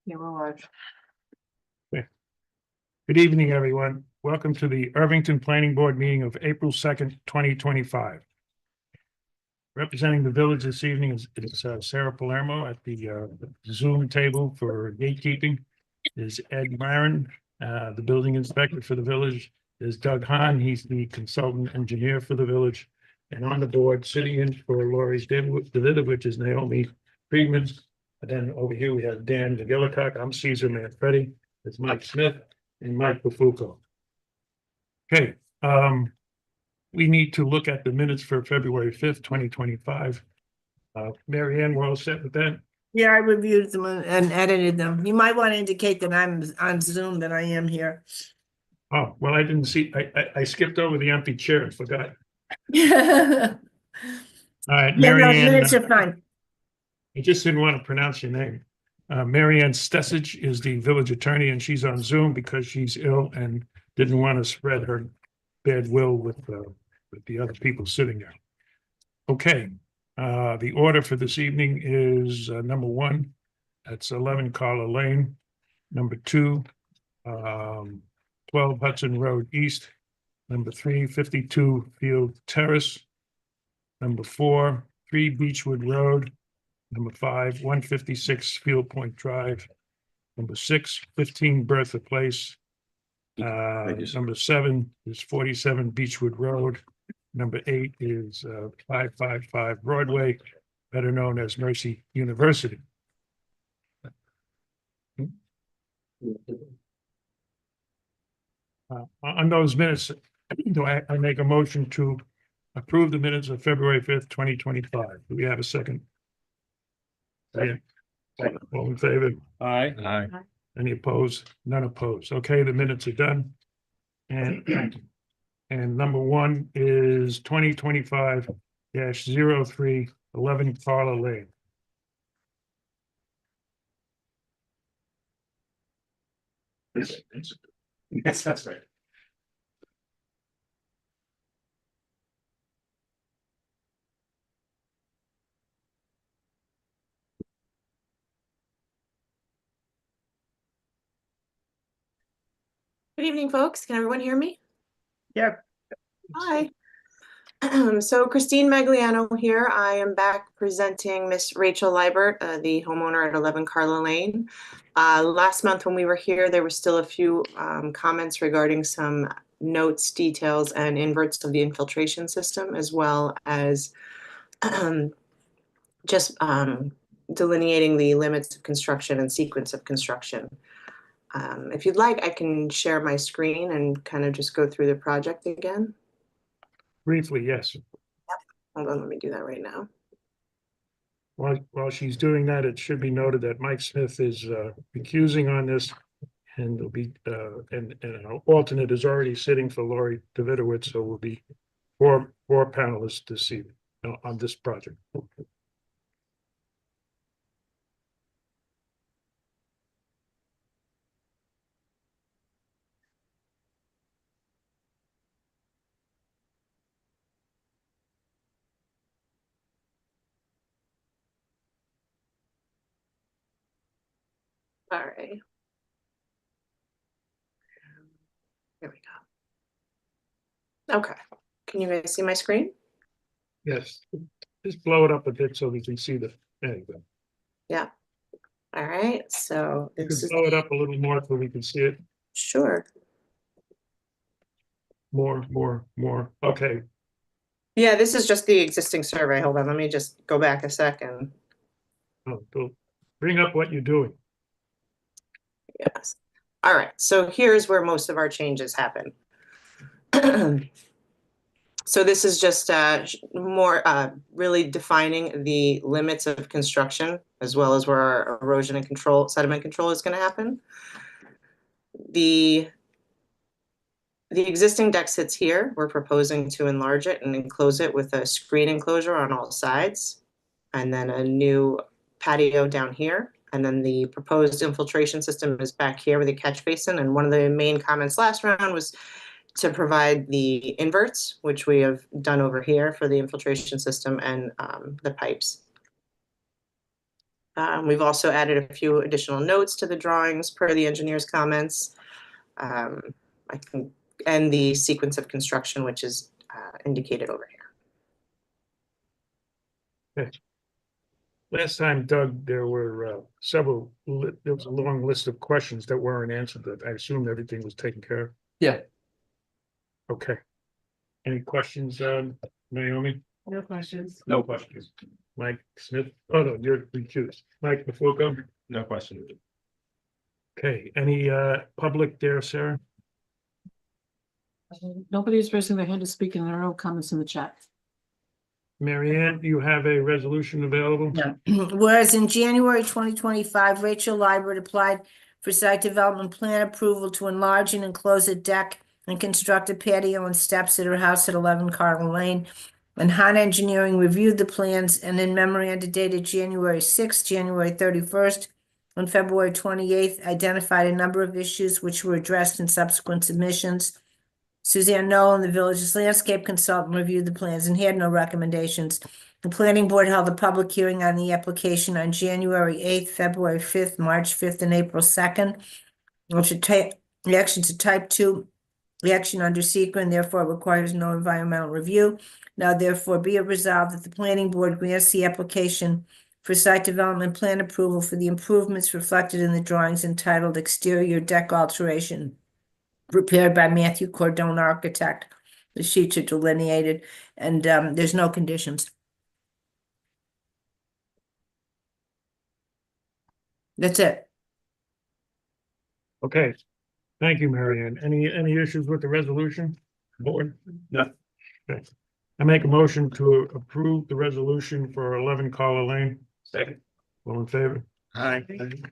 Yeah, we're live. Good evening, everyone. Welcome to the Irvington Planning Board meeting of April 2nd, 2025. Representing the village this evening is Sarah Palermo at the Zoom table for gatekeeping. Is Ed Marin, the building inspector for the village. Is Doug Hahn, he's the consultant engineer for the village. And on the board, sitting in for Lori Davidovich is Naomi Friedman. And then over here we have Dan McGillicuddy. I'm Caesar Manfredi. It's Mike Smith and Mike Bafuco. Okay, we need to look at the minutes for February 5th, 2025. Mary Ann, we're all set with that? Yeah, I reviewed them and edited them. You might want to indicate that I'm on Zoom, that I am here. Oh, well, I didn't see, I skipped over the empty chair and forgot. Yeah, All right, no, Mary Ann, minutes are fine. I just didn't want to pronounce your name. Mary Ann Stessich is the village attorney, and she's on Zoom because she's ill and didn't want to spread her bad will with the other people sitting there. Okay, the order for this evening is number 1, that's 11 Carla Lane. Number 2, 12 Hudson Road East. Number 3, 52 Field Terrace. Number 4, 3 Beechwood Road. Number 5, 156 Field Point Drive. Number 6, 15 Bertha Place. Number 7 is 47 Beechwood Road. Number 8 is 555 Broadway, better known as Mercy University. On those minutes, do I make a motion to approve the minutes of February 5th, 2025? Do we have a second? Second. All in favor? Aye. Aye. Any opposed? None opposed. Okay, the minutes are done. And number 1 is 2025-03 11 Carla Lane. Yes, that's right. Good evening, folks. Can everyone hear me? Yep. Hi. So Christine Magliano here. I am back presenting Miss Rachel Liebert, the homeowner at 11 Carla Lane. Last month when we were here, there were still a few comments regarding some notes, details, and inverts of the infiltration system, as well as just delineating the limits of construction and sequence of construction. If you'd like, I can share my screen and kind of just go through the project again. Briefly, yes. Hold on, let me do that right now. While she's doing that, it should be noted that Mike Smith is recusing on this, and there'll be and an alternate is already sitting for Lori Davidowitz, so we'll be four panelists this evening on this project. All right. Here we go. Okay. Can you guys see my screen? Yes, just blow it up a bit so we can see the. There you go. Yeah. All right. So You this can is blow it up a little more so we can see it. sure. More. Okay. Yeah, this is just the existing survey. Hold on. Let me just go back a second. Oh, bring up what you're doing. Yes. All right. So here's where most of our changes happen. So this is just more really defining the limits of construction, as well as where our erosion and sediment control is going to happen. The existing deck sits here. We're proposing to enlarge it and enclose it with a screen enclosure on all sides, and then a new patio down here. And then the proposed infiltration system is back here with a catch basin. And one of the main comments last round was to provide the inverts, which we have done over here for the infiltration system and the pipes. We've also added a few additional notes to the drawings per the engineer's comments. I can, and the sequence of construction, which is indicated over here. Last time, Doug, there were there was a long list of questions that weren't answered, that I assumed everything was taken care of. Yeah. Okay. Any questions, Naomi? No questions. No questions. Mike Smith? Oh, no, you're recused. Mike Mafuco? No question. Okay, any public there, Sarah? Nobody's raising their hand to speak, and there are no comments in the chat. Mary Ann, do you have a resolution available? Yeah. Whereas in January 2025, Rachel Liebert applied for site development plan approval to enlarge and enclose a deck and construct a patio and steps at her house at 11 Carlin Lane. And Han Engineering reviewed the plans, and in memoranda dated January 6th, January 31st, and February 28th, identified a number of issues which were addressed in subsequent submissions. Suzanne Nolan, the village's landscape consultant, reviewed the plans and had no recommendations. The planning board held a public hearing on the application on January 8th, February 5th, March 5th, and April 2nd. Which the action's a type 2 action under secret and therefore requires no environmental review. Now therefore be it resolved that the planning board grants the application for site development plan approval for the improvements reflected in the drawings entitled Exterior Deck Alteration, prepared by Matthew Cordone Architect. The sheets are delineated, and there's no conditions. That's it. Okay, thank you, Mary Ann. Any issues with the resolution? Board? No. Okay. I make a motion to approve the resolution for 11 Carla Lane. Second. All in favor? Aye.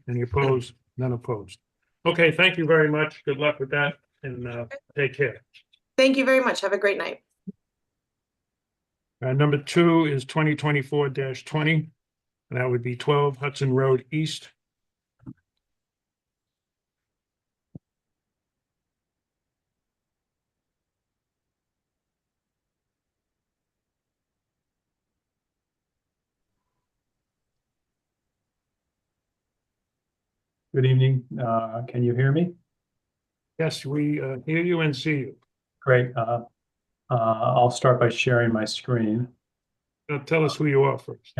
Any opposed? None opposed. Okay, thank you very much. Good luck with that, and take care. Thank you very much. Have a great night. Number 2 is 2024-20. And that would be 12 Hudson Road East. Good evening. Can you hear me? Yes, we hear you and see you. Great. I'll start by sharing my screen. Tell us who you are first.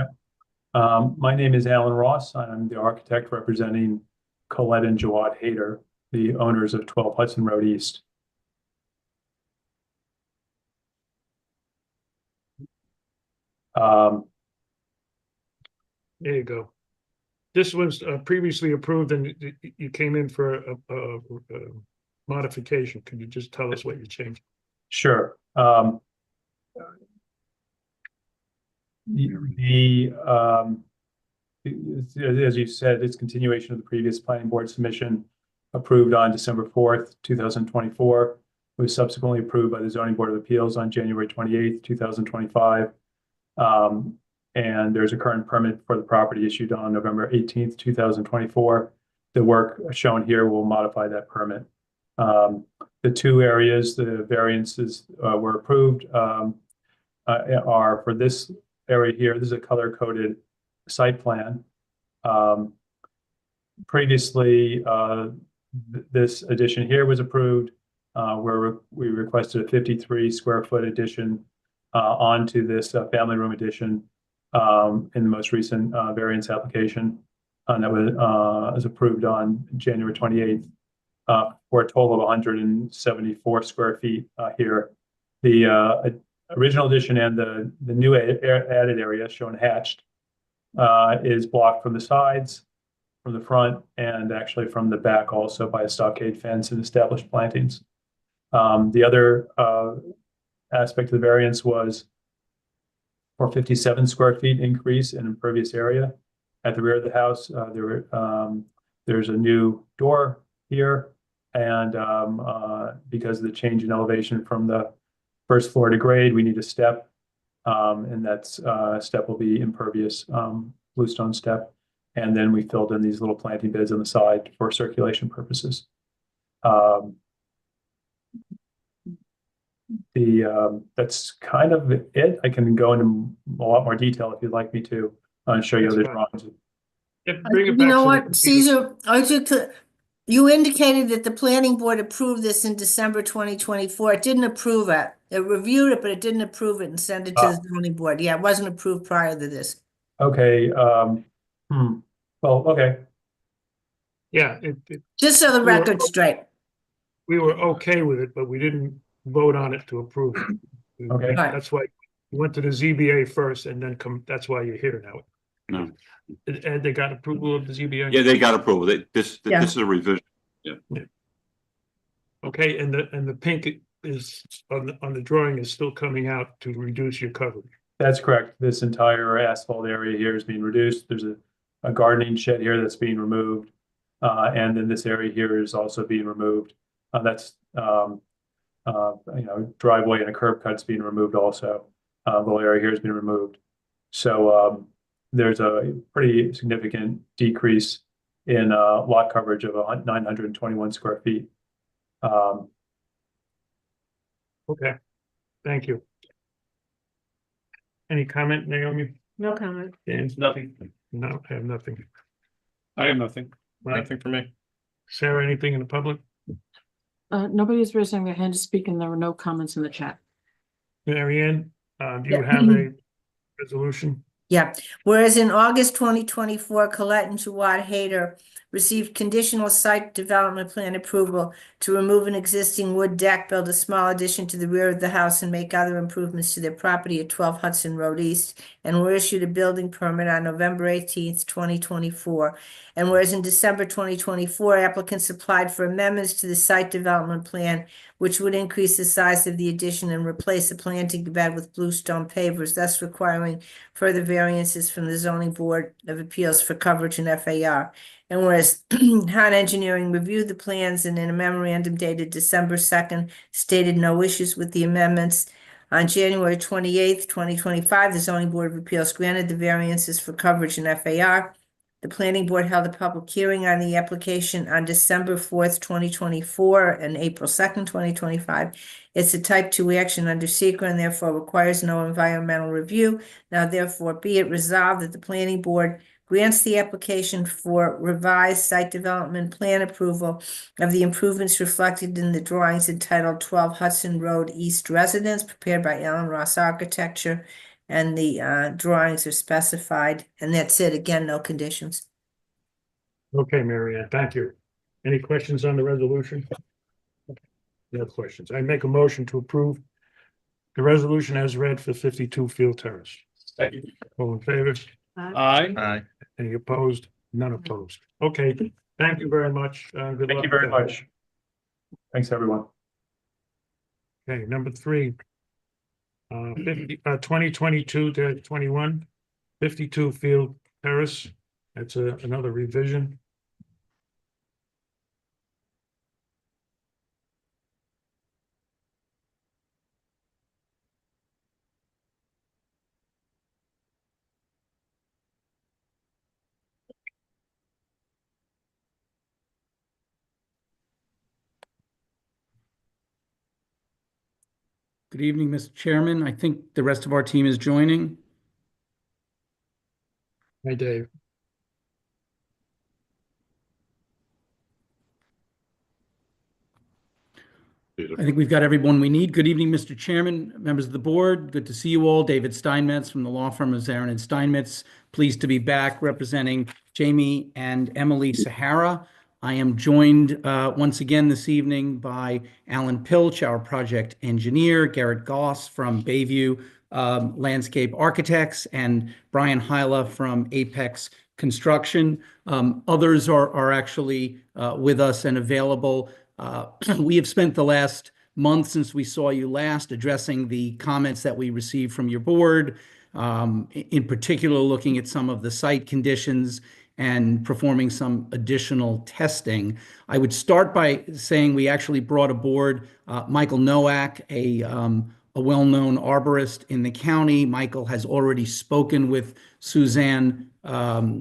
My name is Alan Ross. I'm the architect representing Colette and Jawad Hayter, the owners of 12 Hudson Road East. There you go. This was previously approved and you came in for a modification. Can you just tell us what you changed? Sure. As you said, it's continuation of the previous planning board submission approved on December 4th, 2024. It was subsequently approved by the Zoning Board of Appeals on January 28th, 2025. And there's a current permit for the property issued on November 18th, 2024. The work shown here will modify that permit. The two areas, the variances were approved are for this area here. This is a color-coded site plan. Previously, this addition here was approved where we requested a 53 square foot addition onto this family room addition in the most recent variance application that was approved on January 28th for a total of 174 square feet here. The original addition and the new added area shown hatched is blocked from the sides, from the front, and actually from the back also by a stockade fence and established plantings. The other aspect of the variance was for 57 square feet increase in impervious area at the rear of the house. There's a new door here, and because of the change in elevation from the first floor to grade, we need a step, and that step will be impervious bluestone step. And then we filled in these little planting beds on the side for circulation purposes. That's kind of it. I can go into a lot more detail if you'd like me to and show you other drawings. Bring it You back. know so we what, can see the- Caesar, you indicated that the planning board approved this in December 2024. It didn't approve it. It reviewed it, but it didn't approve it and send it to the zoning board. Yeah, it wasn't approved prior to this. Okay, well, okay, Yeah, Just so the We were- record's straight. we were okay with it, but we didn't vote on it to approve it. Okay. That's why we went to the ZBA first and then that's why you're here now. No. And they got approval of the ZBA? Yeah, they got approval. This Yeah. is a revision. Okay, and the pink is on the drawing is still coming out to reduce your coverage. that's correct. This entire asphalt area here is being reduced. There's a gardening shed here that's being removed. And then this area here is also being removed. That's, driveway and a curb cut's being removed also. The whole area here has been removed. So, there's a pretty significant decrease in, lot coverage of 921 square feet. Okay, thank you. Any comment, Naomi? No comment. Dan? Nothing. No, I have nothing. I have nothing. Right. Nothing for me. Sarah, anything in the public? Nobody is raising their hand to speak and there were no comments in the chat. Mary Ann, do you Yeah. have a resolution? Yeah, whereas in August 2024, Colette and Jawad Hayter received conditional site development plan approval to remove an existing wood deck, build a small addition to the rear of the house, and make other improvements to their property at 12 Hudson Road East, and were issued a building permit on November 18th, 2024. And whereas in December 2024, applicants applied for amendments to the site development plan, which would increase the size of the addition and replace the planting bed with bluestone pavers, thus requiring further variances from the zoning board of appeals for coverage in FAR. And whereas Han Engineering reviewed the plans and in a memorandum dated December 2nd, stated no issues with the amendments. On January 28th, 2025, the zoning board of appeals granted the variances for coverage in FAR. The planning board held a public hearing on the application on December 4th, 2024 and April 2nd, 2025. It's a type 2 action under SEQA and therefore requires no environmental review. Now therefore be it resolved that the planning board grants the application for revised site development plan approval of the improvements reflected in the drawings entitled 12 Hudson Road East Residence prepared by Alan Ross Architecture. And the drawings are specified, and that's it. Again, no conditions. Okay, Mary Ann, thank you. Any questions on the resolution? No questions. I make a motion to approve the resolution as read for 52 Field Terrace. Second. All in favor? Aye. Any opposed? None opposed. Okay, thank you very much. Good luck. Thank you very with that. much. Thanks, everyone. Okay, number 3. 2022-21, 52 Field Terrace. That's another revision. Good evening, Mr. Chairman. I think the rest of our team is joining. Hey, Dave. I think we've got everyone we need. Good evening, Mr. Chairman, members of the board. Good to see you all. David Steinmetz from the law firm of Zarin and Steinmetz. Pleased to be back representing Jamie and Emily Sahara. I am joined once again this evening by Alan Pilch, our project engineer, Garrett Goss from Bayview Landscape Architects, and Brian Hyla from Apex Construction. Others are actually with us and available. We have spent the last month since we saw you last addressing the comments that we received from your board, in particular looking at some of the site conditions and performing some additional testing. I would start by saying we actually brought aboard Michael Nowak, a well-known arborist in the county. Michael has already spoken with Suzanne, your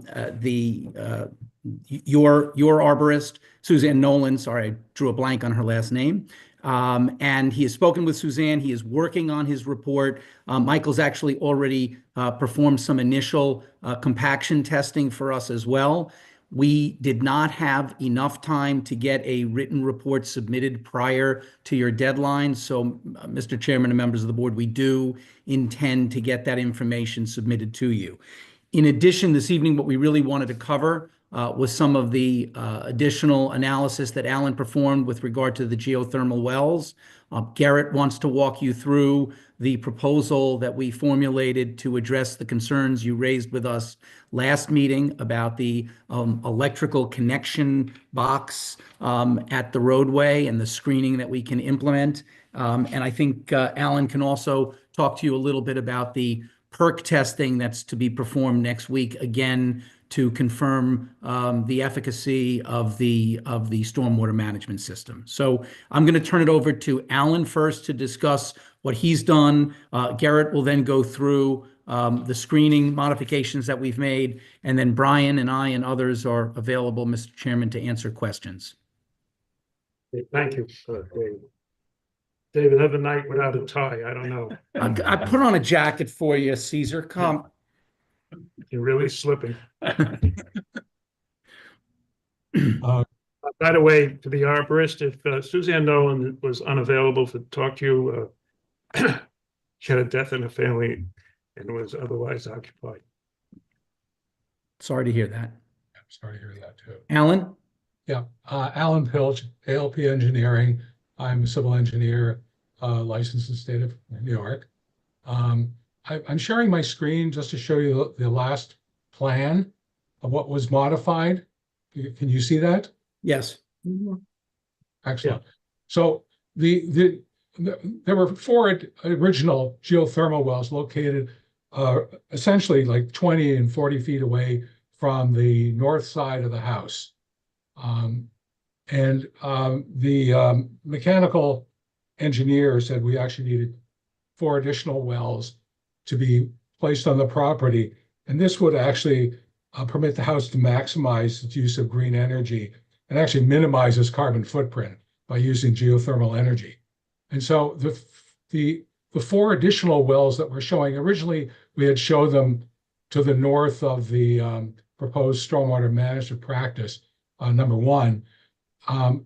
arborist, Suzanne Nolan, sorry, I drew a blank on her last name. And he has spoken with Suzanne. He is working on his report. Michael's actually already performed some initial compaction testing for us as well. We did not have enough time to get a written report submitted prior to your deadline. So, Mr. Chairman and members of the board, we do intend to get that information submitted to you. In addition, this evening, what we really wanted to cover was some of the additional analysis that Alan performed with regard to the geothermal wells. Garrett wants to walk you through the proposal that we formulated to address the concerns you raised with us last meeting about the electrical connection box at the roadway and the screening that we can implement. And I think Alan can also talk to you a little bit about the perk testing that's to be performed next week, again, to confirm the efficacy of the stormwater management system. So I'm going to turn it over to Alan first to discuss what he's done. Garrett will then go through the screening modifications that we've made, and then Brian and I and others are available, Mr. Chairman, to answer questions. Thank you, David. David, another night without a tie, I don't know. I put on a jacket for you, Caesar. Come. You're really slipping. By the way, to the arborist, if Suzanne Nolan was unavailable to talk to you, she had a death in her family and was otherwise occupied. Sorry to hear that. I'm sorry to hear that too. Alan? Yeah, Alan Pilch, ALP Engineering. I'm a civil engineer, licensed in the state of New York. I'm sharing my screen just to show you the last plan of what was modified. Can you see that? Yes. Excellent. Yeah. So there were 4 original geothermal wells located essentially like 20 and 40 feet away from the north side of the house. The mechanical engineer said we actually needed 4 additional wells to be placed on the property. And this would actually permit the house to maximize its use of green energy and actually minimize its carbon footprint by using geothermal energy. And so the 4 additional wells that we're showing, originally we had showed them to the north of the proposed stormwater management practice, number 1.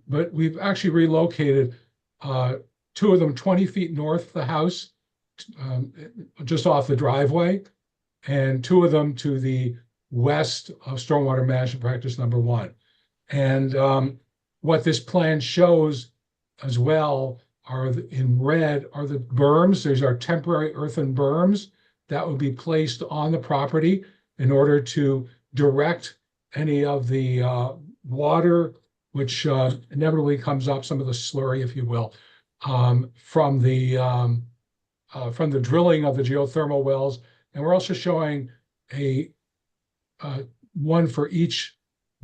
But we've actually relocated 2 of them 20 feet north of the house, just off the driveway, and 2 of them to the west of stormwater management practice number 1. And what this plan shows as well are in red are the berms. These are temporary earthen berms that would be placed on the property in order to direct any of the water, which inevitably comes up, some of the slurry, if you will, from the drilling of the geothermal wells. And we're also showing a one for each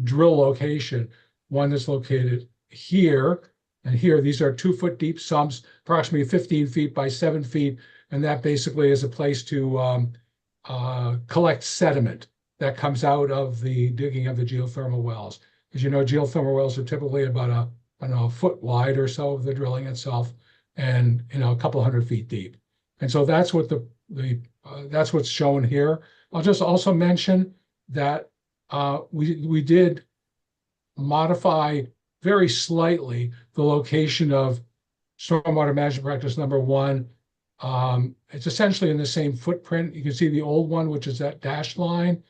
drill location, one that's located here and here. These are 2-foot deep sumps, approximately 15 feet by 7 feet. And that basically is a place to collect sediment that comes out of the digging of the geothermal wells. As you know, geothermal wells are typically about a foot wide or so of the drilling itself, and a couple hundred feet deep. And so that's what that's what's shown here. I'll just also mention that we did modify very slightly the location of stormwater management practice number 1. It's essentially in the same footprint. You can see the old one, which is that dashed line,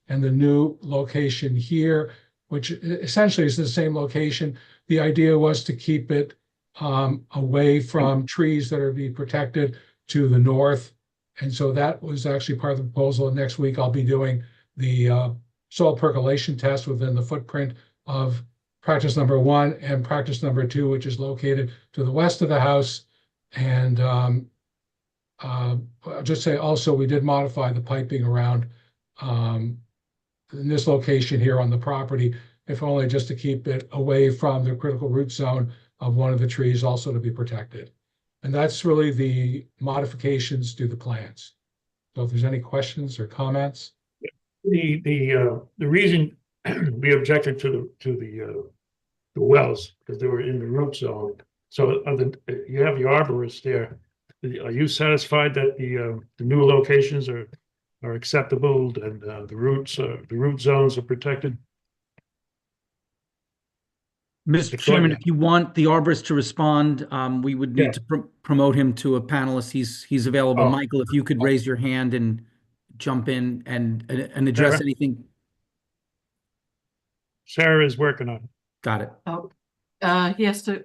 and the new location here, which essentially is the same location. The idea was to keep it away from trees that are being protected to the north. And so that was actually part of the proposal. And next week, I'll be doing the soil percolation test within the footprint of practice number 1 and practice number 2, which is located to the west of the house. And I'll just say also, we did modify the piping around in this location here on the property, if only just to keep it away from the critical root zone of one of the trees, also to be protected. And that's really the modifications to the plans. So if there's any questions or comments. The reason we objected to the wells, because they were in the root zone, So you have the arborist there. Are you satisfied that the new locations are acceptable and the root zones are protected? Mr. Go Chairman, ahead. if you want the arborist to respond, we would Yeah. need to promote him to a panelist. He's available. Oh. Michael, if you could raise your hand and jump in and address Sarah? anything. Sarah is working on it. Got it. Oh, he has to,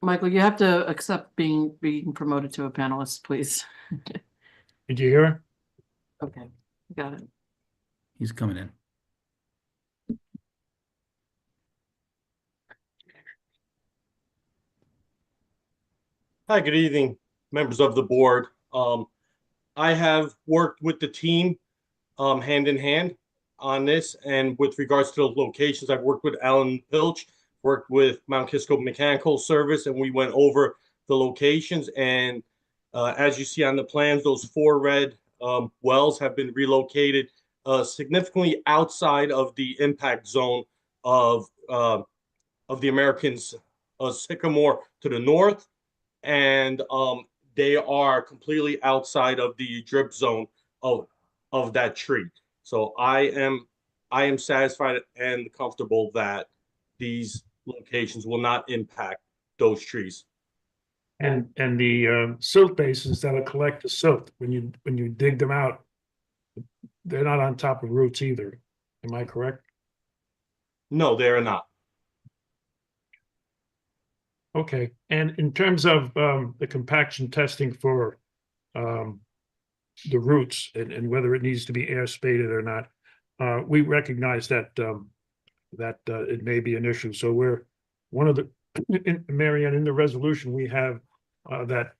Michael, you have to accept being promoted to a panelist, please. Did you hear her? Okay, got it. He's coming in. Hi, good evening, members of the board. I have worked with the team hand in hand on this, and with regards to the locations, I've worked with Alan Pilch, worked with Mount Kisco Mechanical Service, and we went over the locations. And as you see on the plans, those 4 red wells have been relocated significantly outside of the impact zone of the Americans Sycamore to the north. And they are completely outside of the drip zone of that tree. So I am satisfied and comfortable that these locations will not impact those trees. And the silt basins that'll collect the silt when you dig them out, they're not on top of roots either. Am I correct? No, they are not. Okay, and in terms of the compaction testing for the roots and whether it needs to be air spaded or not, we recognize that it may be an issue. So we're one of the Marianne, in the resolution we have that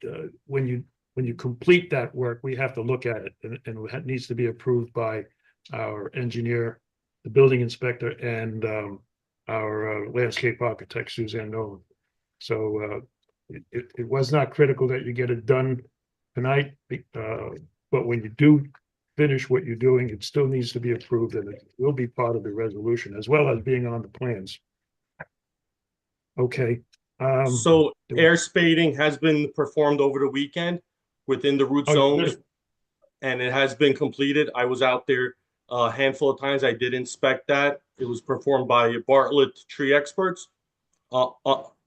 when you complete that work, we have to look at it, and it needs to be approved by our engineer, the building inspector, and our landscape architect, Suzanne Nolan. So it was not critical that you get it done tonight, but when you do finish what you're doing, it still needs to be approved, and it will be part of the resolution as well as being on the plans. Okay. So air spading has been performed over the weekend within the root zones, and it has been completed. I was out there a handful of times. I did inspect that. It was performed by Bartlett Tree Experts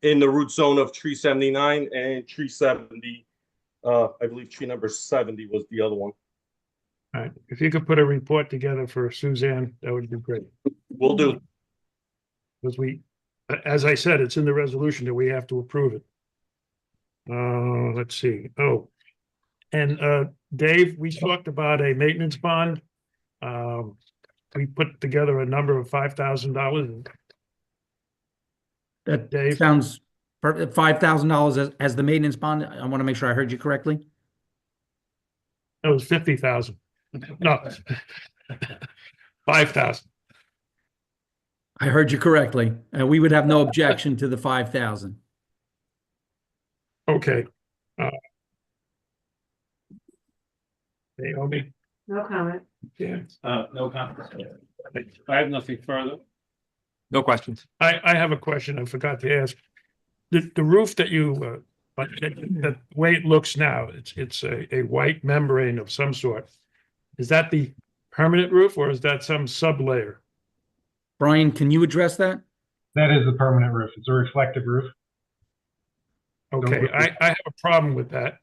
in the root zone of tree 79 and tree 70. I believe tree number 70 was the other one. All right, if you could put a report together for Suzanne, that would be great. Will do. Because as I said, it's in the resolution that we have to approve it. Let's see. Oh, and Dave, we talked about a maintenance bond. We put together a number of $5,000. That Dave? sounds $5,000 as the maintenance bond. I want to make sure I heard you correctly. That was 50,000. No, 5,000. I heard you correctly. We would have no objection to the 5,000. Okay. Naomi? No comment. Yeah. No comments. I have nothing further. No questions. I have a question I forgot to ask. The roof that you, but the way it looks now, it's a white membrane of some sort. Is that the permanent roof or is that some sub-layer? Brian, can you address that? That is the permanent roof. It's a reflective roof. Okay, I have a problem with that.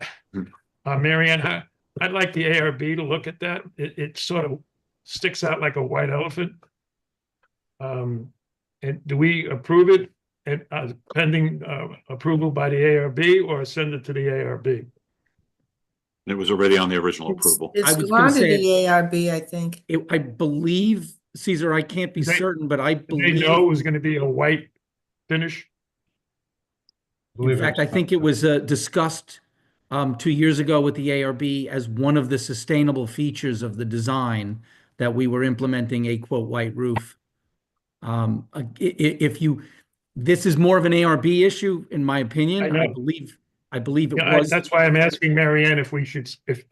Marianne, I'd like the ARB to look at that. It sort of sticks out like a white elephant. And do we approve it and pending approval by the ARB or send it to the ARB? It was already on the original approval. I It's was gone gonna to say the ARB, I think. I believe, Caesar, I can't be certain, but I Did they believe, know it was going to be a white finish? in fact, I think it was discussed 2 years ago with the ARB as one of the sustainable features of the design that we were implementing a quote white roof. This is more of an ARB issue, in my opinion. I know. I believe it Yeah, was. that's why I'm asking Marianne if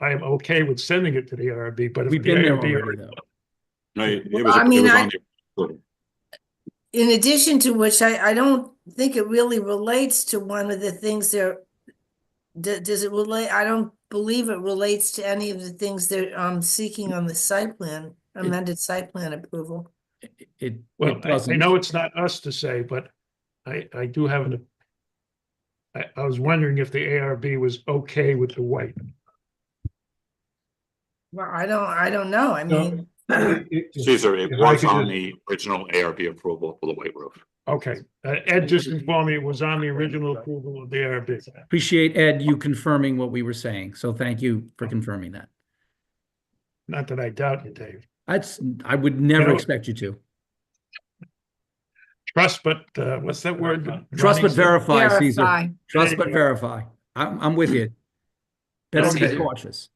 I'm okay with sending it to the ARB, but if We've the been there ARB already, though. No, it Well, was I mean, on the approval. in addition to which, I don't think it really relates to one of the things there. Does it relate? I don't believe it relates to any of the things they're seeking on the site plan, amended site plan approval. Well, It I doesn't. know it's not us to say, but I do have I was wondering if the ARB was okay with the white. Well, I don't know. I mean, Caesar, it if I was could on just- the original ARB approval for the white roof. Okay, Ed just informed me it was on the original approval of the ARB. Appreciate, Ed, you confirming what we were saying. So thank you for confirming that. Not that I doubt you, Dave. I would never You know- expect you to. Trust, but what's that word? Trust but Ronnie said? verify, Caesar. verify. Trust but verify. I'm with you. Better be Caesar. cautious.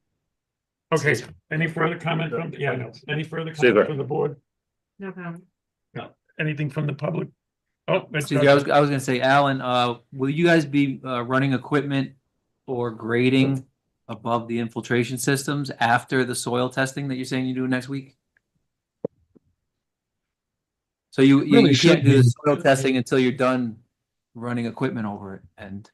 Okay, any further comment from, yeah, no, any further Caesar. comment from the board? No problem. Anything from the public? Oh, it's Excuse me, I was gonna say, Alan, will you guys be running equipment or grading above the infiltration systems after the soil testing that you're saying you do next week? So you Really can't should do the be. soil testing until you're done running equipment over it, and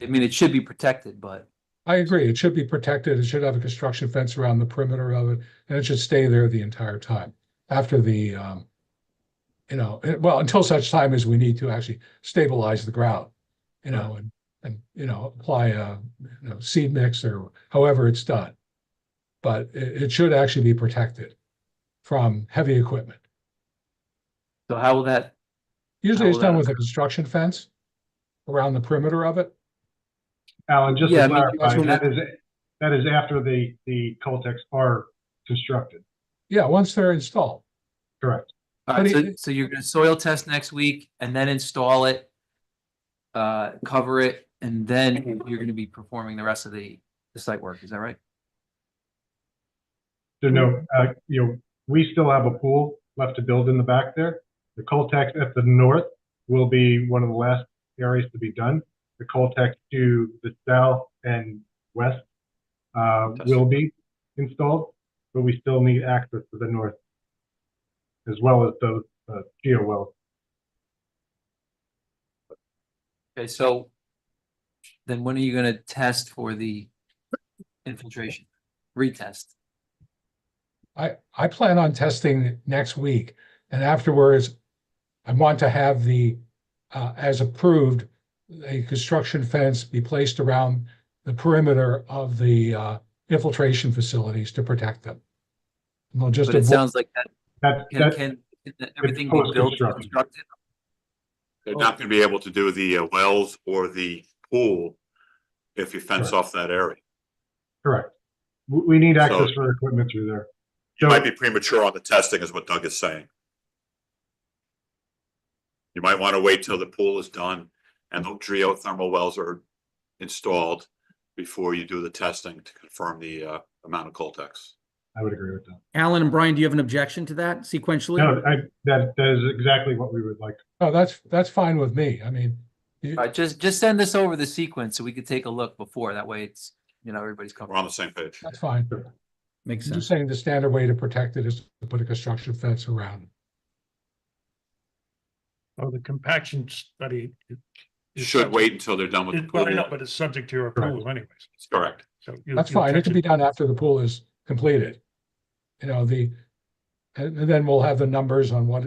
I mean, it should be protected, but I agree. It should be protected. It should have a construction fence around the perimeter of it, and it should stay there the entire time. After the, well, until such time as we need to actually stabilize the ground, and apply a seed mix or however it's done. But it should actually be protected from heavy equipment. so how will that, Usually it's will done that with a construction fence around the perimeter of it. Alan, just Yeah, to I mean, clarify, that's that is after the Coltex are constructed, Yeah, once they're installed. correct? all right, But so you're gonna soil test next week and then install it, cover it, and then you're gonna be performing the rest of the site work, is that right? So no, we still have a pool left to build in the back there. The Coltex at the north will be one of the last areas to be done. The Coltex to the south and west will be installed, but we still need access to the north as well as those geo wells. Okay, so then when are you gonna test for the infiltration? Retest? I plan on testing next week, and afterwards, I want to have as approved, a construction fence be placed around the perimeter of the infiltration facilities to protect them. And they'll just But it avoid, sounds like that, That can everything be built and post-construction. constructed? They're not gonna be able to do the wells or the pool if you fence Correct. off that area. correct. We need access So- for equipment through there. You might be premature on the testing is what Doug is saying. You might want to wait till the pool is done and the geothermal wells are installed before you do the testing to confirm the amount of Coltex. I would agree with that. Alan and Brian, do you have an objection to that sequentially? No, that is exactly what we would like. oh, that's fine with me. I mean, All right, just send us over the sequence so we could take a look before, that way it's, everybody's We're on comfortable. the same page. that's fine. Makes I'm just sense. saying the standard way to protect it is to put a construction fence around. Oh, the compaction study. Should wait until they're done with the Well, I pool. know, but it's subject to your approval anyways. It's correct. So That's you'll fine. It catch can be done after the pool is completed. And then we'll have the numbers on what,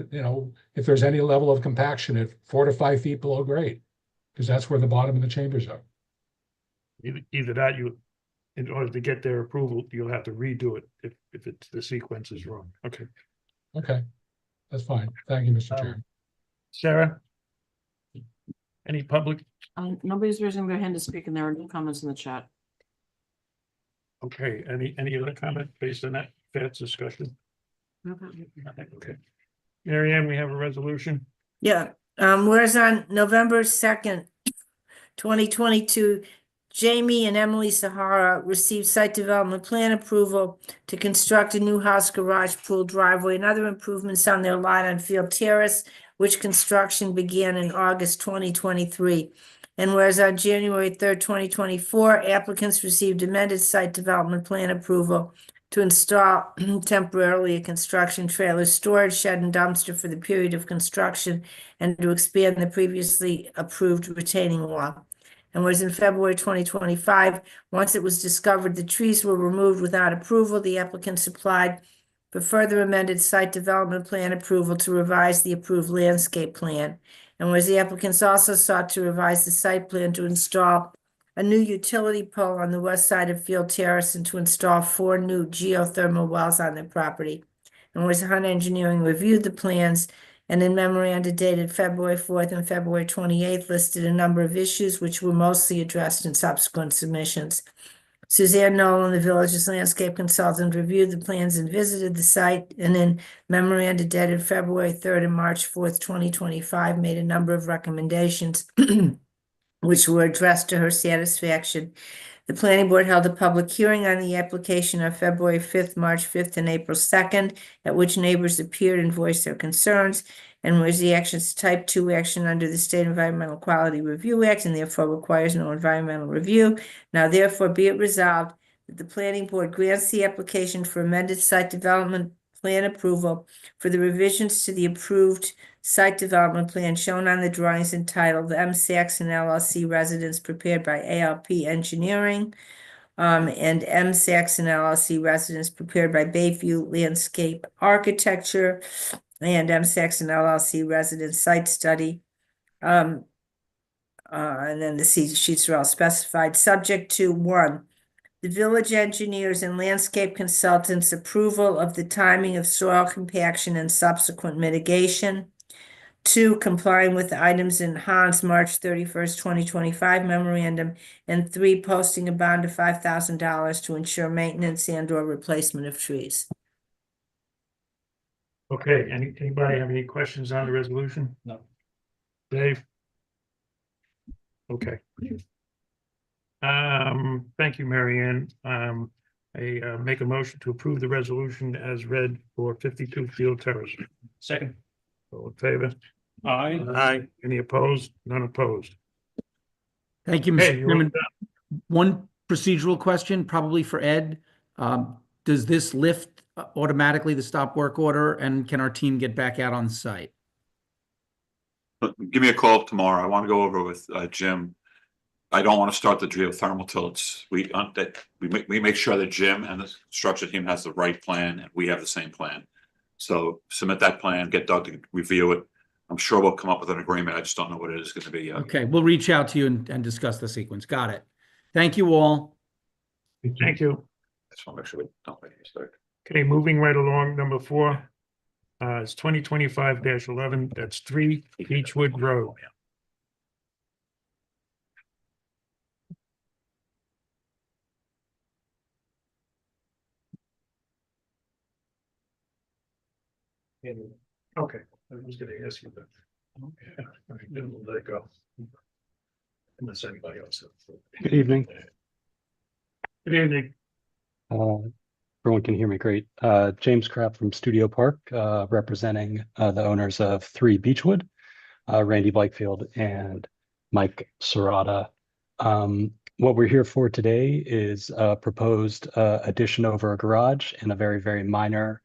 if there's any level of compaction at 4 to 5 feet below grade, because that's where the bottom of the chambers are. Either that, in order to get their approval, you'll have to redo it if it's, the sequence is wrong. Okay. Okay, that's fine. Thank you, Mr. Chairman. Sarah? Any public? Nobody's raising their hand to speak, and there are no comments in the chat. Okay, any other comment based on that Fed's discussion? Okay. Mary Ann, we have a resolution. Yeah, whereas on November 2nd, 2022, Jamie and Emily Sahara received site development plan approval to construct a new house, garage, pool, driveway, and other improvements on their lot on Field Terrace, which construction began in August 2023. And whereas on January 3rd, 2024, applicants received amended site development plan approval to install temporarily a construction trailer storage shed and dumpster for the period of construction and to expand the previously approved retaining wall. And whereas in February 2025, once it was discovered the trees were removed without approval, the applicant applied for further amended site development plan approval to revise the approved landscape plan. And whereas the applicants also sought to revise the site plan to install a new utility pole on the west side of Field Terrace and to install 4 new geothermal wells on their property. And whereas Hunt Engineering reviewed the plans and in memoranda dated February 4th and February 28th listed a number of issues which were mostly addressed in subsequent submissions. Suzanne Nolan, the village's landscape consultant, reviewed the plans and visited the site, and in memoranda dated February 3rd and March 4th, 2025, made a number of recommendations which were addressed to her satisfaction. The planning board held a public hearing on the application on February 5th, March 5th, and April 2nd, at which neighbors appeared and voiced their concerns, and was the actions type 2 action under the State Environmental Quality Review Act and therefore requires no environmental review. Now therefore be it resolved that the planning board grants the application for amended site development plan approval for the revisions to the approved site development plan shown on the drawings entitled M. Saxon LLC Residence prepared by ALP Engineering, and M. Saxon LLC Residence prepared by Bayview Landscape Architecture, and M. Saxon LLC Residence Site Study. And then the sheets are all specified, subject to 1, the village engineers and landscape consultants' approval of the timing of soil compaction and subsequent mitigation. 2, complying with the items in Hans March 31st, 2025 memorandum. And 3, posting a bond of $5,000 to ensure maintenance and or replacement of trees. Okay, anybody have any questions on the resolution? No. Dave? Okay. Thank you, Mary Ann. I make a motion to approve the resolution as read for 52 Field Terrace. Second. All in favor? Aye. Aye. Any opposed? None opposed. Thank you, Hey, Mr. you're Chairman. One procedural question, probably for Ed. Does this lift automatically the stop work order, and can our team get back out on site? But give me a call tomorrow. I want to go over with Jim. I don't want to start the geothermal till it's, we make sure that Jim and the construction team has the right plan and we have the same plan. So submit that plan, get Doug to review it. I'm sure we'll come up with an agreement. I just don't know what it is going to be yet. Okay, we'll reach out to you and discuss the sequence. Got it. Thank you all. Thank you. I just want to make sure we don't make a mistake. Okay, moving right along, number 4. It's 2025-11. That's 3 Beechwood Road. Okay, I was gonna ask you that. Okay, all right, then we'll let it go. Unless anybody else. Good evening. Good evening. Everyone can hear me great. James Kraft from Studio Park, representing the owners of 3 Beechwood, Randy Blakefield and Mike Serrata. What we're here for today is a proposed addition over a garage and a very, very minor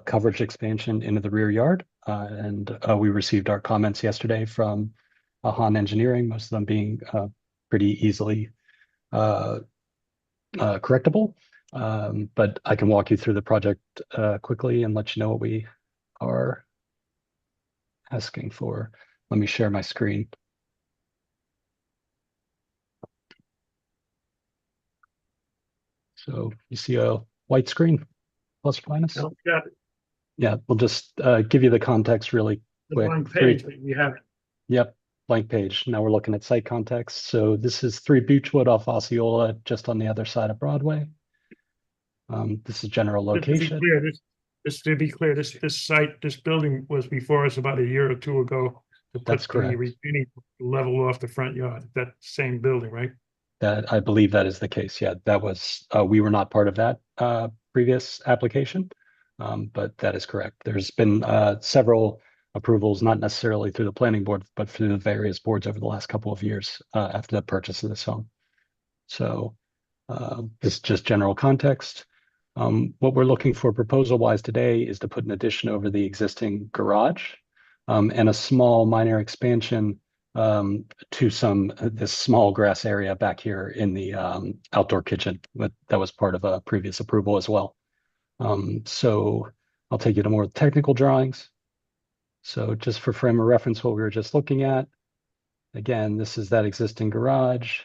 coverage expansion into the rear yard. And we received our comments yesterday from Han Engineering, most of them being pretty easily correctable. But I can walk you through the project quickly and let you know what we are asking for. Let me share my screen. So you see a white screen, plus or minus? Oh, got it. Yeah, we'll just give you the context really The quick. blank page that you have. Yep, blank page. Now we're looking at site context. So this is 3 Beechwood off Osceola, just on the other side of Broadway. This is general location. To be clear, this building was before us about a year or 2 ago. That's correct. Retaining level off the front yard, that same building, right? That I believe that is the case. Yeah, that was, we were not part of that previous application, but that is correct. There's been several approvals, not necessarily through the planning board, but through the various boards over the last couple of years after the purchase of this home. So this is just general context. What we're looking for proposal wise today is to put an addition over the existing garage and a small minor expansion to this small grass area back here in the outdoor kitchen. But that was part of a previous approval as well. So I'll take you to more technical drawings. So just for frame of reference, what we were just looking at, again, this is that existing garage.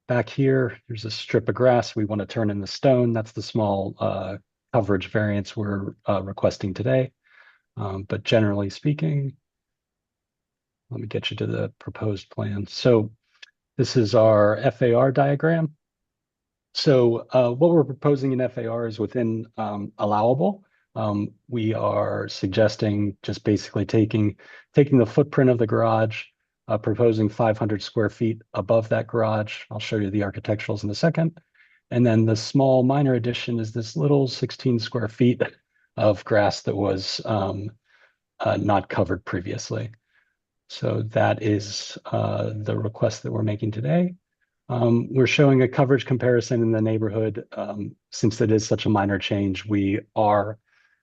Back here, there's a strip of grass we want to turn into stone. That's the small coverage variance we're requesting today. But generally speaking, let me get you to the proposed plan. So this is our FAR diagram. So what we're proposing in FAR is within allowable. We are suggesting just basically taking the footprint of the garage, proposing 500 square feet above that garage. I'll show you the architecturals in a second. And then the small minor addition is this little 16 square feet of grass that was not covered previously. So that is the request that we're making today. We're showing a coverage comparison in the neighborhood. Since it is such a minor change, we are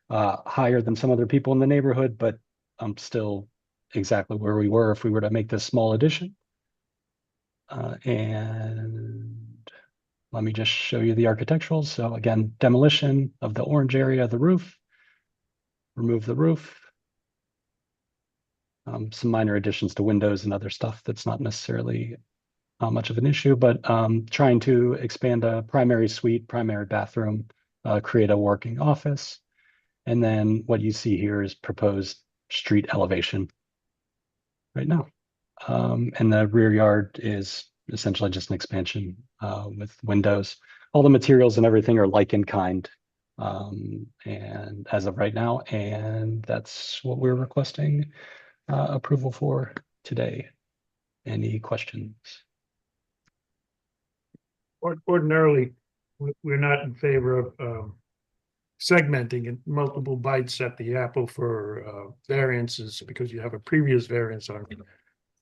higher than some other people in the neighborhood, but still exactly where we were if we were to make this small addition. And let me just show you the architecturals. So again, demolition of the orange area of the roof, remove the roof. Some minor additions to windows and other stuff that's not necessarily much of an issue, but trying to expand a primary suite, primary bathroom, create a working office. And then what you see here is proposed street elevation right now. And the rear yard is essentially just an expansion with windows. All the materials and everything are like in kind and as of right now, and that's what we're requesting approval for today. Any questions? Ordinarily, we're not in favor of segmenting and multiple bites at the apple for variances because you have a previous variance on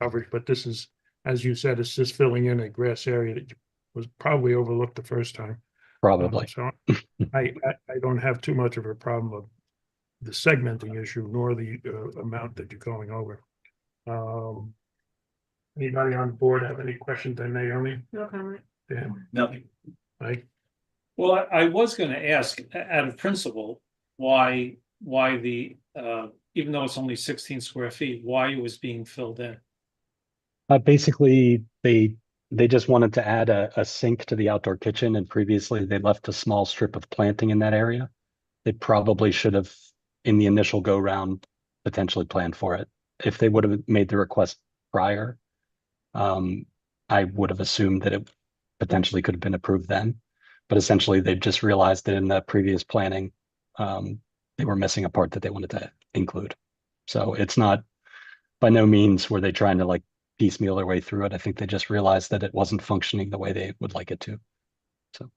coverage, but this is, as you said, it's just filling in a grass area that was probably overlooked the first time. Probably. So I don't have too much of a problem of the segmenting issue nor the amount that you're going over. Anybody on board have any questions on Naomi? No comment. Dan? Nothing. Mike? Well, I was gonna ask, out of principle, why the, even though it's only 16 square feet, why it was being filled in? Basically, they just wanted to add a sink to the outdoor kitchen, and previously they left a small strip of planting in that area. They probably should have, in the initial go round, potentially planned for it. If they would have made the request prior, I would have assumed that it potentially could have been approved then. But essentially, they just realized that in the previous planning, they were missing a part that they wanted to include. So it's not, by no means were they trying to like piecemeal their way through it. I think they just realized that it wasn't functioning the way they would like it to. So.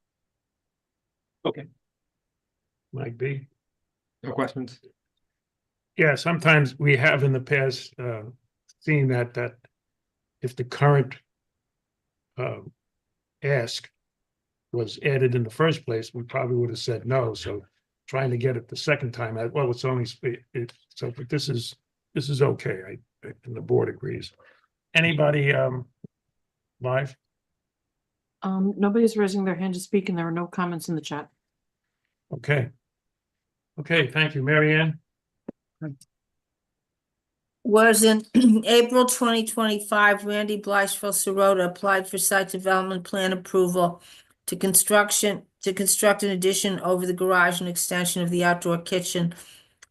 Okay. Mike B? No questions? Yeah, sometimes we have in the past seen that if the current ask was added in the first place, we probably would have said no. So trying to get it the second time, well, it's only so. But this is okay. And the board agrees. Anybody live? Nobody's raising their hand to speak, and there are no comments in the chat. Okay. Okay, thank you, Mary Ann. Whereas in April 2025, Randy Blytheville Sirota applied for site development plan approval to construct an addition over the garage and extension of the outdoor kitchen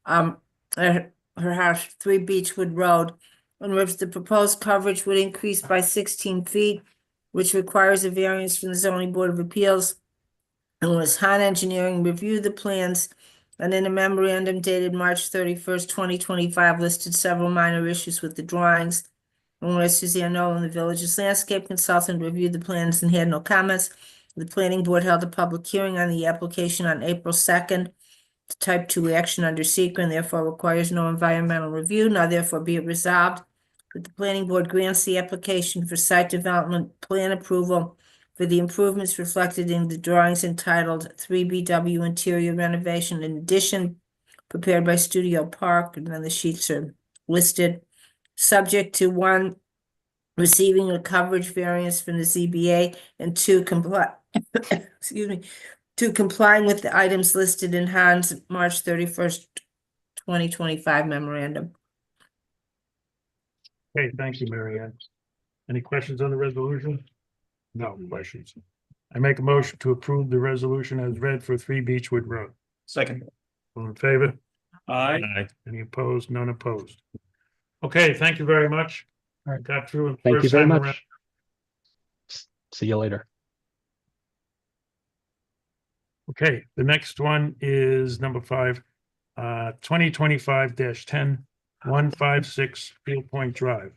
at her house, 3 Beechwood Road, in which the proposed coverage would increase by 16 feet, which requires a variance from the Zoning Board of Appeals. And was Han Engineering reviewed the plans and in a memorandum dated March 31st, 2025, listed several minor issues with the drawings. And whereas Suzanne Nolan, the village's landscape consultant, reviewed the plans and had no comments, the planning board held a public hearing on the application on April 2nd. Type 2 action under secret and therefore requires no environmental review. Now therefore be it resolved that the planning board grants the application for site development plan approval for the improvements reflected in the drawings entitled 3BW Interior Renovation and Addition prepared by Studio Park, and then the sheets are listed, subject to 1, receiving a coverage variance from the ZBA, and 2, excuse me, 2, complying with the items listed in Hans March 31st, 2025 memorandum. Okay, thank you, Mary Ann. Any questions on the resolution? No questions. I make a motion to approve the resolution as read for 3 Beechwood Road. Second. All in favor? Aye. Any opposed? None opposed. Okay, thank you very much. All right. Got through it. Thank you first very time much. around. See you later. Okay, the next one is number 5, 2025-10, 156 Field Point Drive.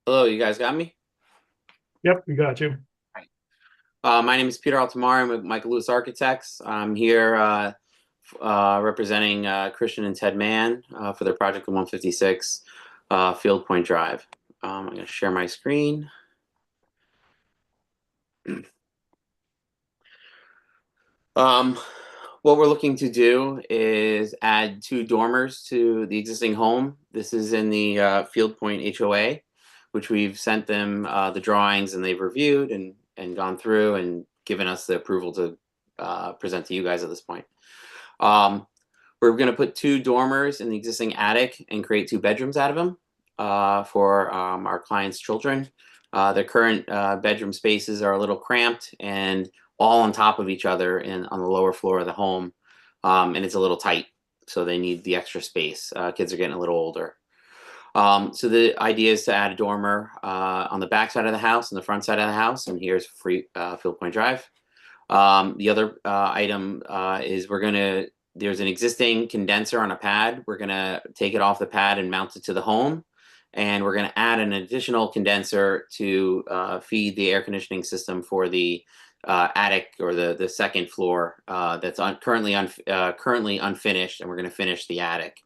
Hello, you guys got me? Yep, we got you. My name is Peter Altamar. I'm with Michael Lewis Architects. I'm here representing Christian and Ted Mann for their project in 156 Field Point Drive. I'm going to share my screen. What we're looking to do is add 2 dormers to the existing home. This is in the Field Point HOA, which we've sent them the drawings, and they've reviewed and gone through and given us the approval to present to you guys at this point. We're going to put 2 dormers in the existing attic and create 2 bedrooms out of them for our clients' children. Their current bedroom spaces are a little cramped and all on top of each other on the lower floor of the home, and it's a little tight, so they need the extra space. Kids are getting a little older. So the idea is to add a dormer on the back side of the house and the front side of the house, and here's free Field Point Drive. The other item is there's an existing condenser on a pad. We're gonna take it off the pad and mount it to the home, and we're gonna add an additional condenser to feed the air conditioning system for the attic or the second floor that's currently unfinished, and we're gonna finish the attic.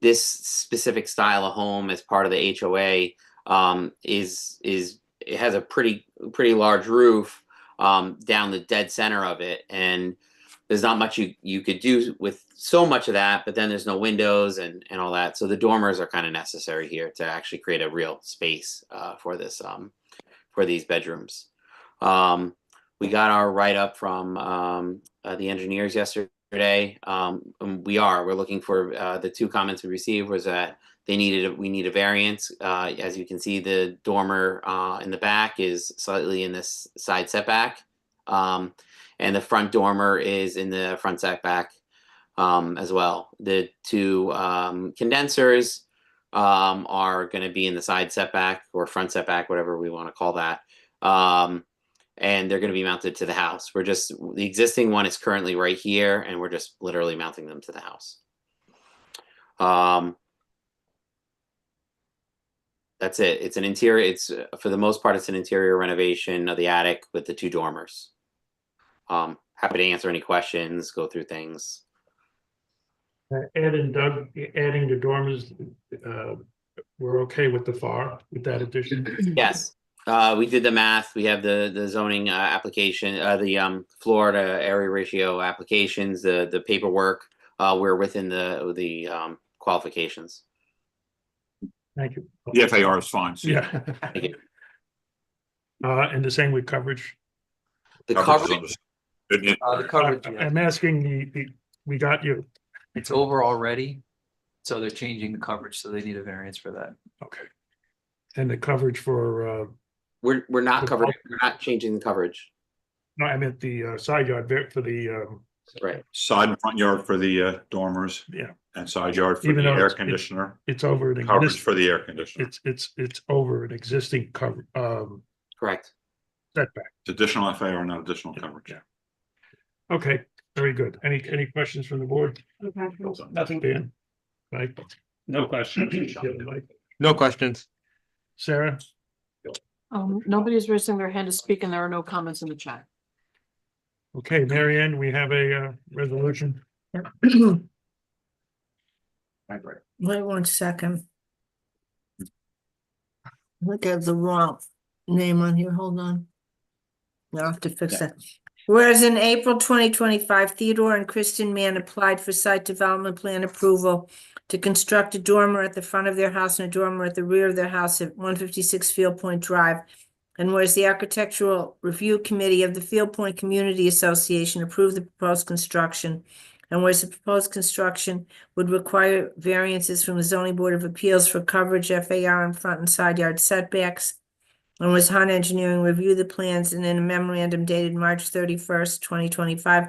This specific style of home as part of the HOA it has a pretty large roof down the dead center of it, and there's not much you could do with so much of that, but then there's no windows and all that. So the dormers are kind of necessary here to actually create a real space for this for these bedrooms. We got our write-up from the engineers yesterday. We're looking for the 2 comments we received was that we need a variance. As you can see, the dormer in the back is slightly in this side setback, and the front dormer is in the front setback as well. The 2 condensers are going to be in the side setback or front setback, whatever we want to call that. And they're going to be mounted to the house. The existing one is currently right here, and we're just literally mounting them to the house. That's it. It's an interior. For the most part, it's an interior renovation of the attic with the 2 dormers. Happy to answer any questions, go through things. Ed and Doug, adding the dormers, we're okay with with that addition? Yes. We did the math. We have the zoning application, the Florida area ratio applications, the paperwork. We're within the qualifications. Thank you. The FAR is fine. So Yeah. Thank you. And the same with coverage. The coverage. The coverage, yeah. I'm asking we got you. It's over already, so they're changing the coverage, so they need a variance for that. Okay. And the coverage for We're not covering. We're not changing the coverage. no, I meant the side yard for the Right. Side and front yard for the dormers. Yeah. And side yard for Even the though air it's conditioner. it's over an Coverage existing, for the air conditioner. it's over an existing cover Correct. setback. It's additional FAR, not additional coverage. Yeah. Okay, very good. Any questions from the board? Nothing. Dan? Mike? No question. Yeah, Mike? No questions. Sarah? Nobody's raising their hand to speak and there are no comments in the chat. Okay, Mary Ann, we have a resolution. Wait 1 second. Look at the wrong name on here, hold on. I'll have to fix that. Whereas in April 2025, Theodore and Kristen Mann applied for site development plan approval to construct a dormer at the front of their house and a dormer at the rear of their house at 156 Field Point Drive. And whereas the Architectural Review Committee of the Field Point Community Association approved the proposed construction, and whereas the proposed construction would require variances from the Zoning Board of Appeals for coverage, FAR, and front and side yard setbacks, and was Hunt Engineering reviewed the plans and in a memorandum dated March 31st, 2025,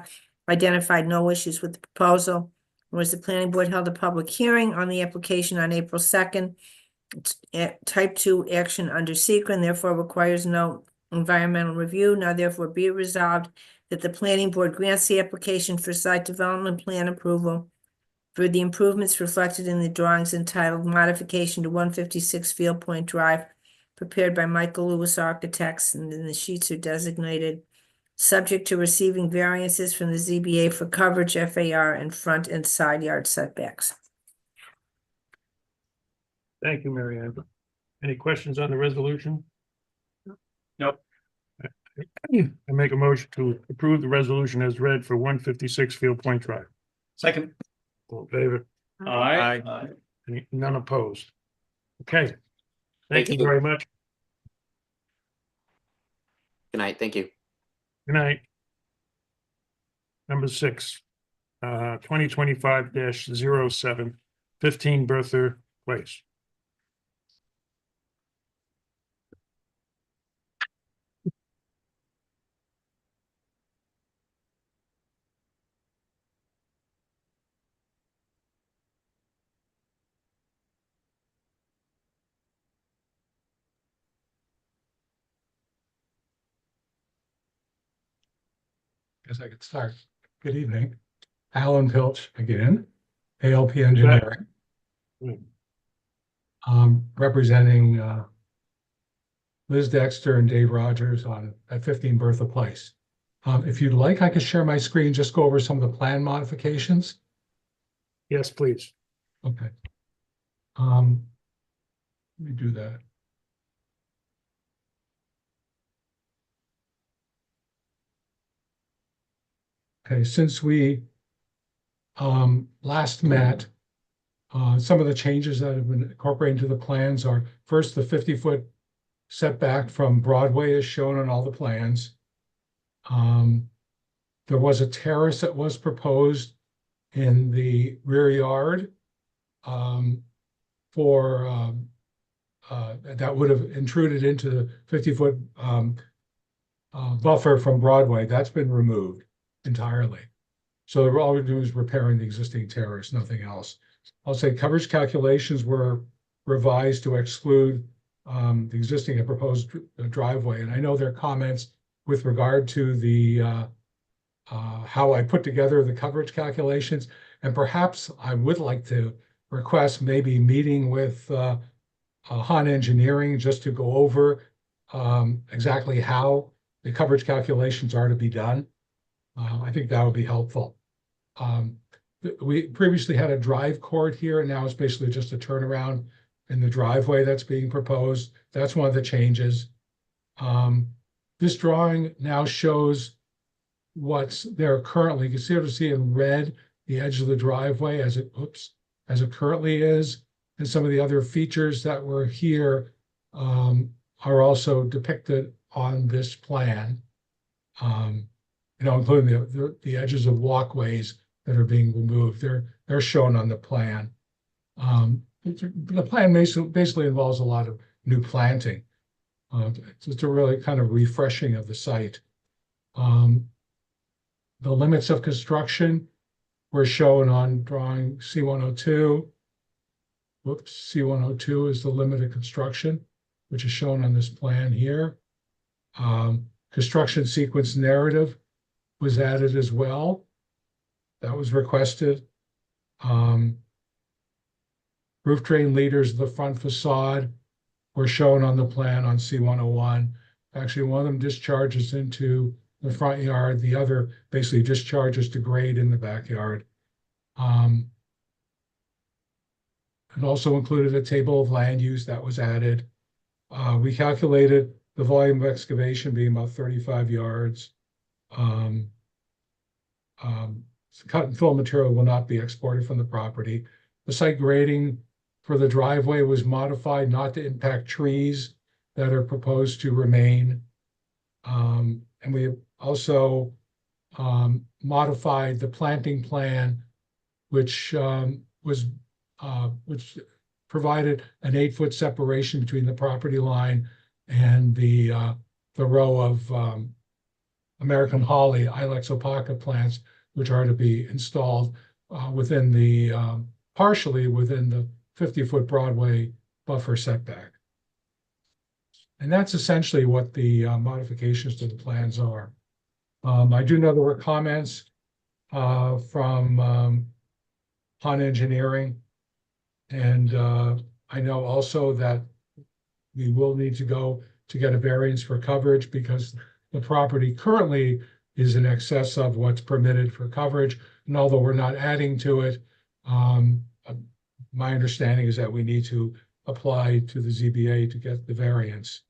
identified no issues with the proposal. Whereas the planning board held a public hearing on the application on April 2nd. Type 2 action under secret and therefore requires no environmental review. Now therefore be it resolved that the planning board grants the application for site development plan approval for the improvements reflected in the drawings entitled Modification to 156 Field Point Drive, prepared by Michael Lewis Architects, and then the sheets are designated, subject to receiving variances from the ZBA for coverage, FAR, and front and side yard setbacks. Thank you, Mary Ann. Any questions on the resolution? Nope. I make a motion to approve the resolution as read for 156 Field Point Drive. Second. All in favor? Aye. None opposed. Okay. Thank you you. very much. Good night. Thank you. Good night. Number 6, 2025-07, 15 Bertha Place. Guess I could start. Good evening. Alan Pilch again, ALP Engineering. Representing Liz Dexter and Dave Rogers at 15 Bertha Place. If you'd like, I could share my screen, just go over some of the plan modifications. Yes, please. Okay. Let me do that. Okay, since we last met, some of the changes that have been incorporated into the plans are, first, the 50-foot setback from Broadway is shown on all the plans. There was a terrace that was proposed in the rear yard that would have intruded into the 50-foot buffer from Broadway. That's been removed entirely. So all we do is repairing the existing terrace, nothing else. I'll say coverage calculations were revised to exclude the existing and proposed driveway. And I know there are comments with regard to the how I put together the coverage calculations. And perhaps I would like to request maybe meeting with Hunt Engineering just to go over exactly how the coverage calculations are to be done. I think that would be helpful. We previously had a drive court here, and now it's basically just a turnaround in the driveway that's being proposed. That's one of the changes. This drawing now shows what's there currently. You can see in red the edge of the driveway as it currently is, and some of the other features that were here are also depicted on this plan. Including the edges of walkways that are being removed. They're shown on the plan. The plan basically involves a lot of new planting. It's a really kind of refreshing of the site. The limits of construction were shown on drawing C102. Whoops, C102 is the limit of construction, which is shown on this plan here. Construction sequence narrative was added as well. That was requested. Roof drain leaders of the front facade were shown on the plan on C-101. Actually, one of them discharges into the front yard, the other basically discharges to grade in the backyard. It also included a table of land use that was added. We calculated the volume of excavation being about 35 yards. Cut and fill material will not be exported from the property. The site grading for the driveway was modified not to impact trees that are proposed to remain. And we also modified the planting plan, which provided an 8-foot separation between the property line and the row of American holly, Ilex opaca plants, which are to be installed within the partially within the 50-foot Broadway buffer setback. And that's essentially what the modifications to the plans are. I do know there were comments from Han Engineering, and I know also that we will need to go to get a variance for coverage because the property currently is in excess of what's permitted for coverage. And although we're not adding to it, my understanding is that we need to apply to the ZBA to get the variance.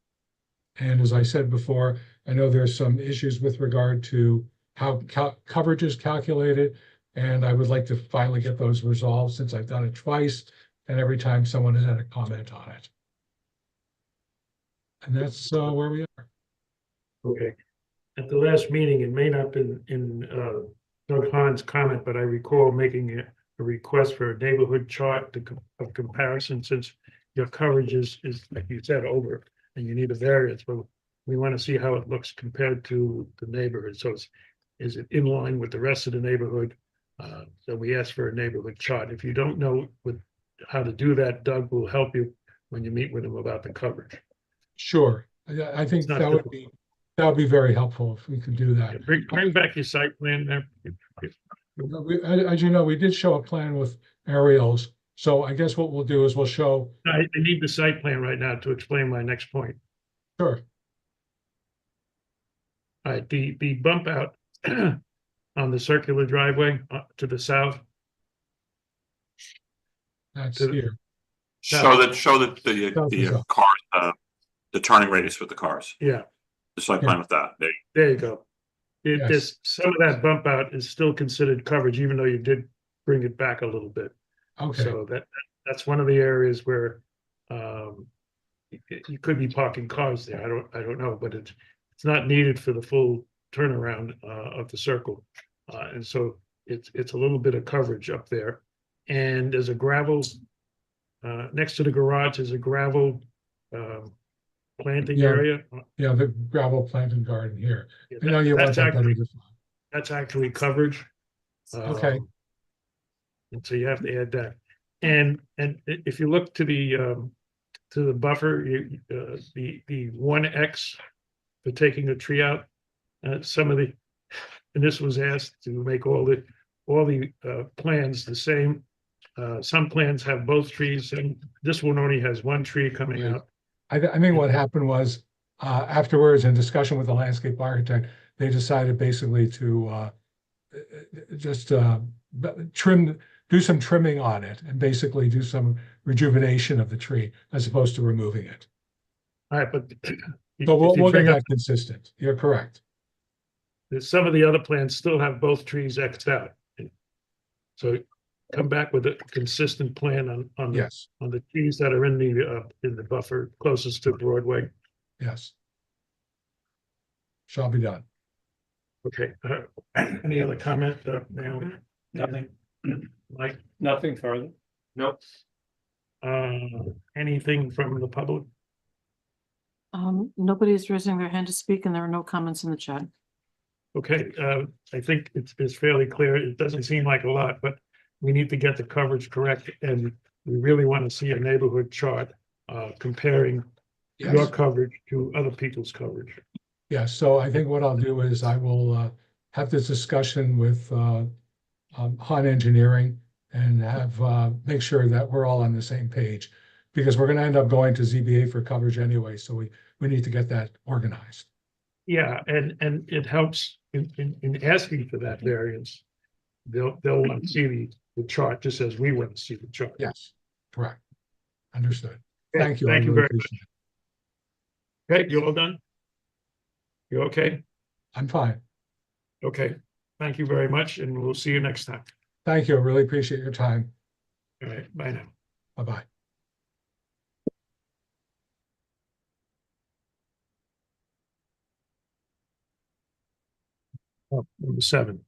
And as I said before, I know there's some issues with regard to how coverage is calculated, and I would like to finally get those resolved since I've done it twice, and every time someone has had a comment on it. And that's where we are. Okay. At the last meeting, it may not have been in Doug Hahn's comment, but I recall making a request for a neighborhood chart of comparison since your coverage is, like you said, over and you need a variance, but we want to see how it looks compared to the neighborhood. So is it in line with the rest of the neighborhood? So we asked for a neighborhood chart. If you don't know how to do that, Doug will help you when you meet with him about the coverage. Sure. I think that would be very helpful if we could do that. Bring back your site plan there. As you know, we did show a plan with aerials. So I guess what we'll do is we'll show. I need the site plan right now to explain my next point. Sure. All right, the bump out on the circular driveway to the south. That's here. Show that the cars, the turning radius with the cars. Yeah. The site plan with that. There you go. Yes. This, some of that bump out is still considered coverage, even though you did bring it back a little bit. Okay. So that's one of the areas where you could be parking cars there. I don't know, but it's not needed for the full turnaround of the circle, and so it's a little bit of coverage up there. And there's a gravel next to the garage. Is a gravel planting area. Yeah, the gravel planting garden here. Yeah, I know you want that better defined. That's actually coverage. Okay. And so you have to add that. And if you look to the buffer, the 1X for taking a tree out, some of the, and this was asked to make all the plans the same. Some plans have both trees, and this one only has one tree coming out. I think what happened was afterwards, in discussion with the landscape architect, they decided basically to just do some trimming on it and basically do some rejuvenation of the tree as opposed to removing it. All right, but so we'll get that consistent. You're correct. Some of the other plans still have both trees X'd out. So come back with a consistent plan on Yes. on the trees that are in the buffer closest to Broadway. Yes. Shall be done. Okay. Any other comment? Naomi? Nothing. Mike? Nothing further. Nope. Anything from the public? Nobody's raising their hand to speak, and there are no comments in the chat. Okay, I think it's fairly clear. It doesn't seem like a lot, but we need to get the coverage correct, and we really want to see a neighborhood chart comparing your coverage to other people's coverage. Yeah, so I think what I'll do is I will have this discussion with Han Engineering and have make sure that we're all on the same page. because we're gonna end up going to ZBA for coverage anyway, so we need to get that organized. Yeah, and it helps in asking for that variance. They'll want to see the chart, just as we want to see the chart. Yes, correct. Understood. Okay, Thank you. I thank you really very much. appreciate it. Okay, you all done? You okay? I'm fine. Okay, thank you very much, and we'll see you next time. Thank you. I really appreciate your time. All right, bye now. Bye-bye. Number 7,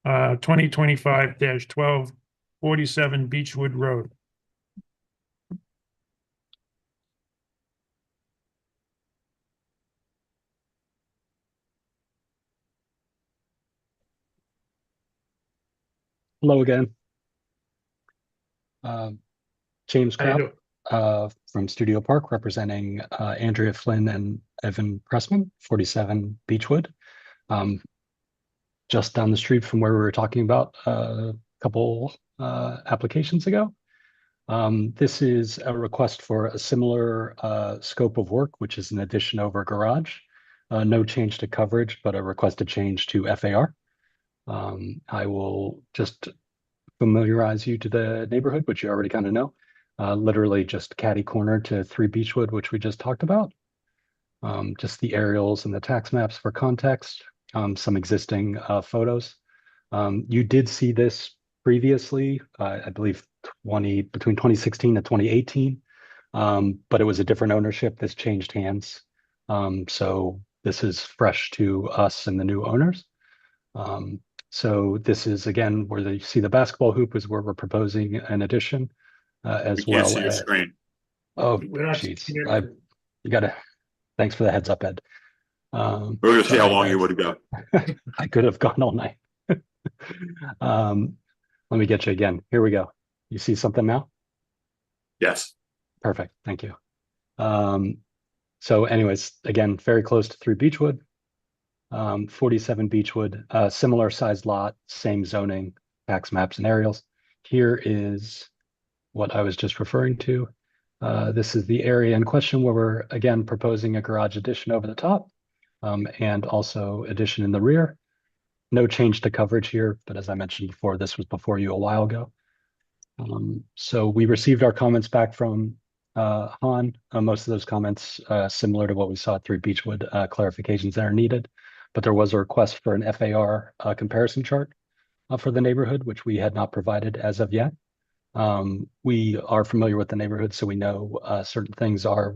2025-1247 Beechwood Road. Hello again. James How you Krapp, doing? from Studio Park, representing Andrea Flynn and Evan Pressman, 47 Beechwood. Just down the street from where we were talking about a couple applications ago. This is a request for a similar scope of work, which is an addition over a garage. No change to coverage, but a requested change to FAR. I will just familiarize you to the neighborhood, which you already kind of know. Literally just catty corner to 3 Beechwood, which we just talked about. Just the aerials and the tax maps for context, some existing photos. You did see this previously, I believe between 2016 and 2018, but it was a different ownership. This changed hands. So this is fresh to us and the new owners. So this is, again, where you see the basketball hoop is where we're proposing an addition, as We can't well see your as. screen. Oh, We're not jeez. seeing You gotta, thanks for the heads up, Ed. We're gonna see how long you would go. I could have gone all night. Let me get you again. Here we go. You see something now? Yes. Perfect. Thank you. So anyways, again, very close to 3 Beechwood. 47 Beechwood, similar sized lot, same zoning, tax maps and aerials. Here is what I was just referring to. This is the area in question where we're, again, proposing a garage addition over the top, and also addition in the rear. No change to coverage here, but as I mentioned before, this was before you a while ago. So we received our comments back from Han. Most of those comments similar to what we saw at 3 Beechwood, clarifications that are needed. But there was a request for an FAR comparison chart for the neighborhood, which we had not provided as of yet. We are familiar with the neighborhood, so we know certain things are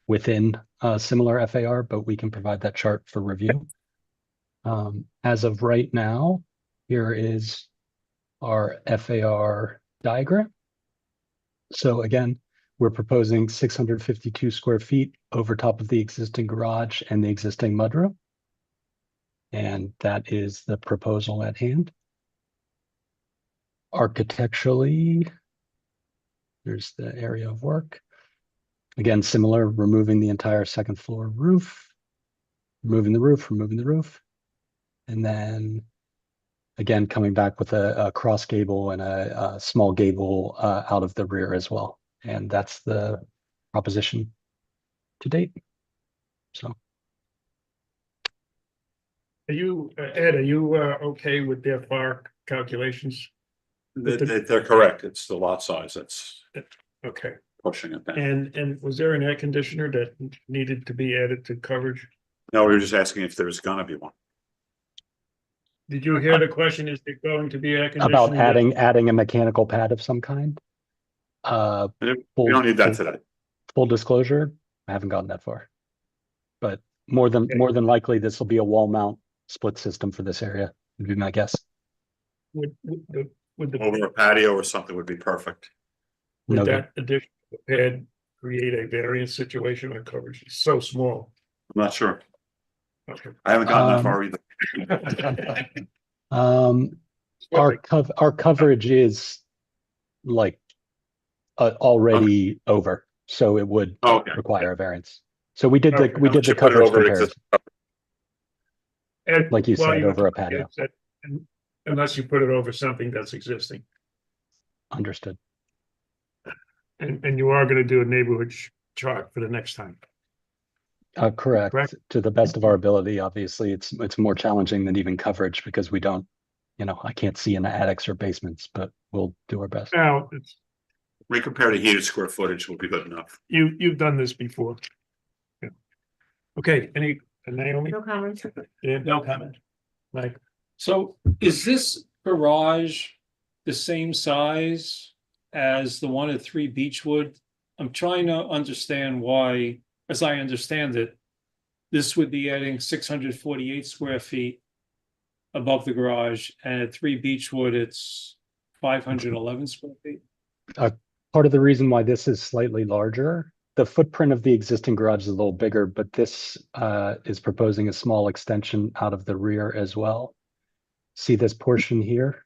within similar FAR, but we can provide that chart for review. As of right now, here is our FAR diagram. So again, we're proposing 652 square feet over top of the existing garage and the existing mudroom. And that is the proposal at hand. Architecturally, there's the area of work. Again, similar, removing the entire second floor roof, removing the roof. And then again, coming back with a cross gable and a small gable out of the rear as well. And that's the proposition to date. So. Are you, Ed, are you okay with their FAR calculations? They're correct. It's the lot size that's Okay. pushing it down. And was there an air conditioner that needed to be added to coverage? No, we were just asking if there's gonna be one. Did you hear the question? Is there going to be air conditioning? About adding a mechanical pad of some kind? We don't need that today. Full disclosure, I haven't gotten that far. But more than likely, this will be a wall mount split system for this area, would be my guess. Would the Over a patio or something would be perfect. would Noted. that additional pad create a variance situation on coverage? It's so small. I'm not sure. Okay. I haven't gotten that far either. Our coverage is like already over, so it would require a variance. So we did the coverage comparison, And like you while said, you're over a patio. Unless you put it over something that's existing. Understood. And you are gonna do a neighborhood chart for the next time. Correct. Correct. To the best of our ability, obviously, it's more challenging than even coverage because we don't, I can't see in the attics or basements, but we'll do our best. Now, We compare the heated square footage will be good enough. you've done this before. Yeah. Okay, Naomi? No comments. Yeah, no comment. Mike? So is this garage the same size as the one at 3 Beechwood? I'm trying to understand why, as I understand it, this would be adding 648 square feet above the garage, and at 3 Beechwood, it's 511 square feet. Part of the reason why this is slightly larger, the footprint of the existing garage is a little bigger, but this is proposing a small extension out of the rear as well. See this portion here?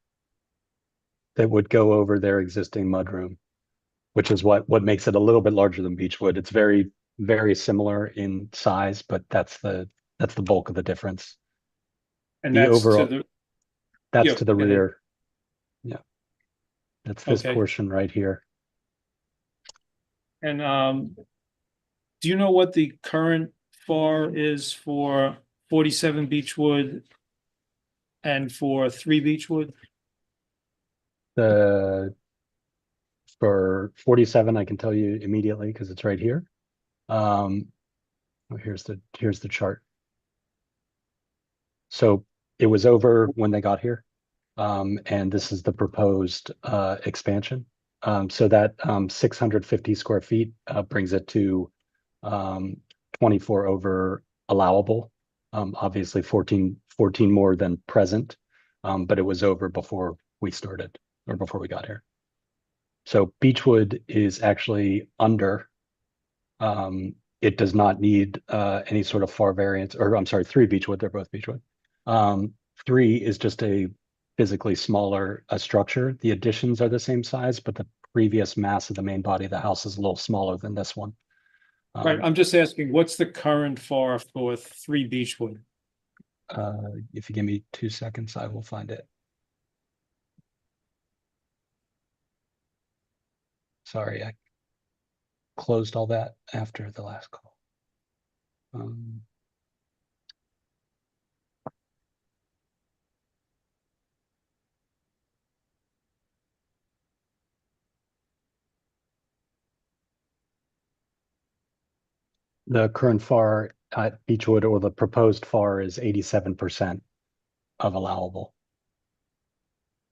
That would go over their existing mudroom, which is what makes it a little bit larger than Beechwood. It's very, very similar in size, but that's the bulk of the difference. And The that's overall- to the, That's Yeah, to the and then- rear. Yeah. That's this Okay. portion right here. and do you know what the current FAR is for 47 Beechwood and for 3 Beechwood? For 47, I can tell you immediately because it's right here. Here's the chart. So it was over when they got here. And this is the proposed expansion. So that 650 square feet brings it to 24 over allowable. Obviously 14 more than present, but it was over before we started or before we got here. So Beechwood is actually under. It does not need any sort of FAR variance, or I'm sorry, 3 Beechwood, they're both Beechwood. 3 is just a physically smaller structure. The additions are the same size, but the previous mass of the main body of the house is a little smaller than this one. Right, I'm just asking, what's the current FAR for 3 Beechwood? If you give me 2 seconds, I will find it. Sorry, I closed all that after the last call. The current FAR at Beechwood, or the proposed FAR, is 87% of allowable.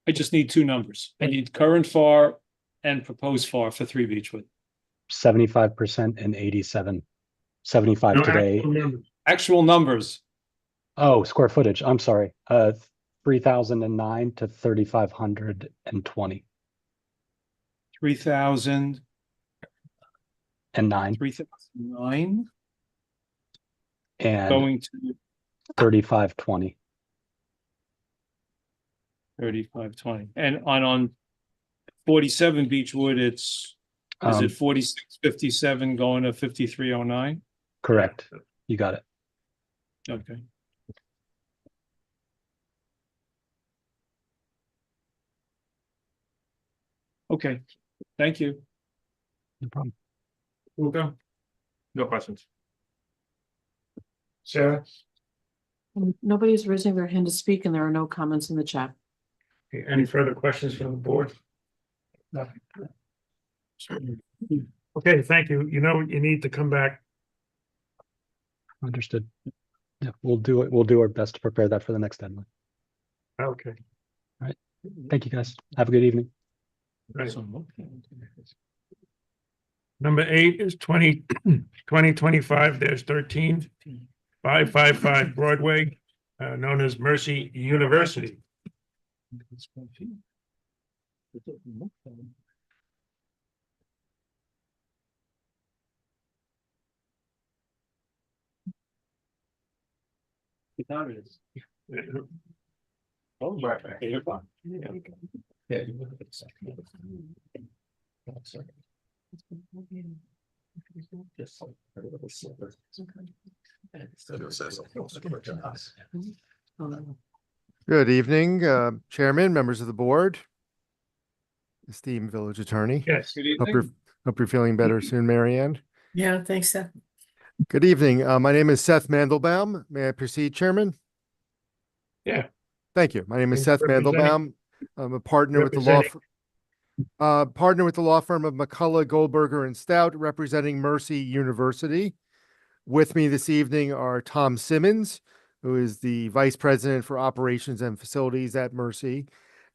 I just need 2 numbers. I need current FAR and proposed FAR for 3 Beechwood. 75% and 87. 75 No today. actual numbers. Actual numbers, Oh, square footage. I'm sorry. 3,009 to 3,520 3,000, and 9 3,009, and going to 3,520. 3,520. And on 47 Beechwood, is it 4657 going to 5309? Correct. You got it. Okay. Okay, thank you. No problem. Luca? No questions. Sarah? Nobody's raising their hand to speak and there are no comments in the chat. Okay, any further questions from the board? Nothing. Okay, thank you. You know, you need to come back. Understood. Yeah, we'll do it. We'll do our best to prepare that for the next deadline. Okay. Thank you, guys. Have a good evening. Right. Number 8 is 2025, there's 13, 555 Broadway, known as Mercy University. Oh, right, 8 o'clock. Yeah. Yeah. You look at the second. Good evening, Chairman, members of the board, esteemed village attorney. Yes. Good Hope evening. Hope you're feeling better soon, Marianne. Yeah, thanks so. Good evening. My name is Seth Mandelbaum. May I proceed, Chairman? Yeah. Thank you. My name is And Seth representing- Mandelbaum. I'm a partner with the law firm of McCullough, Goldberger and Stout, representing Mercy University. With me this evening are Tom Simmons, who is the Vice President for Operations and Facilities at Mercy,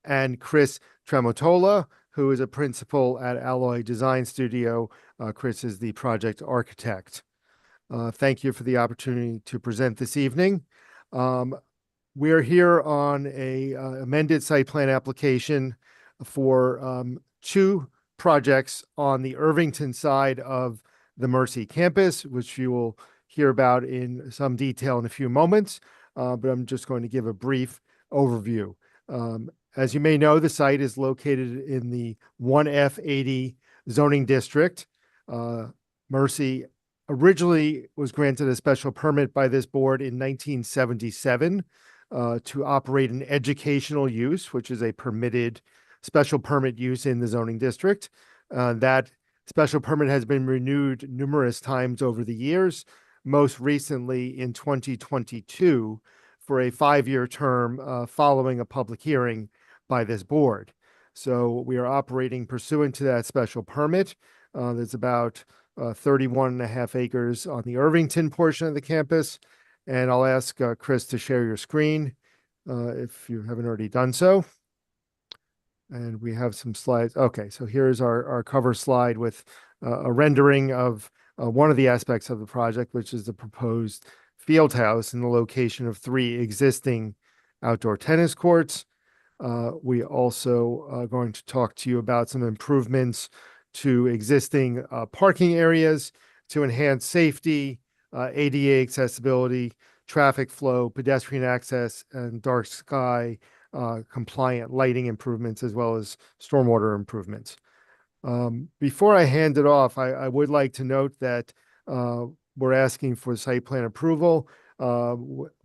and Chris Tremotola, who is a principal at Alloy Design Studio. Chris is the project architect. Thank you for the opportunity to present this evening. We're here on a amended site plan application for two projects on the Irvington side of the Mercy campus, which you will hear about in some detail in a few moments, but I'm just going to give a brief overview. As you may know, the site is located in the 1F80 zoning district. Mercy originally was granted a special permit by this board in 1977 to operate an educational use, which is a permitted special permit use in the zoning district. That special permit has been renewed numerous times over the years, most recently in 2022 for a 5-year term following a public hearing by this board. So we are operating pursuant to that special permit. There's about 31.5 acres on the Irvington portion of the campus. And I'll ask Chris to share your screen if you haven't already done so. And we have some slides. Okay, so here's our cover slide with a rendering of one of the aspects of the project, which is the proposed field house in the location of 3 existing outdoor tennis courts. We also are going to talk to you about some improvements to existing parking areas to enhance safety, ADA accessibility, traffic flow, pedestrian access, and dark sky compliant lighting improvements, as well as stormwater improvements. Before I hand it off, I would like to note that we're asking for site plan approval.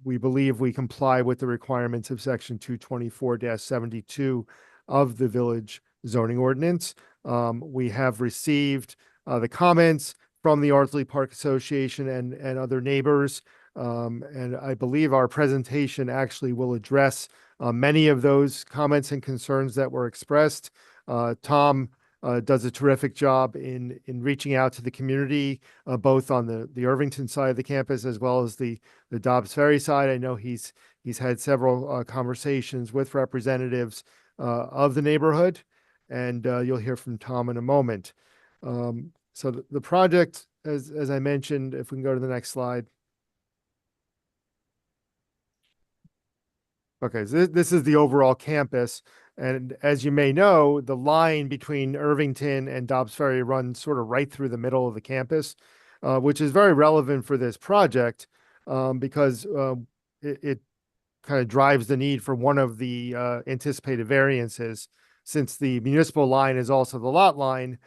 We believe we comply with the requirements of section 224-72 of the village zoning ordinance. We have received the comments from the Ardsley Park Association and other neighbors. And I believe our presentation actually will address many of those comments and concerns that were expressed. Tom does a terrific job in reaching out to the community, both on the Irvington side of the campus as well as the Dobbs Ferry side. I know he's had several conversations with representatives of the neighborhood, and you'll hear from Tom in a moment. So the project, as I mentioned, if we can go to the next slide. Okay, so this is the overall campus. And as you may know, the line between Irvington and Dobbs Ferry runs sort of right through the middle of the campus, which is very relevant for this project because it kind of drives the need for one of the anticipated variances. Since the municipal line is also the lot line,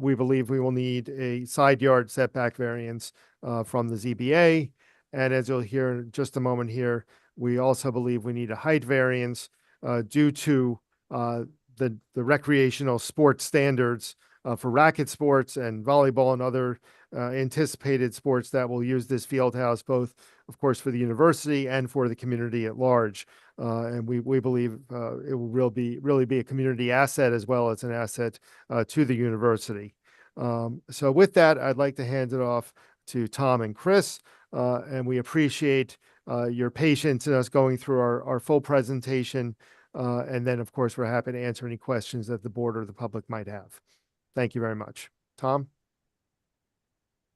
we believe we will need a side yard setback variance from the ZBA. And as you'll hear in just a moment here, we also believe we need a height variance due to the recreational sports standards for racket sports and volleyball and other anticipated sports that will use this field house, both, of course, for the university and for the community at large. And we believe it will really be a community asset as well as an asset to the university. So with that, I'd like to hand it off to Tom and Chris, and we appreciate your patience in us going through our full presentation. And then, of course, we're happy to answer any questions that the board or the public might have. Thank you very much. Tom?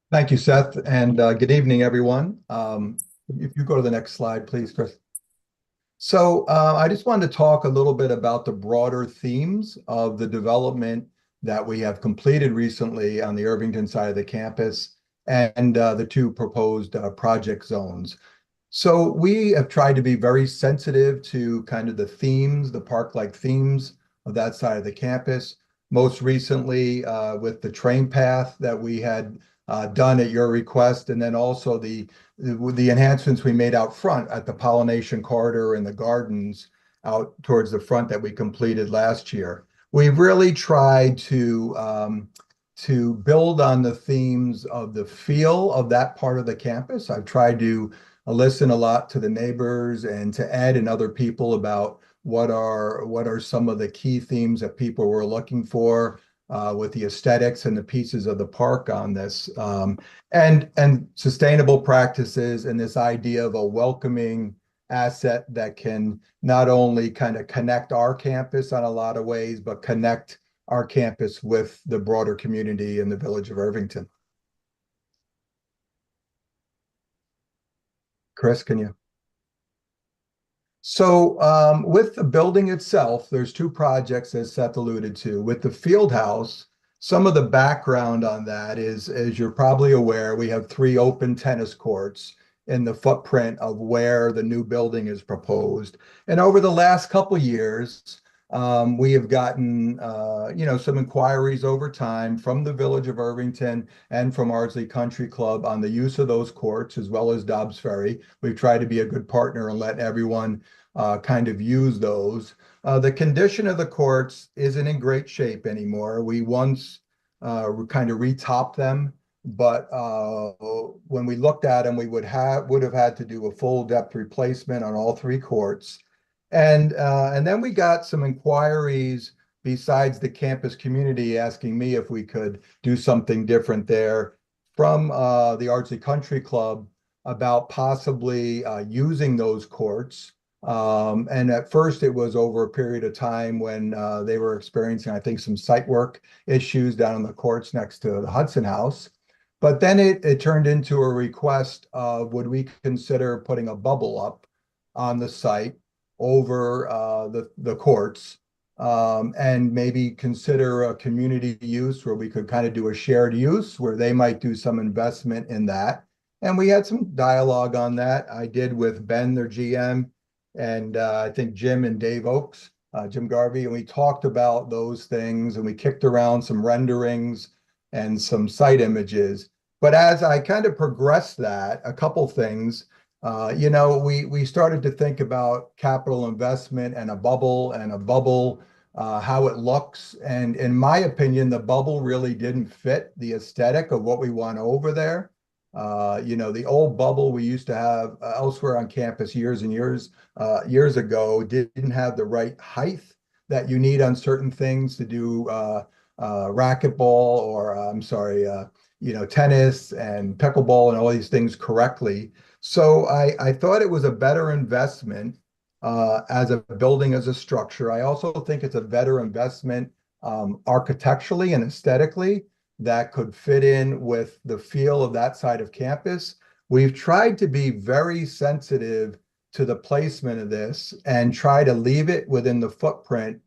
Thank you, Seth, and good evening, everyone. If you go to the next slide, please, Chris. So I just wanted to talk a little bit about the broader themes of the development that we have completed recently on the Irvington side of the campus and the 2 proposed project zones. So we have tried to be very sensitive to kind of the themes, the park-like themes of that side of the campus. Most recently with the train path that we had done at your request, and then also the enhancements we made out front at the pollination corridor and the gardens out towards the front that we completed last year. We've really tried to to build on the themes of the feel of that part of the campus. I've tried to listen a lot to the neighbors and to Ed and other people about what are some of the key themes that people were looking for with the aesthetics and the pieces of the park on this, and sustainable practices and this idea of a welcoming asset that can not only kind of connect our campus on a lot of ways, but connect our campus with the broader community in the village of Irvington. Chris, can you? So with the building itself, there's two projects, as Seth alluded to. With the field house, some of the background on that is, as you're probably aware, we have 3 open tennis courts in the footprint of where the new building is proposed. And over the last couple years, we have gotten some inquiries over time from the village of Irvington and from Ardsley Country Club on the use of those courts, as well as Dobbs Ferry. We've tried to be a good partner and let everyone kind of use those. The condition of the courts isn't in great shape anymore. We once kind of retopped them, but when we looked at them, we would have had to do a full depth replacement on all 3 courts. And then we got some inquiries besides the campus community asking me if we could do something different there from the Ardsley Country Club about possibly using those courts. And at first it was over a period of time when they were experiencing, I think, some site work issues down in the courts next to the Hudson House. But then it turned into a request of, would we consider putting a bubble up on the site over the courts, and maybe consider a community use where we could kind of do a shared use where they might do some investment in that. And we had some dialogue on that. I did with Ben, their GM, and I think Jim and Dave Oakes, Jim Garvey, and we talked about those things and we kicked around some renderings and some site images. But as I kind of progressed that, a couple things, we started to think about capital investment and a bubble, how it looks. And in my opinion, the bubble really didn't fit the aesthetic of what we want over there. The old bubble we used to have elsewhere on campus years and years ago didn't have the right height that you need on certain things to do racquetball or tennis and pickleball and all these things correctly. So I thought it was a better investment as a building, as a structure. I also think it's a better investment architecturally and aesthetically that could fit in with the feel of that side of campus. We've tried to be very sensitive to the placement of this and try to leave it within the footprint,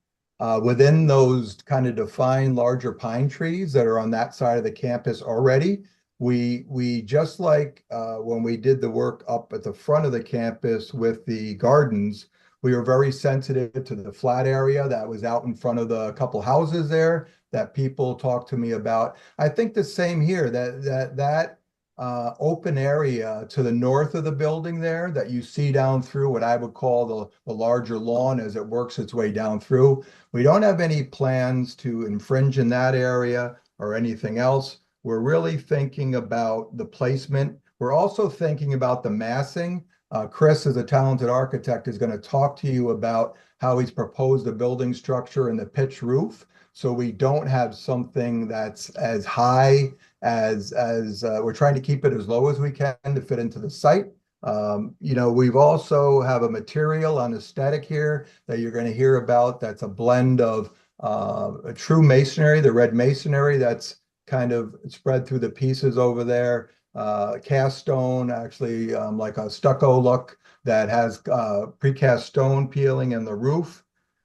within those kind of defined larger pine trees that are on that side of the campus already. We just like when we did the work up at the front of the campus with the gardens, we were very sensitive to the flat area that was out in front of the couple houses there that people talked to me about. I think the same here, that open area to the north of the building there that you see down through what I would call the larger lawn as it works its way down through. We don't have any plans to infringe in that area or anything else. We're really thinking about the placement. We're also thinking about the massing. Chris, as a talented architect, is going to talk to you about how he's proposed the building structure and the pitch roof. So we don't have something that's as high as we're trying to keep it as low as we can to fit into the site. We've also have a material on aesthetic here that you're going to hear about. That's a blend of a true masonry, the red masonry that's kind of spread through the pieces over there. Cast stone, actually like a stucco look that has precast stone peeling in the roof.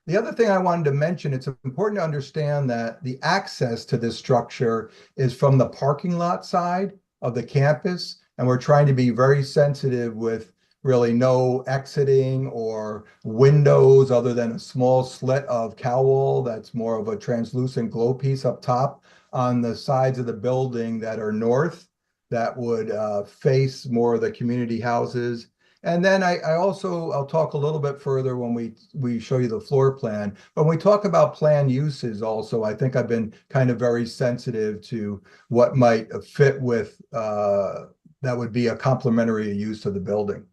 The other thing I wanted to mention, it's important to understand that the access to this structure is from the parking lot side of the campus, and we're trying to be very sensitive with really no exiting or windows other than a small slit of cowl wall that's more of a translucent glow piece up top on the sides of the building that are north that would face more of the community houses. And then I'll talk a little bit further when we show you the floor plan. When we talk about plan uses also, I think I've been kind of very sensitive to what might fit with, that would be a complementary use of the building.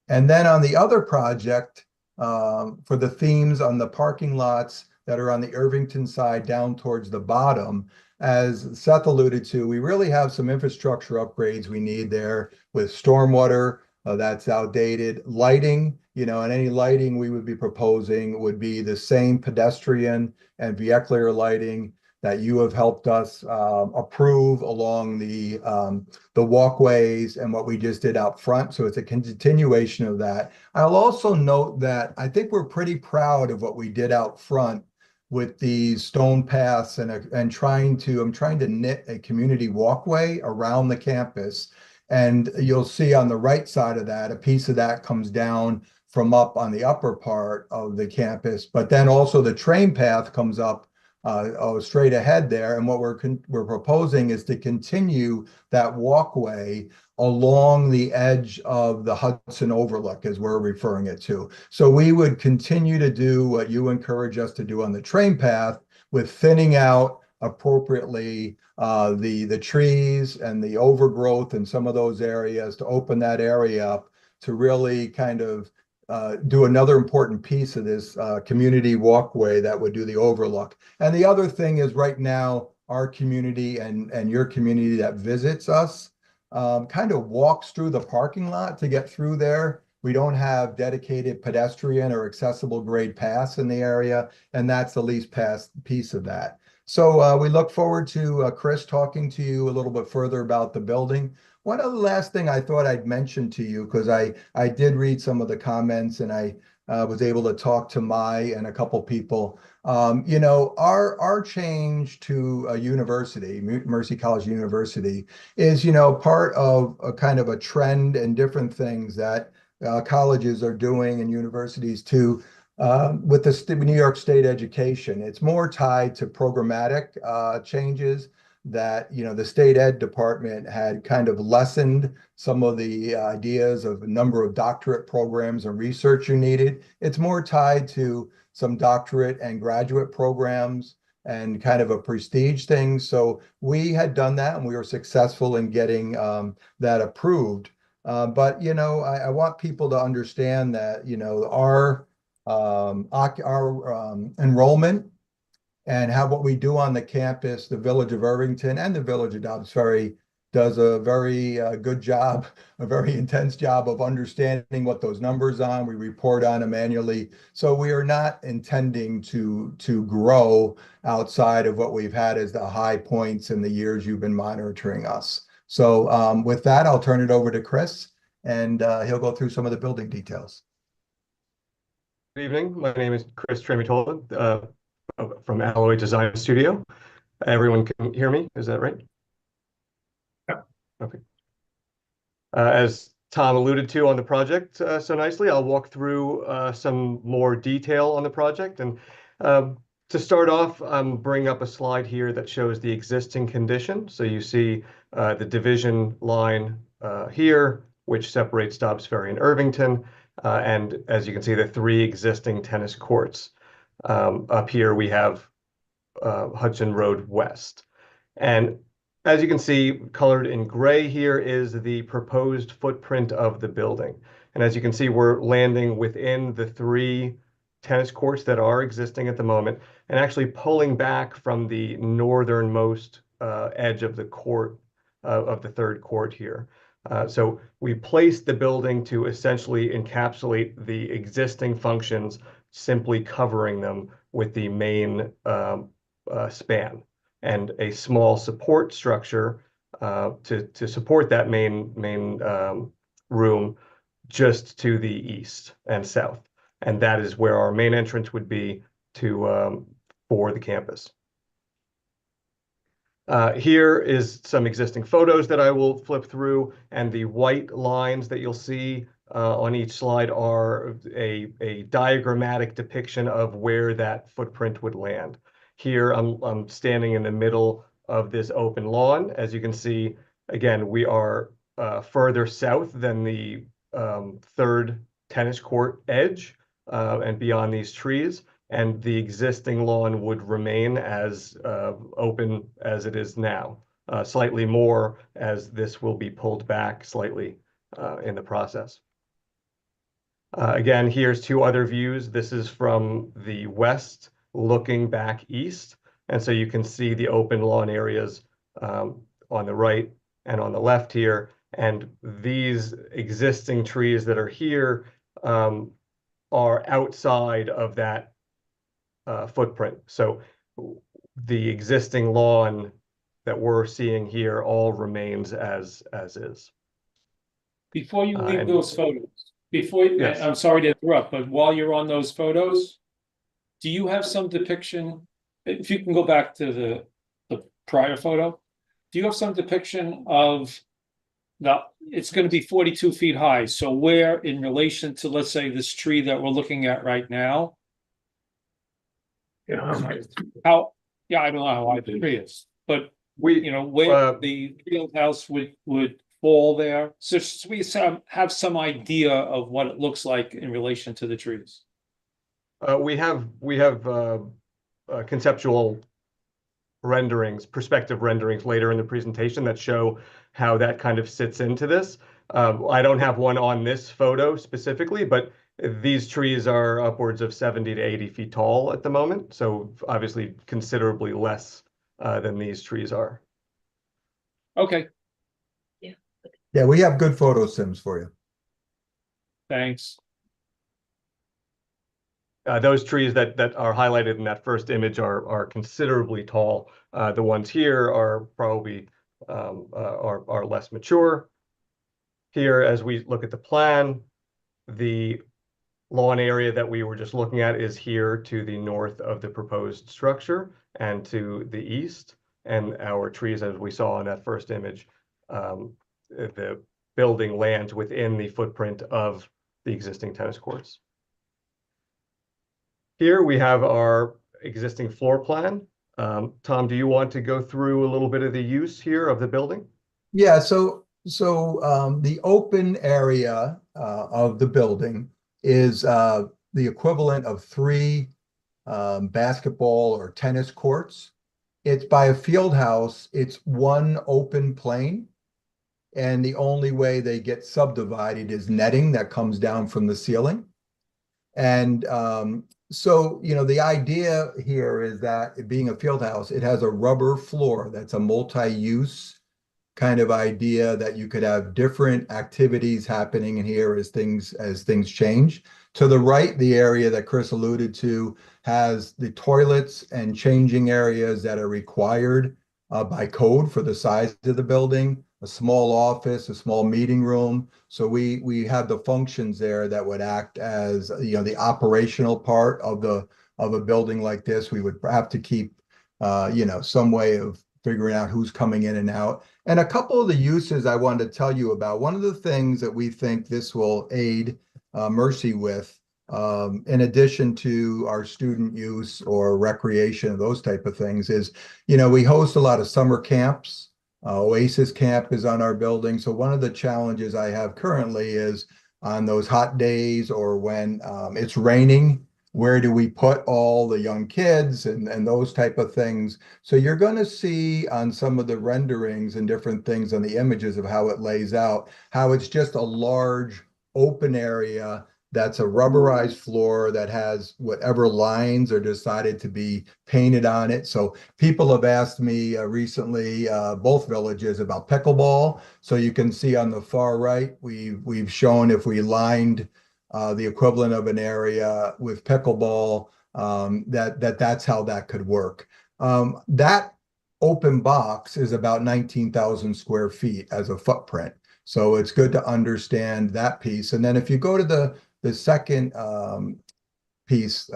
And then on the other project, for the themes on the parking lots that are on the Irvington side down towards the bottom, as Seth alluded to, we really have some infrastructure upgrades we need there with stormwater that's outdated, lighting, and any lighting we would be proposing would be the same pedestrian and vehicular lighting that you have helped us approve along the walkways and what we just did out front. So it's a continuation of that. I'll also note that I think we're pretty proud of what we did out front with these stone paths and I'm trying to knit a community walkway around the campus. And you'll see on the right side of that, a piece of that comes down from up on the upper part of the campus, but then also the train path comes up straight ahead there. And what we're proposing is to continue that walkway along the edge of the Hudson Overlook, as we're referring it to. So we would continue to do what you encourage us to do on the train path with thinning out appropriately the trees and the overgrowth in some of those areas to open that area up to really kind of do another important piece of this community walkway that would do the overlook. And the other thing is right now, our community and your community that visits us kind of walks through the parking lot to get through there. We don't have dedicated pedestrian or accessible grade paths in the area, and that's the least piece of that. So we look forward to Chris talking to you a little bit further about the building. One other last thing I thought I'd mention to you, because I did read some of the comments and I was able to talk to Mai and a couple people. Our change to a university, Mercy College University, is, part of a kind of a trend and different things that colleges are doing and universities too. With the New York State education, it's more tied to programmatic changes that, the state ed department had kind of lessened some of the ideas of a number of doctorate programs and research you needed. It's more tied to some doctorate and graduate programs and kind of a prestige thing. So we had done that and we were successful in getting that approved. But, I want people to understand that, our enrollment and how what we do on the campus, the Village of Irvington and the Village of Dobbs Ferry does a very good job, a very intense job of understanding what those numbers are. We report on them annually. So we are not intending to grow outside of what we've had as the high points in the years you've been monitoring us. So with that, I'll turn it over to Chris and he'll go through some of the building details. Good evening. My name is Chris Tremitola from Alloy Design Studio. Everyone can hear me, is that right? Yep. Okay. As Tom alluded to on the project so nicely, I'll walk through some more detail on the project. And to start off, I'm bringing up a slide here that shows the existing condition. So you see the division line here, which separates Dobbs Ferry and Irvington. And as you can see, the 3 existing tennis courts. Up here we have Hudson Road West. And as you can see, colored in gray here is the proposed footprint of the building. And as you can see, we're landing within the 3 tennis courts that are existing at the moment and actually pulling back from the northernmost edge of the court, of the 3rd court here. So we placed the building to essentially encapsulate the existing functions, simply covering them with the main span and a small support structure to support that main room just to the east and south. And that is where our main entrance would be for the campus. Here is some existing photos that I will flip through, and the white lines that you'll see on each slide are a diagrammatic depiction of where that footprint would land. Here, I'm standing in the middle of this open lawn. As you can see, again, we are further south than the third tennis court edge and beyond these trees. And the existing lawn would remain as open as it is now, slightly more as this will be pulled back slightly in the process. Again, here's two other views. This is from the west looking back east. And so you can see the open lawn areas on the right and on the left here. And these existing trees that are here are outside of that footprint. So the existing lawn that we're seeing here all remains as is. Before you leave and- those photos, Yes. I'm sorry to interrupt, but while you're on those photos, do you have some depiction? If you can go back to the prior photo, do you have some depiction of it's going to be 42 feet high. So where in relation to, let's say, this tree that we're looking at right now, Yeah. I don't know how high the tree is, but where the field house would fall there. So we have some idea of what it looks like in relation to the trees. We have conceptual renderings, perspective renderings later in the presentation that show how that kind of sits into this. I don't have one on this photo specifically, but these trees are upwards of 70 to 80 feet tall at the moment. So obviously considerably less than these trees are. Okay. Yeah, we have good photo sims for you. Thanks. Those trees that are highlighted in that first image are considerably tall. The ones here are probably are less mature. Here, as we look at the plan, the lawn area that we were just looking at is here to the north of the proposed structure and to the east. And our trees, as we saw in that first image, the building lands within the footprint of the existing tennis courts. Here we have our existing floor plan. Tom, do you want to go through a little bit of the use here of the building? Yeah, so the open area of the building is the equivalent of 3 basketball or tennis courts. It's by a field house. It's one open plane. And the only way they get subdivided is netting that comes down from the ceiling. And so, the idea here is that it being a field house, it has a rubber floor that's a multi-use kind of idea that you could have different activities happening in here as things change. To the right, the area that Chris alluded to has the toilets and changing areas that are required by code for the size of the building, a small office, a small meeting room. So we have the functions there that would act as the operational part of a building like this. We would have to keep some way of figuring out who's coming in and out. And a couple of the uses I wanted to tell you about. One of the things that we think this will aid Mercy with, in addition to our student use or recreation, those type of things, is, we host a lot of summer camps. Oasis Camp is on our building. So one of the challenges I have currently is on those hot days or when it's raining, where do we put all the young kids and those type of things? So you're going to see on some of the renderings and different things on the images of how it lays out, how it's just a large open area that's a rubberized floor that has whatever lines are decided to be painted on it. So people have asked me recently, both villages, about pickleball. So you can see on the far right, we've shown if we lined the equivalent of an area with pickleball, that's how that could work. That open box is about 19,000 square feet as a footprint. So it's good to understand that piece. And then if you go to the second piece,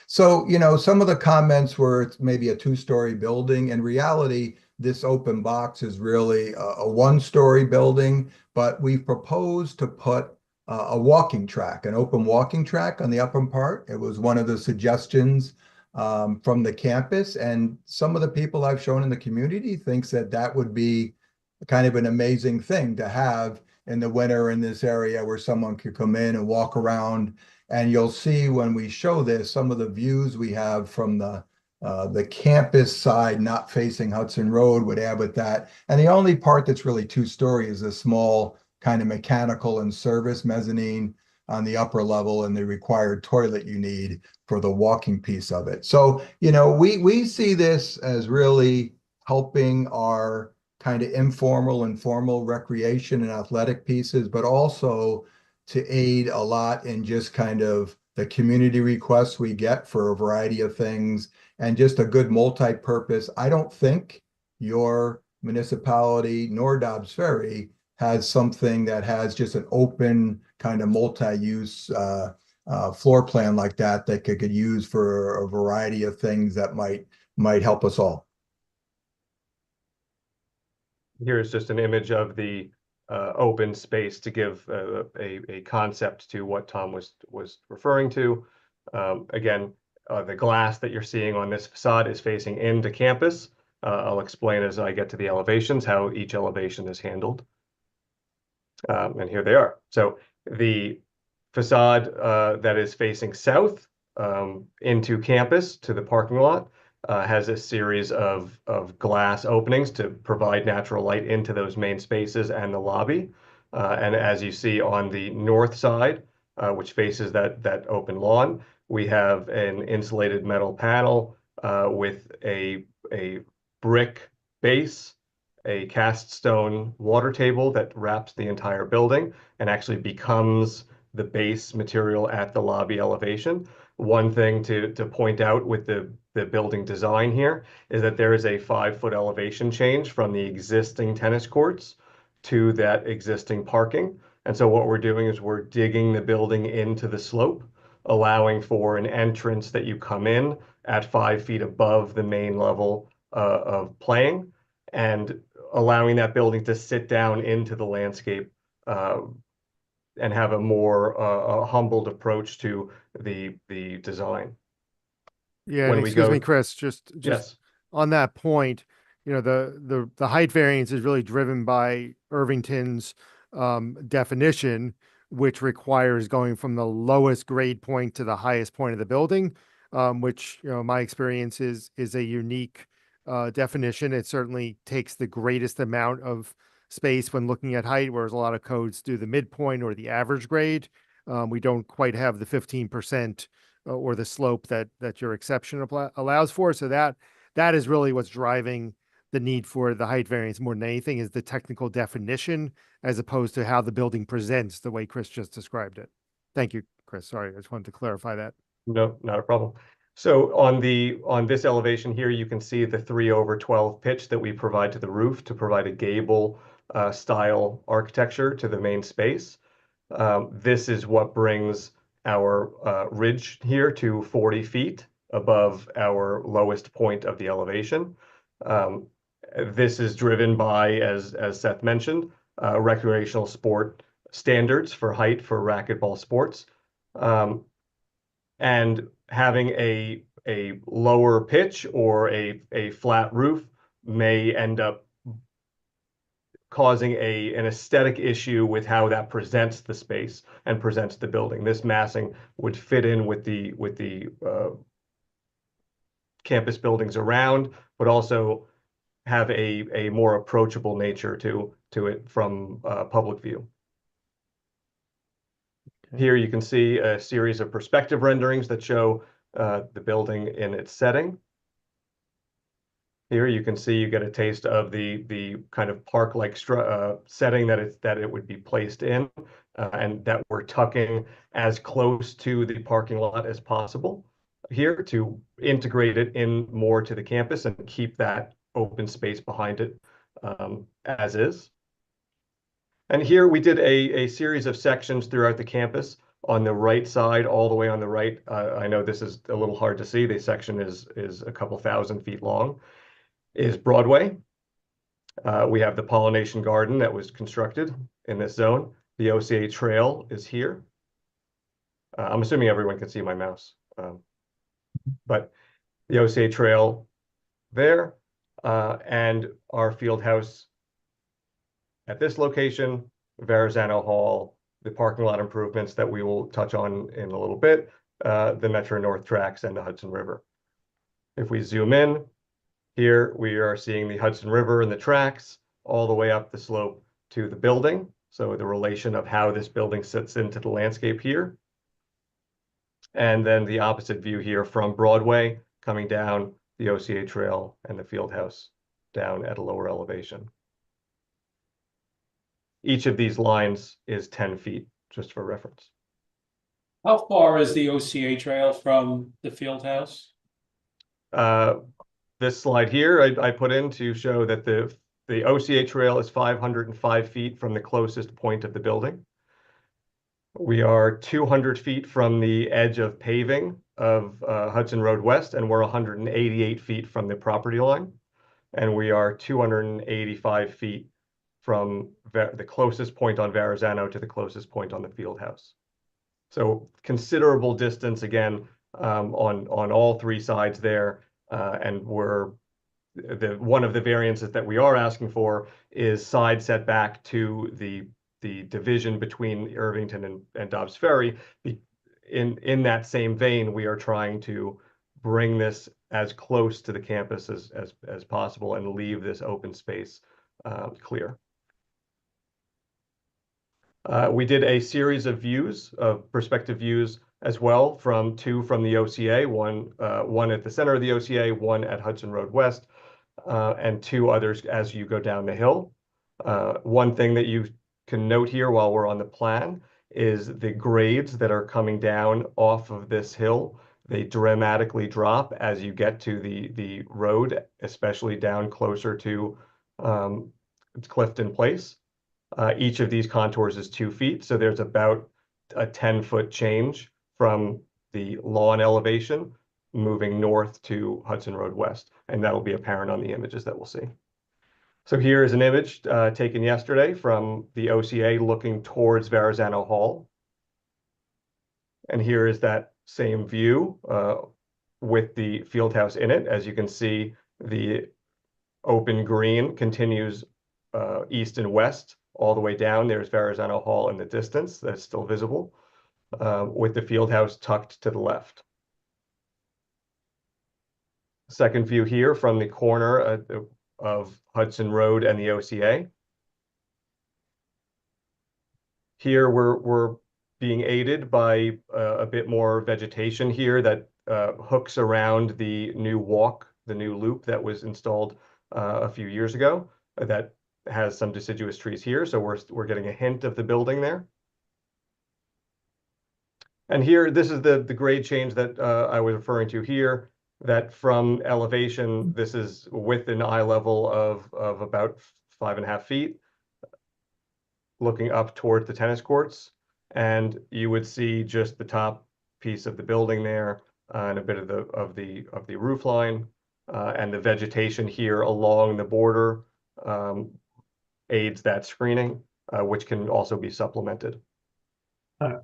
so, some of the comments were it's maybe a 2-story building. In reality, this open box is really a 1-story building, but we've proposed to put a walking track, an open walking track on the upper part. It was one of the suggestions from the campus, and some of the people I've shown in the community thinks that would be kind of an amazing thing to have in the winter in this area where someone could come in and walk around. And you'll see when we show this, some of the views we have from the campus side, not facing Hudson Road, would add with that. And the only part that's really two-story is a small kind of mechanical and service mezzanine on the upper level and the required toilet you need for the walking piece of it. So, you know, we see this as really helping our kind of informal and formal recreation and athletic pieces, but also to aid a lot in just kind of the community requests we get for a variety of things and just a good multi-purpose. I don't think your municipality nor Dobbs Ferry has something that has just an open kind of multi-use floor plan like that could use for a variety of things that might help us all. Here's just an image of the open space to give a concept to what Tom was referring to. Again, the glass that you're seeing on this facade is facing into campus. I'll explain as I get to the elevations how each elevation is handled. And here they are. So the facade that is facing south into campus to the parking lot has a series of glass openings to provide natural light into those main spaces and the lobby. And as you see on the north side, which faces that open lawn, we have an insulated metal panel with a brick base, a cast stone water table that wraps the entire building and actually becomes the base material at the lobby elevation. One thing to point out with the building design here is that there is a 5-foot elevation change from the existing tennis courts to that existing parking. And so what we're doing is we're digging the building into the slope, allowing for an entrance that you come in at 5 feet above the main level of playing, and allowing that building to sit down into the landscape and have a more humbled approach to the design. Yeah, When and we excuse go- me, Chris, just Yes. on that point, you know, the height variance is really driven by Irvington's definition, which requires going from the lowest grade point to the highest point of the building, which, you know, my experience is a unique definition. It certainly takes the greatest amount of space when looking at height, whereas a lot of codes do the midpoint or the average grade. We don't quite have the 15% or the slope that your exception allows for. So that is really what's driving the need for the height variance more than anything, is the technical definition as opposed to how the building presents the way Chris just described it. Thank you, Chris. Sorry, I just wanted to clarify that. No, not a problem. So on this elevation here, you can see the 3/12 pitch that we provide to the roof to provide a gable style architecture to the main space. This is what brings our ridge here to 40 feet above our lowest point of the elevation. This is driven by, as Seth mentioned, recreational sport standards for height for racquetball sports. And having a lower pitch or a flat roof may end up causing an aesthetic issue with how that presents the space and presents the building. This massing would fit in with the campus buildings around, but also have a more approachable nature to it from public view. Here you can see a series of perspective renderings that show the building in its setting. Here you can see you get a taste of the kind of park-like setting that it would be placed in, and that we're tucking as close to the parking lot as possible here to integrate it in more to the campus and keep that open space behind it as is. And here we did a series of sections throughout the campus. On the right side, all the way on the right, I know this is a little hard to see. The section is a couple thousand feet long, is Broadway. We have the Pollination Garden that was constructed in this zone. The OCA Trail is here. I'm assuming everyone can see my mouse. But the OCA Trail there, and our field house at this location Verrazano Hall, the parking lot improvements that we will touch on in a little bit, the Metro North tracks and the Hudson River. If we zoom in, here we are seeing the Hudson River and the tracks all the way up the slope to the building. So the relation of how this building sits into the landscape here. And then the opposite view here from Broadway coming down the OCA Trail and the field house down at a lower elevation. Each of these lines is 10 feet, just for reference. How far is the OCA trail from the field house? This slide here I put in to show that the OCA Trail is 505 feet from the closest point of the building. We are 200 feet from the edge of paving of Hudson Road West, and we're 188 feet from the property line. And we are 285 feet from the closest point on Verrazano to the closest point on the field house. So considerable distance again on all three sides there. And one of the variances that we are asking for is side setback to the division between Irvington and Dobbs Ferry. In that same vein, we are trying to bring this as close to the campus as possible and leave this open space clear. We did a series of views, of perspective views as well, two from the OCA, one at the center of the OCA, one at Hudson Road West, and two others as you go down the hill. One thing that you can note here while we're on the plan is the grades that are coming down off of this hill. They dramatically drop as you get to the road, especially down closer to Clifton Place. Each of these contours is 2 feet, so there's about a 10-foot change from the lawn elevation moving north to Hudson Road West, and that'll be apparent on the images that we'll see. So here is an image taken yesterday from the OCA looking towards Verrazano Hall. And here is that same view with the field house in it. As you can see, the open green continues east and west all the way down. There's Verrazano Hall in the distance that's still visible, with the field house tucked to the left. Second view here from the corner of Hudson Road and the OCA. Here we're being aided by a bit more vegetation here that hooks around the new walk, the new loop that was installed a few years ago that has some deciduous trees here. So we're getting a hint of the building there. And here, this is the grade change that I was referring to here, that from elevation, this is with an eye level of about 5.5 feet, looking up towards the tennis courts. And you would see just the top piece of the building there and a bit of the roof line, and the vegetation here along the border aids that screening, which can also be supplemented. I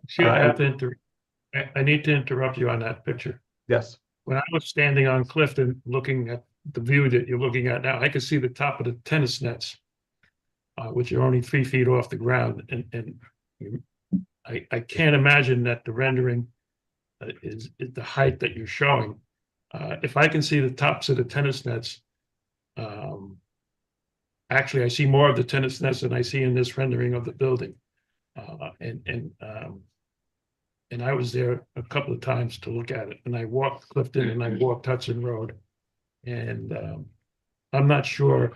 need to interrupt you on that picture. Yes. When I was standing on Clifton looking at the view that you're looking at now, I could see the top of the tennis nets, which are only 3 feet off the ground. And I can't imagine that the rendering is the height that you're showing. If I can see the tops of the tennis nets, actually, I see more of the tennis nets than I see in this rendering of the building. And I was there a couple of times to look at it. And I walked Clifton and I walked Hudson Road. And I'm not sure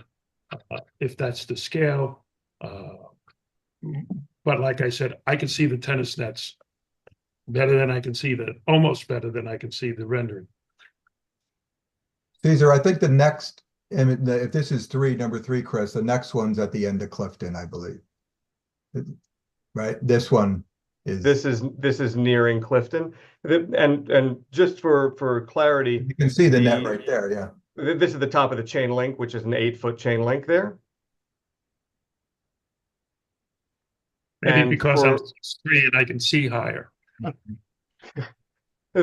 if that's the scale. But like I said, I can see the tennis nets better than I can see almost better than I can see the rendering. Caesar, I think the next, if this is number three, Chris, the next one's at the end of Clifton, I believe. Right? This one is. This is nearing Clifton. And just for clarity. You can see the net right there, yeah. This is the top of the chain link, which is an 8-foot chain link there. Maybe because I'm 6'3" and I can see higher.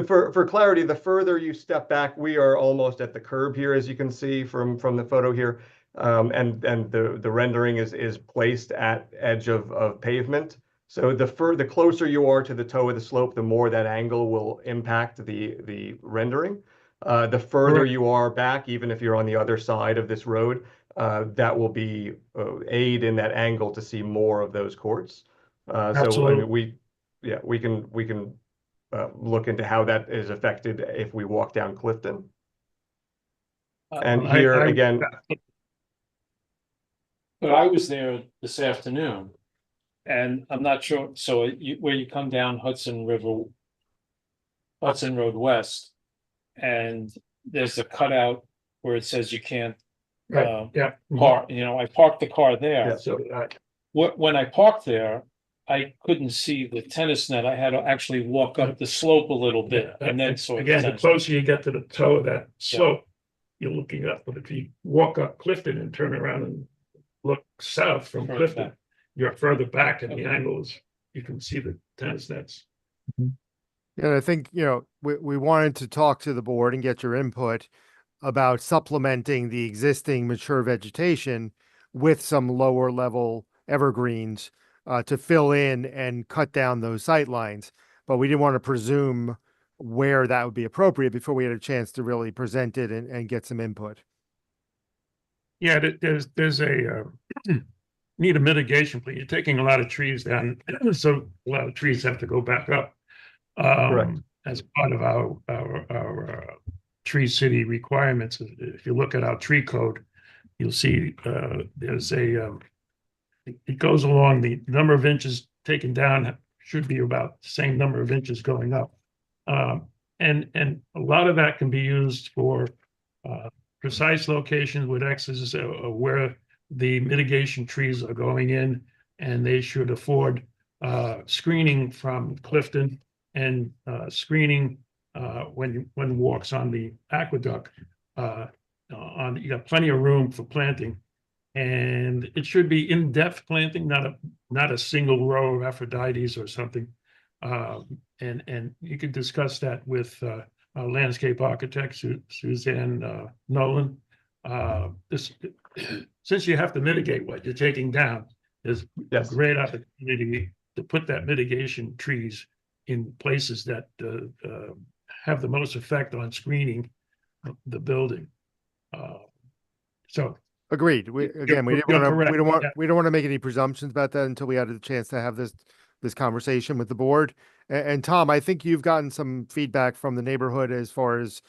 For clarity, the further you step back, we are almost at the curb here, as you can see from the photo here. And the rendering is placed at edge of pavement. So the closer you are to the toe of the slope, the more that angle will impact the rendering. The further you are back, even if you're on the other side of this road, that will be aid in that angle to see more of those courts. So I Absolutely. mean, we can look into how that is affected if we walk down Clifton. And here again, But I was there this afternoon, and I'm not sure, so where you come down Hudson Road West, and there's a cutout where it says you can't Right, yeah. park, I parked the car there. Yeah, so, When I parked there, I couldn't see the tennis net. I had to actually walk up the slope a little bit and then saw the again, the tennis net. closer you get to the toe of that slope, you're looking up, but if you walk up Clifton and turn around and look south from Further Clifton, back. you're further back and the Okay. angles, you can see the tennis nets. And I think, we wanted to talk to the board and get your input about supplementing the existing mature vegetation with some lower level evergreens to fill in and cut down those sight lines. But we didn't want to presume where that would be appropriate before we had a chance to really present it and get some input. Yeah, there's a need a mitigation plan. You're taking a lot of trees down, so a lot of trees have to go back up. Correct. As part of our tree city requirements. If you look at our tree code, you'll see there's it goes along the number of inches taken down should be about the same number of inches going up. And a lot of that can be used for precise locations with X's where the mitigation trees are going in, and they should afford screening from Clifton and screening when walks on the aqueduct. You got plenty of room for planting, and it should be in-depth planting, not a single row of Aphrodites or something. And you could discuss that with our landscape architect, Suzanne Nolan. Since you have to mitigate what you're taking down, there's a great opportunity to put that mitigation trees in places that have the most effect on screening the building. So agreed. We don't want to make any presumptions about that until we had a chance to have this conversation with the board. And Tom, I think you've gotten some feedback from the neighborhood as far as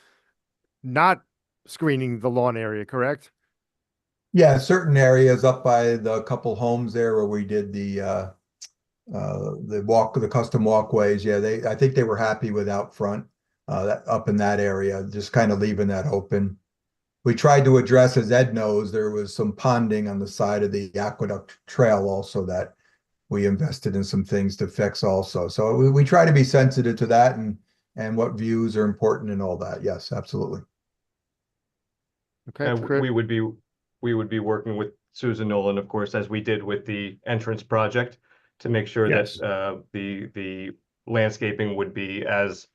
not screening the lawn area, correct? Yeah, certain areas up by the couple homes there where we did the custom walkways. Yeah, I think they were happy with out front, that up in that area, just kind of leaving that open. We tried to address, as Ed knows, there was some ponding on the side of the aqueduct trail also that we invested in some things to fix also. So we try to be sensitive to that and what views are important and all that. Yes, absolutely. Okay. And we would be working with Susan Nolan, of course, as we did with the entrance project, to make sure that the landscaping would be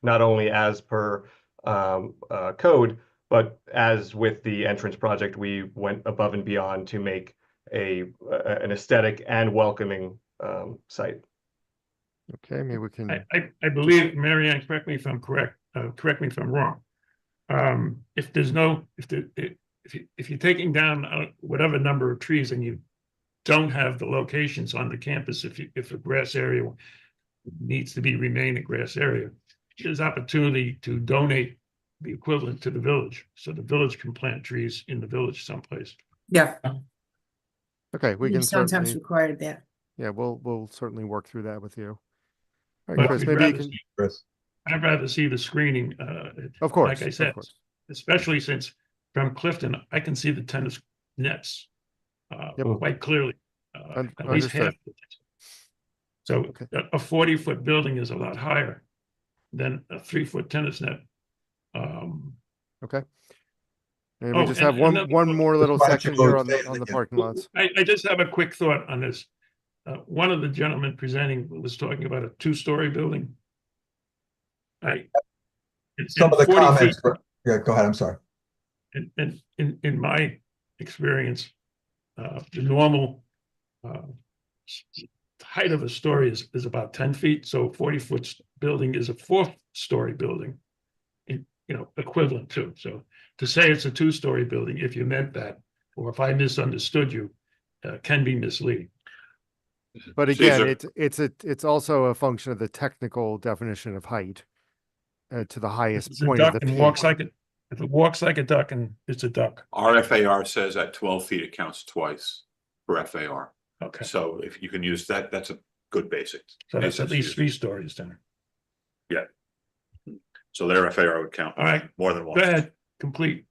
not only as per code, but as with the entrance project, we went above and beyond to make an aesthetic and welcoming site. Okay, maybe we can. I believe, Marianne, correct me if I'm correct. Correct me if I'm wrong. If you're taking down whatever number of trees and you don't have the locations on the campus, if a grass area needs to remain a grass area, there's opportunity to donate the equivalent to the village, so the village can plant trees in the village someplace. Yeah. Okay, we can sometimes require that. Yeah, we'll certainly work through that with you. All right, But Chris, maybe you can. I'd rather see the screening. Of course, like I said, especially since from Clifton, I can see the tennis nets quite clearly. At least half. So a 40-foot building is a lot higher than a 3-foot tennis net. Okay. And we just have one more little section here on the parking lots. I just have a quick thought on this. One of the gentlemen presenting was talking about a 2-story building. Some of the comments. Yeah, go ahead. I'm sorry. In my experience, The normal height of a story is about 10 feet, so 40-foot building is a 4th-story building, equivalent to. So to say it's a 2-story building, if you meant that, or if I misunderstood you, can be misleading. But again, Caesar. it's also a function of the technical definition of height to the If highest it's a point of duck the and peak. walks like it, if it walks like a duck, and it's a duck. Our FAR says at 12 feet, it counts twice for FAR. Okay, So if you can use that, that's a good basic. so that's at least use. 3 stories then. Yeah. So their FAR would count. All right. More than one. Go ahead, complete.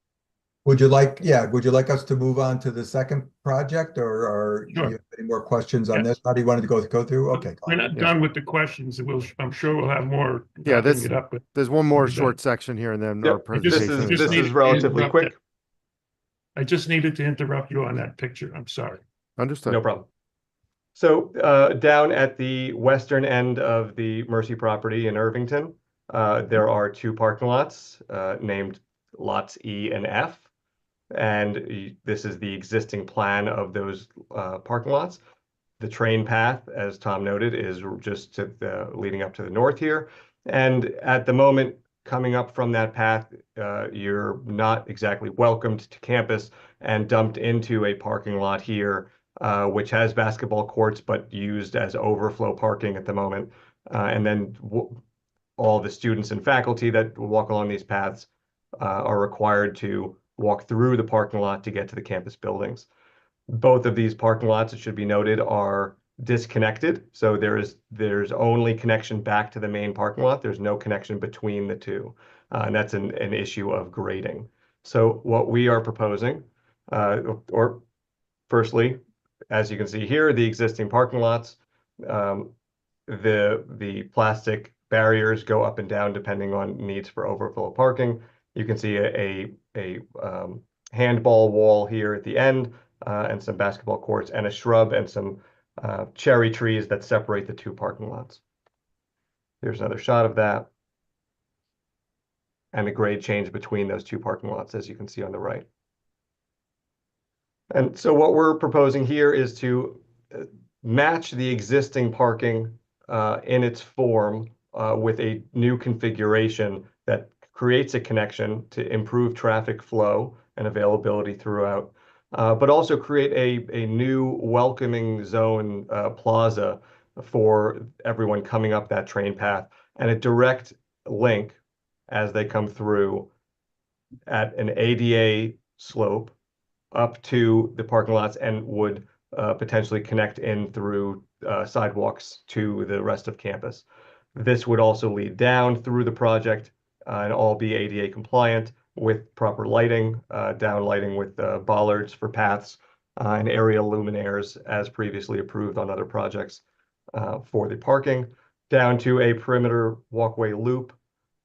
Would you like us to move on to the second project, or do Sure. you have any more questions on Yes. this? How do you want to go through? Okay. We're not done with the questions. I'm sure we'll have more. Yeah, wrapping it up, but there's one more we'll be short done. section here, and then Yep, our this presentation. is just needed to relatively interrupt quick. I just needed to interrupt you on that picture. I'm sorry. Understood. No problem. So down at the western end of the Mercy property in Irvington, there are 2 parking lots named lots E and F. And this is the existing plan of those parking lots. The train path, as Tom noted, is just to the leading up to the north here. And at the moment, coming up from that path, you're not exactly welcomed to campus and dumped into a parking lot here, which has basketball courts, but used as overflow parking at the moment. And then all the students and faculty that walk along these paths are required to walk through the parking lot to get to the campus buildings. Both of these parking lots, it should be noted, are disconnected. So there's only connection back to the main parking lot. There's no connection between the two. And that's an issue of grading. So what we are proposing, or firstly, as you can see here, the existing parking lots, the plastic barriers go up and down depending on needs for overflow parking. You can see a handball wall here at the end, and some basketball courts and a shrub and some cherry trees that separate the 2 parking lots. Here's another shot of that. And the grade change between those 2 parking lots, as you can see on the right. And so what we're proposing here is to match the existing parking in its form with a new configuration that creates a connection to improve traffic flow and availability throughout, but also create a new welcoming zone plaza for everyone coming up that train path, and a direct link as they come through at an ADA slope up to the parking lots, and would potentially connect in through sidewalks to the rest of campus. This would also lead down through the project and all be ADA compliant with proper lighting, down lighting with bollards for paths and area luminaires as previously approved on other projects for the parking, down to a perimeter walkway loop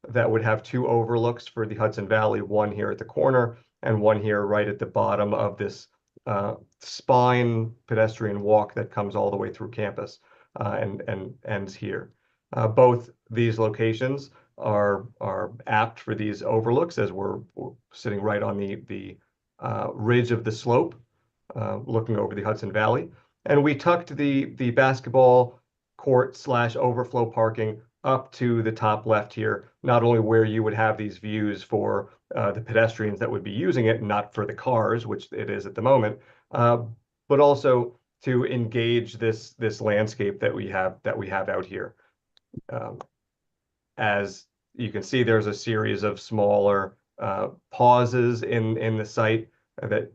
that would have 2 overlooks for the Hudson Valley, one here at the corner and one here right at the bottom of this spine pedestrian walk that comes all the way through campus and ends here. Both these locations are apt for these overlooks, as we're sitting right on the ridge of the slope, looking over the Hudson Valley. And we tucked the basketball court / overflow parking up to the top left here, not only where you would have these views for the pedestrians that would be using it, not for the cars, which it is at the moment, but also to engage this landscape that we have out here. As you can see, there's a series of smaller pauses in the site that,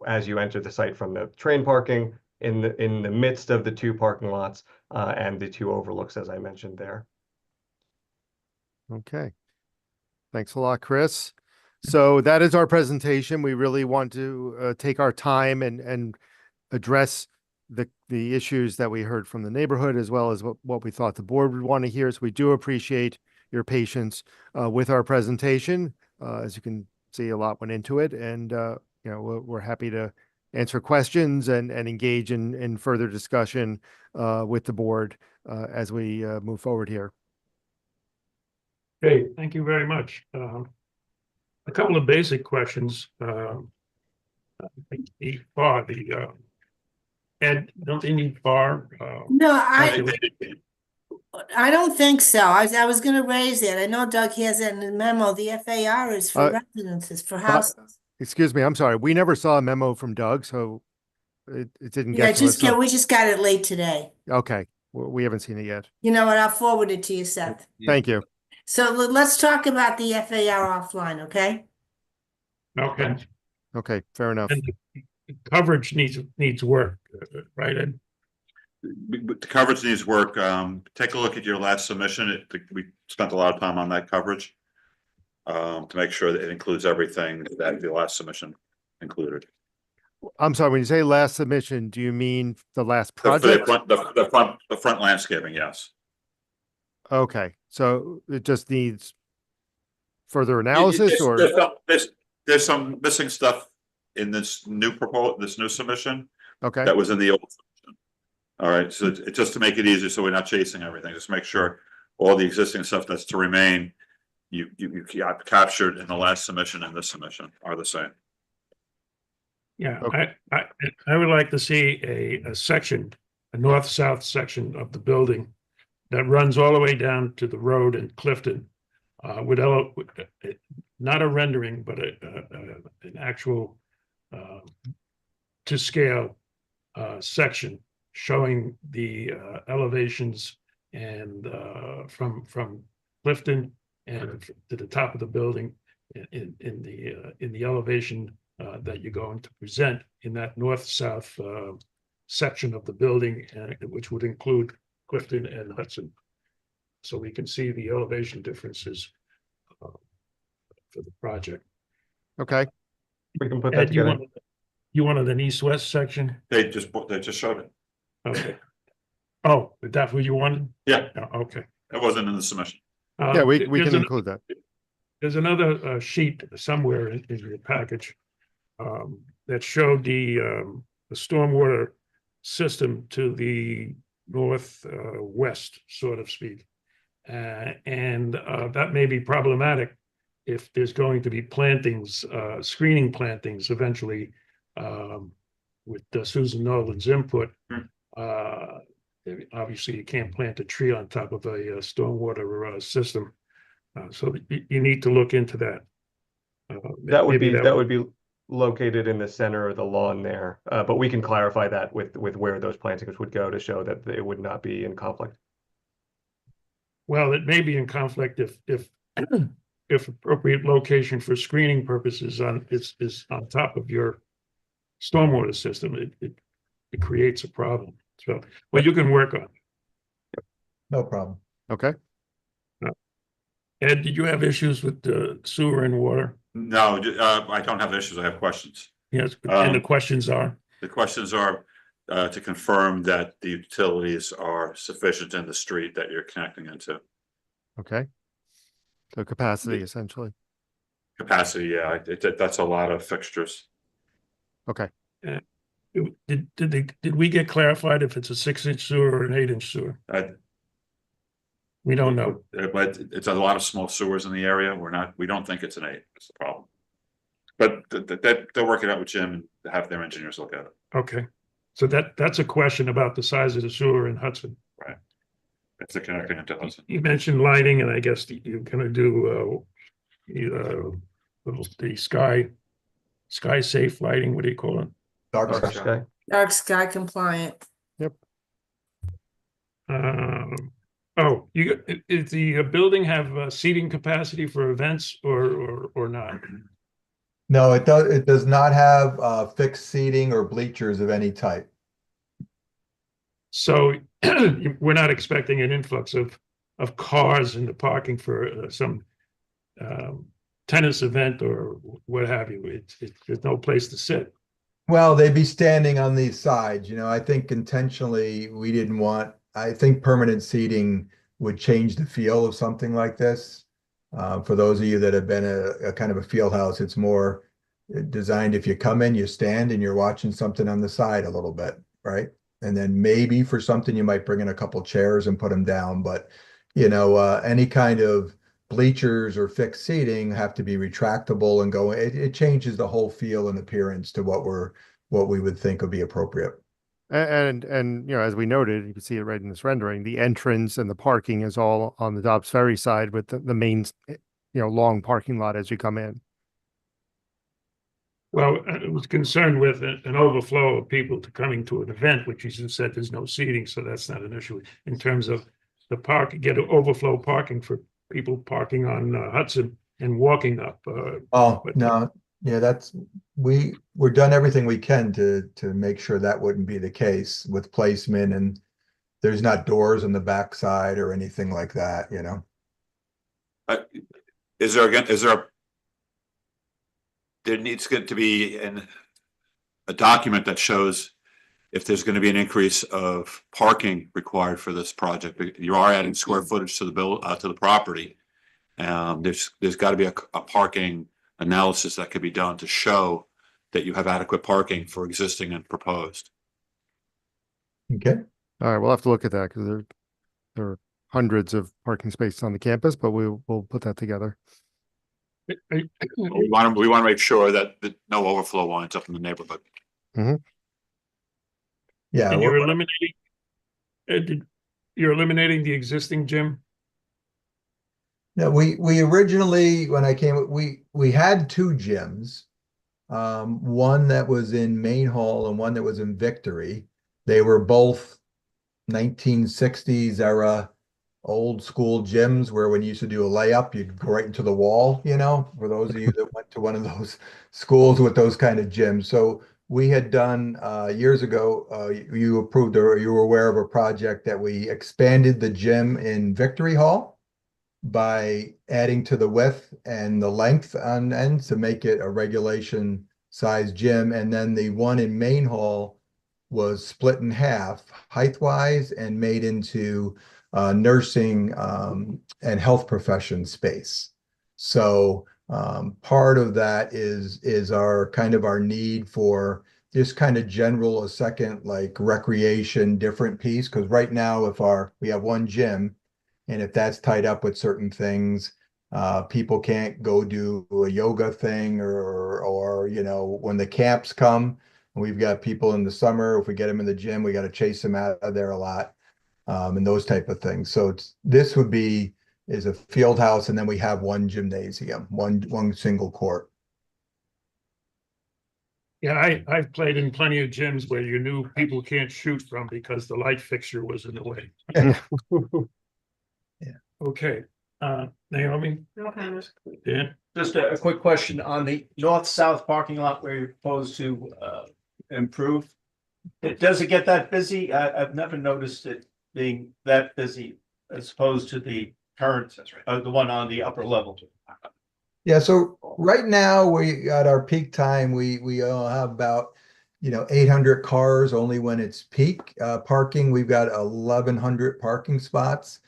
as you enter the site from the train parking, in the midst of the 2 parking lots and the 2 overlooks, as I mentioned there. Okay. Thanks a lot, Chris. So that is our presentation. We really want to take our time and address the issues that we heard from the neighborhood, as well as what we thought the board would want to hear. So we do appreciate your patience with our presentation. As you can see, a lot went into it, and we're happy to answer questions and engage in further discussion with the board as we move forward here. Okay, thank you very much. A couple of basic questions. The Ed, don't they need bar? No, calculation? I don't think so. I was gonna raise it. I know Doug has it in the memo. The FAR is for residences, for houses. Excuse me, I'm sorry. We never saw a memo from Doug, so it didn't Yeah, get to us. So- we just got it late today. Okay, we haven't seen it yet. You know what? I'll forward it to you, Seth. Thank you. So let's talk about the FAR offline, okay? Okay, Okay, fair enough. and the coverage needs work, right, Ed? The coverage needs work. Take a look at your last submission. We spent a lot of time on that coverage. To make sure that it includes everything that the last submission included. I'm sorry, when you say last submission, do you mean the last The project? front landscaping, yes. Okay, so it just needs further analysis or? There's some missing stuff in this new submission Okay, that was in the old submission. All right, so just to make it easier, so we're not chasing everything, just make sure all the existing stuff that's to remain, you captured in the last submission and this submission are the same. Yeah, Okay. I would like to see a section, a north-south section of the building that runs all the way down to the road in Clifton, with not a rendering, but an actual to scale section showing the elevations and from Clifton and to the top of the building in the elevation that you're going to present in that north-south section of the building, which would include Clifton and Hudson. So we can see the elevation differences for the project. okay. We can put that Ed, together. you wanted an east-west section? They just showed it. Okay. Oh, is that what you wanted? Yeah, Oh, okay. it wasn't in the submission. Yeah, we There's can include that. There's another sheet somewhere in your package that showed the stormwater system to the north west, so to speak. And that may be problematic if there's going to be plantings, screening plantings eventually with Susan Nolan's input. Obviously, you can't plant a tree on top of a stormwater system. So you need to look into that. That would Maybe be that would be located in the center of the lawn there, but we can clarify that with where those plantings would go to show that it would not be in conflict. Well, it may be in conflict if appropriate location for screening purposes is on top of your stormwater system, it creates a problem. So, well, you can work on it. No problem. Okay. Ed, did you have issues with the sewer and water? No, I don't have issues. I have questions. Yes, and the questions are? The questions are to confirm that the utilities are sufficient in the street that you're connecting into. Okay. So capacity essentially. Capacity, yeah, that's a lot of fixtures. Okay. Did we get clarified if it's a 6-inch sewer or an 8-inch sewer? We don't know. But it's a lot of small sewers in the area. We don't think it's an 8. It's the problem. But they'll work it out with Jim and have their engineers look at it. Okay, so that's a question about the size of the sewer in Hudson. Right. If they're connecting into Hudson. You mentioned lighting, and I guess you're gonna do the sky safe lighting. What do you call it? Dark Dark sky. sky. Dark sky compliant. Oh, is the building have seating capacity for events or not? No, it does not have fixed seating or bleachers of any type. So we're not expecting an influx of cars in the parking for some tennis event or what have you. There's no place to sit. Well, they'd be standing on these sides, I think intentionally we didn't want, I think permanent seating would change the feel of something like this. For those of you that have been a kind of a field house, it's more designed if you come in, you stand and you're watching something on the side a little bit, right? And then maybe for something you might bring in a couple chairs and put them down, but any kind of bleachers or fixed seating have to be retractable and go. It changes the whole feel and appearance to what we would think would be appropriate. And as we noted, you can see it right in this rendering, the entrance and the parking is all on the Dobbs Ferry side with the main, long parking lot as you come in. Well, I was concerned with an overflow of people to coming to an event, which you just said there's no seating, so that's not an issue. In terms of the park, get an overflow parking for people parking on Hudson and walking up. Oh, but- no, yeah, we're done everything we can to make sure that wouldn't be the case with placement, and there's not doors on the backside or anything like that, There needs to be a document that shows if there's going to be an increase of parking required for this project. You are adding square footage to the property. There's got to be a parking analysis that could be done to show that you have adequate parking for existing and proposed. Okay. All right, we'll have to look at that because there are hundreds of parking spaces on the campus, but we'll put that together. We want to make sure that no overflow winds up in the neighborhood. Yeah. And you're eliminating the existing gym? No, we originally, when I came, we had two gyms. One that was in Main Hall and one that was in Victory. They were both 1960s era old school gyms where when you used to do a layup, you'd go right into the wall, for those of you that went to one of those schools with those kind of gyms. So we had done years ago, you approved or you were aware of a project that we expanded the gym in Victory Hall by adding to the width and the length on ends to make it a regulation size gym. And then the one in Main Hall was split in half height wise and made into nursing and health profession space. So part of that is our kind of our need for just kind of general a second like recreation different piece, because right now if we have one gym and if that's tied up with certain things, people can't go do a yoga thing or when the camps come, we've got people in the summer, if we get them in the gym, we got to chase them out of there a lot. And those type of things. So this is a field house, and then we have one gymnasium, one single court. Yeah, I've played in plenty of gyms where you knew people can't shoot from because the light fixture was in the way. Yeah. Okay, Naomi? No comments. Dan? Just a quick question on the north-south parking lot where you're proposed to improve. Does it get that busy? I've never noticed it being that busy as opposed to the current, the one on the upper level. Yeah, so right now we at our peak time, we have about 800 cars only when it's peak parking. We've got 1,100 parking spots.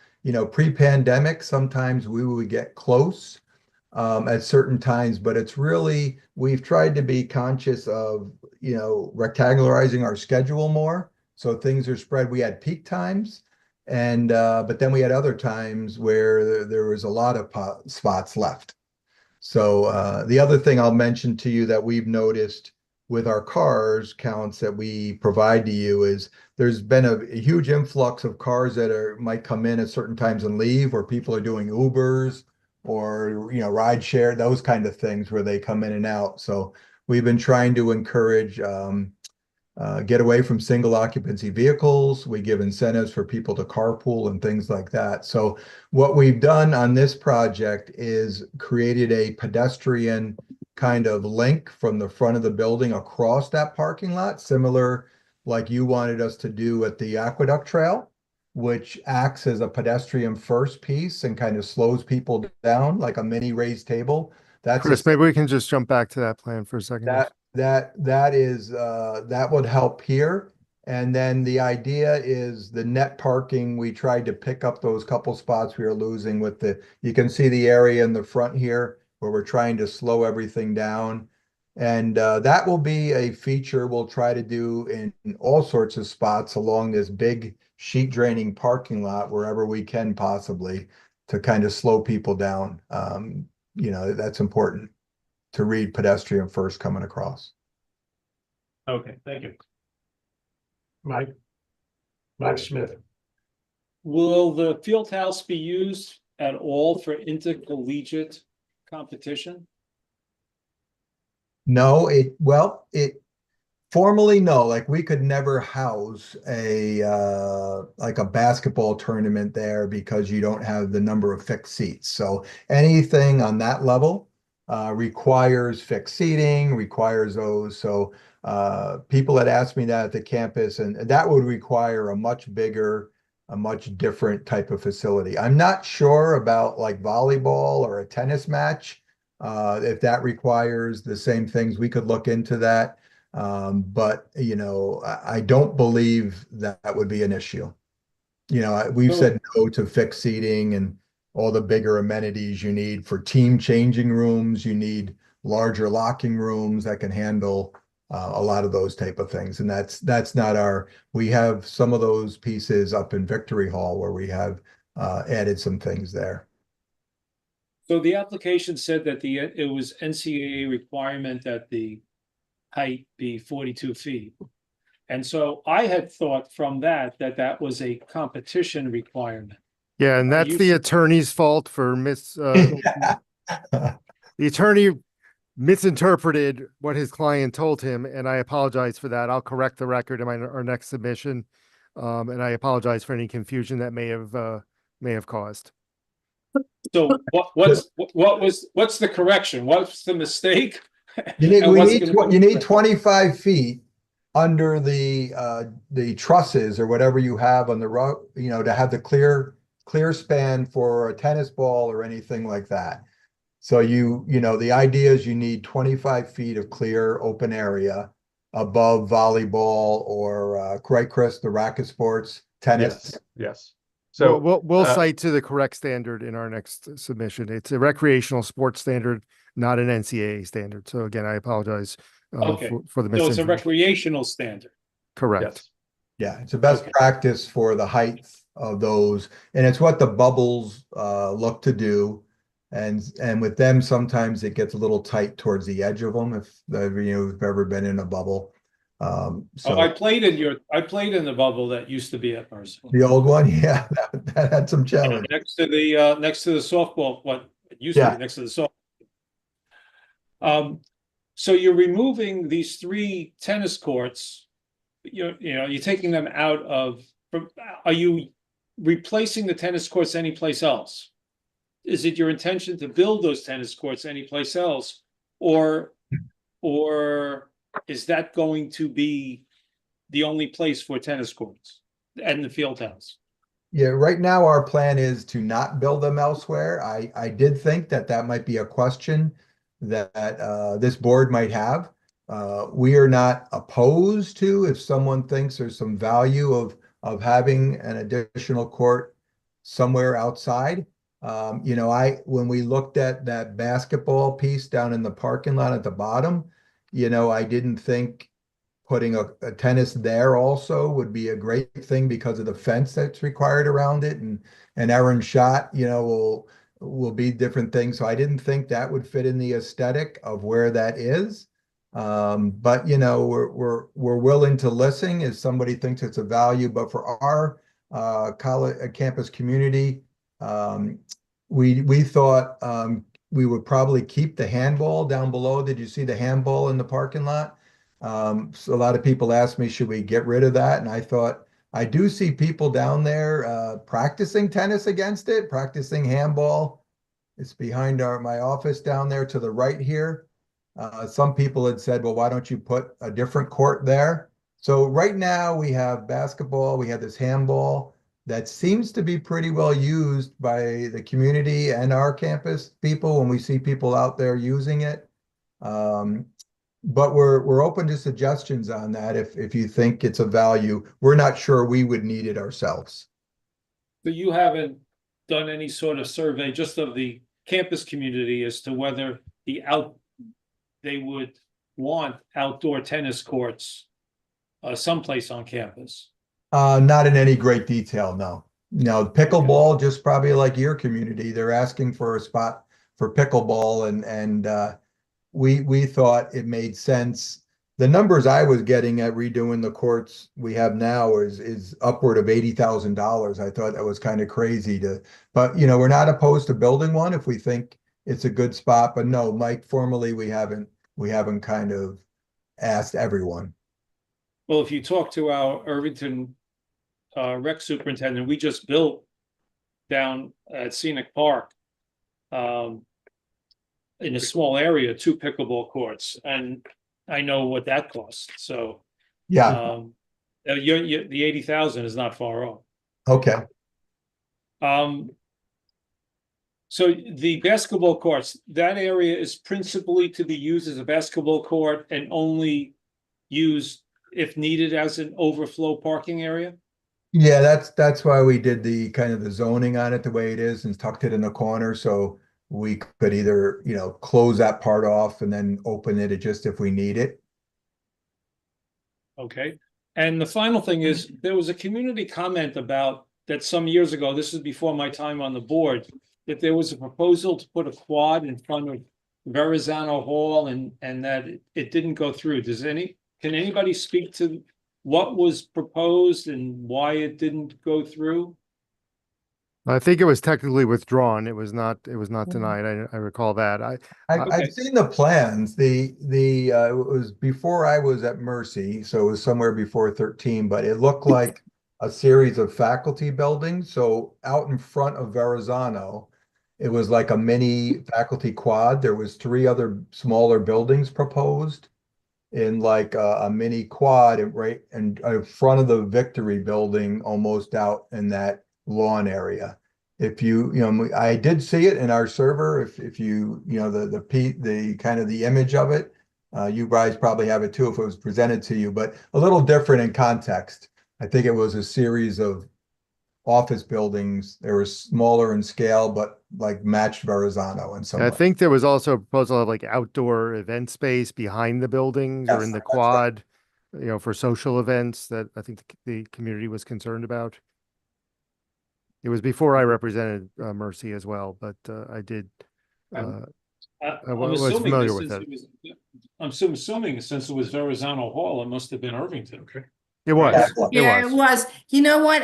Pre-pandemic, sometimes we would get close at certain times, but it's really, we've tried to be conscious of, rectangularizing our schedule more. So things are spread. We had peak times but then we had other times where there was a lot of spots left. So the other thing I'll mention to you that we've noticed with our cars counts that we provide to you is there's been a huge influx of cars that might come in at certain times and leave, or people are doing Ubers or ride share, those kind of things where they come in and out. So we've been trying to encourage get away from single occupancy vehicles. We give incentives for people to carpool and things like that. So what we've done on this project is created a pedestrian kind of link from the front of the building across that parking lot, similar like you wanted us to do at the Aqueduct Trail, which acts as a pedestrian first piece and kind of slows people down like a mini raised table. That's Chris, maybe we can just jump back to that plan for a second. That would help here. And then the idea is the net parking, we tried to pick up those couple spots we were losing with you can see the area in the front here where we're trying to slow everything down. And that will be a feature we'll try to do in all sorts of spots along this big sheet draining parking lot, wherever we can possibly, to kind of slow people down. That's important to read pedestrian first coming across. Okay, thank you. Mike Smith. Will the field house be used at all for intercollegiate competition? No, it formally, no, like we could never house a like a basketball tournament there because you don't have the number of fixed seats. So anything on that level requires fixed seating, requires those. So people had asked me that at the campus, and that would require a much bigger, a much different type of facility. I'm not sure about like volleyball or a tennis match. If that requires the same things, we could look into that. But you know, I don't believe that would be an issue. You know, we've said no to fixed seating and all the bigger amenities you need for team changing rooms. You need larger locking rooms that can handle a lot of those type of things. And that's not we have some of those pieces up in Victory Hall where we have added some things there. So the application said that it was NCAA requirement that the height be 42 feet. And so I had thought from that that was a competition requirement. Yeah, and that's the attorney's fault for the attorney misinterpreted what his client told him, and I apologize for that. I'll correct the record in our next submission. And I apologize for any confusion that may have caused. So what's the correction? What's the mistake? You need 25 feet under the trusses or whatever you have on the road, you know, to have the clear span for a tennis ball or anything like that. So you know, the idea is you need 25 feet of clear open area above volleyball or right, Chris, the racket sports, tennis. Yes. So we'll cite to the correct standard in our next submission. It's a recreational sports standard, not an NCAA standard. So again, I apologize for the misinformation. So it's a recreational standard. Correct. Yes. Yeah, it's a best practice for the height of those, and it's what the bubbles look to do. And with them, sometimes it gets a little tight towards the edge of them. If you've ever been in a bubble. I played in the bubble that used to be at Mercy. The old one, yeah, that had some challenge. Next to the softball, what it used to be next to the softball. So you're removing these 3 tennis courts. You're taking them out of. Are you replacing the tennis courts anyplace else? Is it your intention to build those tennis courts anyplace else, or is that going to be the only place for tennis courts and the field house? Yeah, right now our plan is to not build them elsewhere. I did think that might be a question that this board might have. We are not opposed to if someone thinks there's some value of having an additional court somewhere outside. When we looked at that basketball piece down in the parking lot at the bottom, I didn't think putting a tennis there also would be a great thing because of the fence that's required around it, and Aaron shot, will be different things. So I didn't think that would fit in the aesthetic of where that is. But we're willing to listen if somebody thinks it's a value. But for our college campus community, we thought we would probably keep the handball down below. Did you see the handball in the parking lot? So a lot of people asked me, should we get rid of that? And I thought, I do see people down there practicing tennis against it, practicing handball. It's behind my office down there to the right here. Some people had said, well, why don't you put a different court there? So right now we have basketball, we have this handball that seems to be pretty well used by the community and our campus people when we see people out there using it. But we're open to suggestions on that if you think it's a value. We're not sure we would need it ourselves. So you haven't done any sort of survey just of the campus community as to whether they would want outdoor tennis courts someplace on campus? Not in any great detail, no. No, pickleball, just probably like your community. They're asking for a spot for pickleball, and we thought it made sense the numbers I was getting at redoing the courts we have now is upward of $80,000. I thought that was kind of crazy but you know, we're not opposed to building one if we think it's a good spot, but no, Mike, formally, we haven't kind of asked everyone. Well, if you talk to our Irvington rec superintendent, we just built down at Scenic Park in a small area, 2 pickleball courts, and I know what that costs. So Yeah. The 80,000 is not far off. Okay. So the basketball courts, that area is principally to be used as a basketball court and only used if needed as an overflow parking area? Yeah, that's why we did the kind of the zoning on it the way it is and tucked it in the corner. So we could either, you know, close that part off and then open it just if we need it. Okay. And the final thing is, there was a community comment about that some years ago, this is before my time on the board, that there was a proposal to put a quad in front of Verrazano Hall and that it didn't go through. Can anybody speak to what was proposed and why it didn't go through? I think it was technically withdrawn. It was not denied. I recall that. I've seen the plans. It was before I was at Mercy, so it was somewhere before 13, but it looked like a series of faculty buildings. So out in front of Verrazano, it was like a mini faculty quad. There was 3 other smaller buildings proposed in like a mini quad right in front of the Victory building, almost out in that lawn area. If you know, I did see it in our server. If you know the kind of the image of it, you guys probably have it too if it was presented to you, but a little different in context. I think it was a series of office buildings. They were smaller in scale, but like matched Verrazano and some. I think there was also a proposal of like outdoor event space behind the buildings or in the quad, you know, for social events that I think the community was concerned about. It was before I represented Mercy as well, but I did. I was familiar with that. I'm assuming since it was Verrazano Hall, it must have been Irvington. Okay. It was. Yeah, it was. You know what?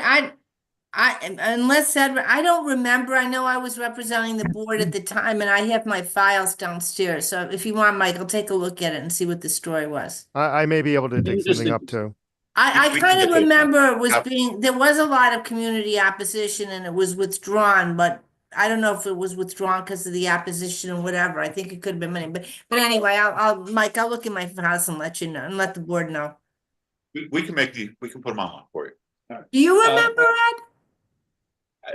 Unless Edward, I don't remember. I know I was representing the board at the time and I have my files downstairs. So if you want, Mike, I'll take a look at it and see what the story was. I may be able to dig something up too. I kind of remember it was there was a lot of community opposition and it was withdrawn, but I don't know if it was withdrawn because of the opposition or whatever. I think it could have been many, but anyway, Mike, I'll look in my files and let you know and let the board know. We can put them on for you. Do you remember,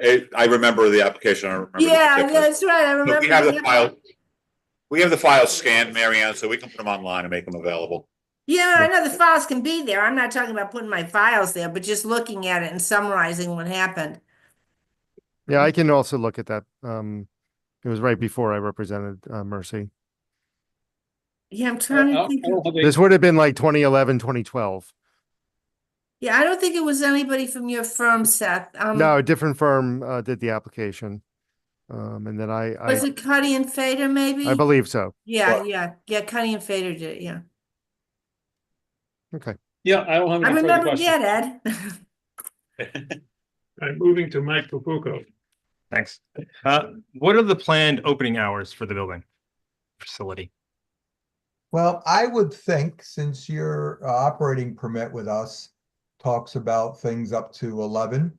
Ed? I remember the application. I don't remember. Yeah, that's right. I remember. We have the file. We have the file scanned, Marianne, so we can put them online and make them available. Yeah, I know the files can be there. I'm not talking about putting my files there, but just looking at it and summarizing what happened. Yeah, I can also look at that. It was right before I represented Mercy. Yeah, I'm trying to think. This would have been like 2011, 2012. Yeah, I don't think it was anybody from your firm, Seth. No, a different firm did the application. And then was it Cuddy and Fader, maybe? I believe so. Yeah, yeah, Cuddy and Fader did it, yeah. Okay. Yeah, I don't have any further questions. Ed. Moving to Mike Capucco. Thanks. What are the planned opening hours for the building facility? Well, I would think since your operating permit with us talks about things up to 11,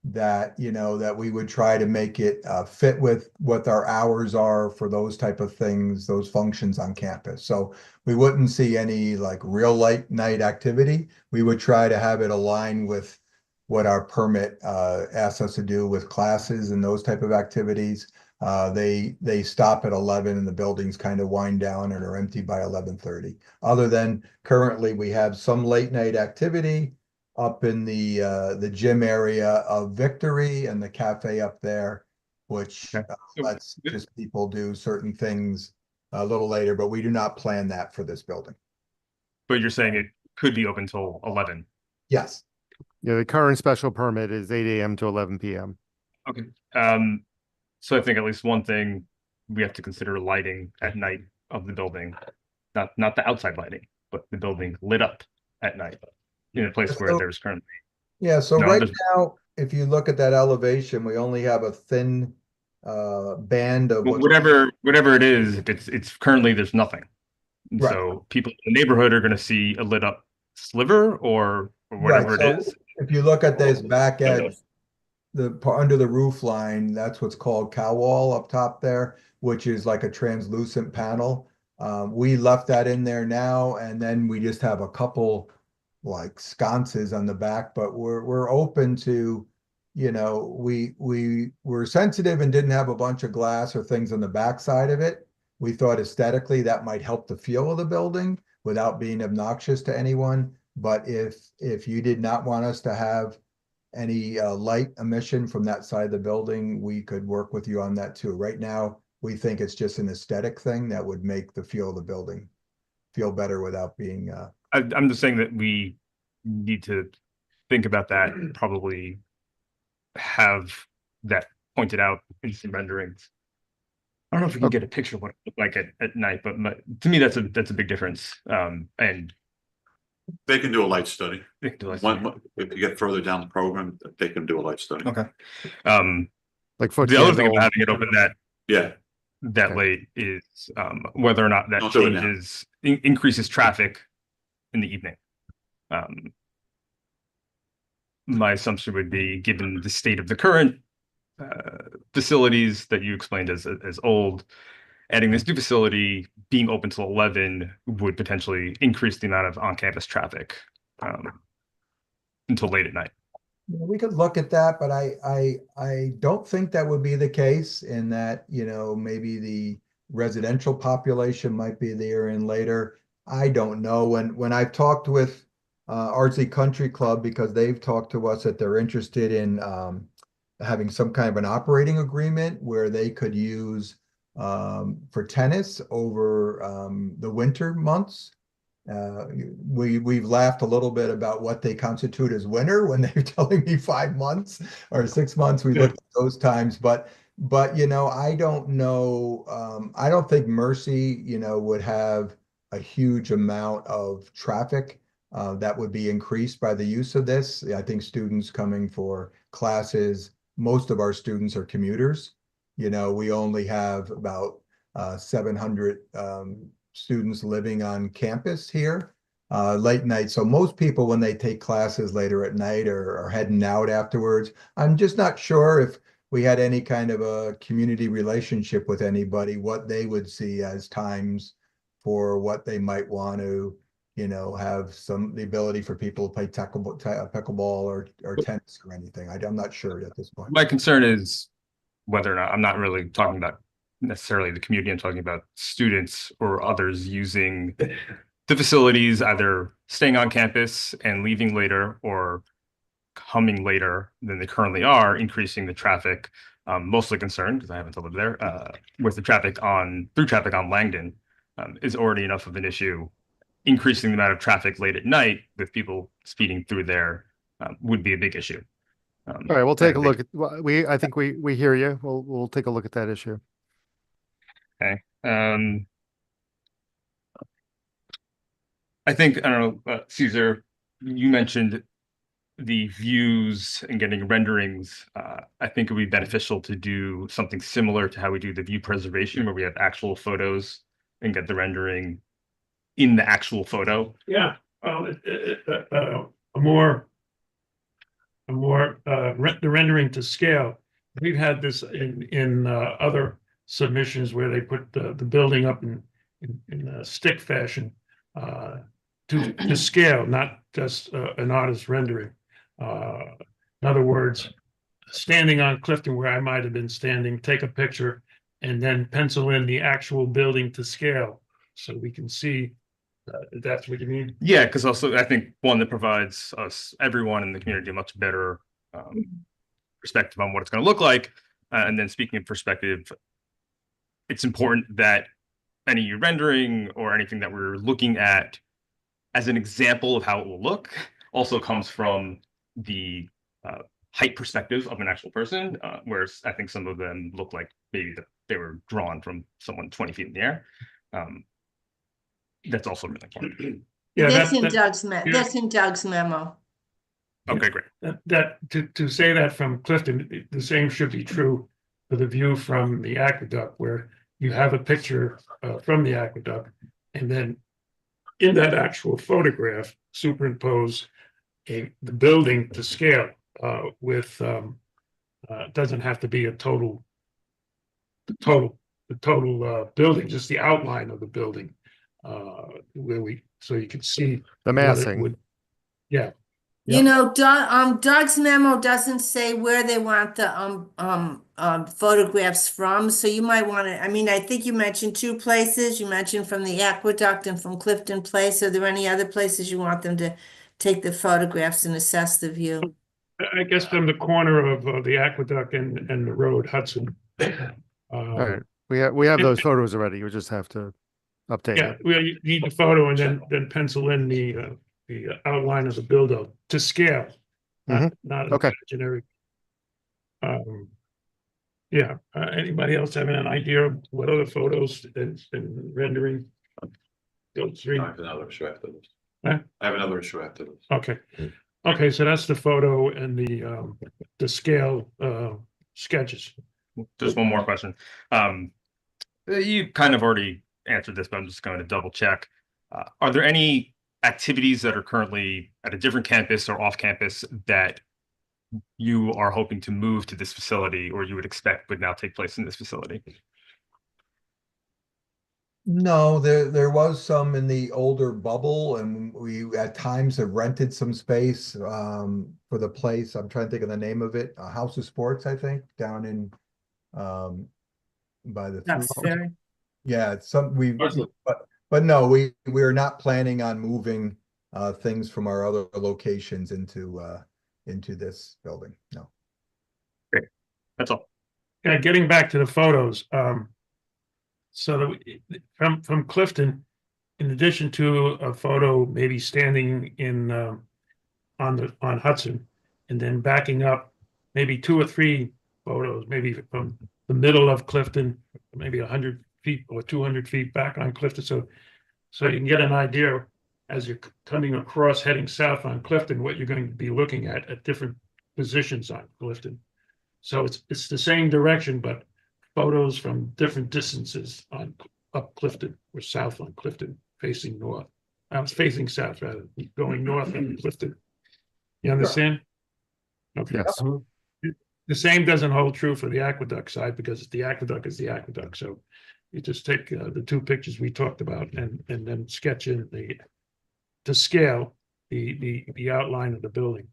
that, you know, that we would try to make it fit with what our hours are for those type of things, those functions on campus. So we wouldn't see any like real late night activity. We would try to have it align with what our permit asks us to do with classes and those type of activities. They stop at 11 and the buildings kind of wind down and are empty by 11:30. Other than currently we have some late night activity up in the gym area of Victory and the cafe up there, which lets just people do certain things a little later, but we do not plan that for this building. But you're saying it could be open till 11? Yes. Yeah, the current special permit is 8 a.m. to 11 p.m. Okay. So I think at least one thing we have to consider lighting at night of the building, not the outside lighting, but the building lit up at night in a place where So- there's currently. Yeah, so No, right there's- now, if you look at that elevation, we only have a thin band of what's Whatever it is, it's currently there's nothing. And Right. so people in the neighborhood are gonna see a lit up sliver or whatever Right, it so is. if you look at this back edge, under the roof line, that's what's called cow wall up top there, which is like a translucent panel. We left that in there now, and then we just have a couple like sconces on the back, but we're open to, you know, we were sensitive and didn't have a bunch of glass or things on the back side of it. We thought aesthetically that might help the feel of the building without being obnoxious to anyone. But if you did not want us to have any light emission from that side of the building, we could work with you on that too. Right now, we think it's just an aesthetic thing that would make the feel of the building feel better without being I'm just saying that we need to think about that and probably have that pointed out in some renderings. I don't know if we can get a picture of what it looked like at night, but to me, that's a big difference. And They can do a light study. they can do a light If you get further down the program, they can do a light study. Okay. Like The other thing about having it open Yeah. that late is whether or not that Don't do it now. changes increases traffic in the evening. My assumption would be, given the state of the current facilities that you explained as old, adding this new facility being open till 11 would potentially increase the amount of on-campus traffic until late at night. we could look at that, but I don't think that would be the case, in that, you know, maybe the residential population might be there in later. I don't know. When I've talked with Ardsley Country Club, because they've talked to us that they're interested in having some kind of an operating agreement where they could use for tennis over the winter months. We've laughed a little bit about what they constitute as winter when they're telling me 5 months or 6 months. We looked at those times, but you know, I don't know. I don't think Mercy, you know, would have a huge amount of traffic that would be increased by the use of this. I think students coming for classes, most of our students are commuters. You know, we only have about 700 students living on campus here late night. So most people, when they take classes later at night, are heading out afterwards. I'm just not sure if we had any kind of a community relationship with anybody, what they would see as times for what they might want to, you know, have the ability for people to play pickleball or tennis or anything. I'm not sure at this point. My concern is whether or not, I'm not really talking about necessarily the community, I'm talking about students or others using the facilities, either staying on campus and leaving later or coming later than they currently are, increasing the traffic. Mostly concerned, because I happen to live there, with the traffic through traffic on Langdon is already enough of an issue. Increasing the amount of traffic late at night with people speeding through there would be a big issue. All right, we'll take a look at, I think we hear you. We'll take a look at that issue. Okay. I think, I don't know, Caesar, you mentioned the views and getting renderings. I think it would be beneficial to do something similar to how we do the view preservation, where we have actual photos and get the rendering in the actual photo. Yeah, well, the rendering to scale. We've had this in other submissions where they put the building up in a stick fashion to scale, not just an artist rendering. In other words, standing on Clifton where I might have been standing, take a picture and then pencil in the actual building to scale so we can see if that's what you mean. Yeah, because also I think one that provides everyone in the community a much better perspective on what it's going to look like. And then speaking of perspective, it's important that any rendering or anything that we're looking at as an example of how it will look also comes from the height perspective of an actual person, whereas I think some of them look like maybe that they were drawn from someone 20 feet in the air. That's also really important. Yeah, That's that- in that- Doug's yeah. that's in Doug's memo. Okay, great. To say that from Clifton, the same should be true for the view from the aqueduct, where you have a picture from the aqueduct, and then in that actual photograph, superimpose the building to scale with doesn't have to be a total building, just the outline of the building, so you can see The what it massing. would- Yeah. You know, Doug's memo doesn't say where they want the photographs from, so you might want to, I mean, I think you mentioned two places. You mentioned from the aqueduct and from Clifton Place. Are there any other places you want them to take the photographs and assess the view? I guess from the corner of the aqueduct and the road Hudson. All right, we have those photos already. You just have to update Yeah, it. well, you need the photo and then pencil in the outline of the build-up to scale. Not Okay. imaginary. Yeah, anybody else having an idea of what other photos and rendering? Those three. I have another issue after this. Huh? I have another issue after this. Okay, okay, so that's the photo and the scale sketches. Just one more question. You kind of already answered this, but I'm just going to double check. Are there any activities that are currently at a different campus or off campus that you are hoping to move to this facility, or you would expect would now take place in this facility? No, there was some in the older bubble, and we at times have rented some space for the place. I'm trying to think of the name of it, House of Sports, I think, down in by the That's fair. yeah, it's but no, we're not planning on moving things from our other locations into this building. No. Great. That's all. Yeah, getting back to the photos, so that from Clifton, in addition to a photo maybe standing in on Hudson, and then backing up maybe 2 or 3 photos, maybe from the middle of Clifton, maybe 100 feet or 200 feet back on Clifton, so you can get an idea as you're coming across heading south on Clifton, what you're going to be looking at different positions on Clifton. So it's the same direction, but photos from different distances on up Clifton or south on Clifton, facing north. I was facing south rather, going north on Clifton. You understand? Okay. Yes. The same doesn't hold true for the aqueduct side, because the aqueduct is the aqueduct. So you just take the 2 pictures we talked about and then sketch in to scale the outline of the building.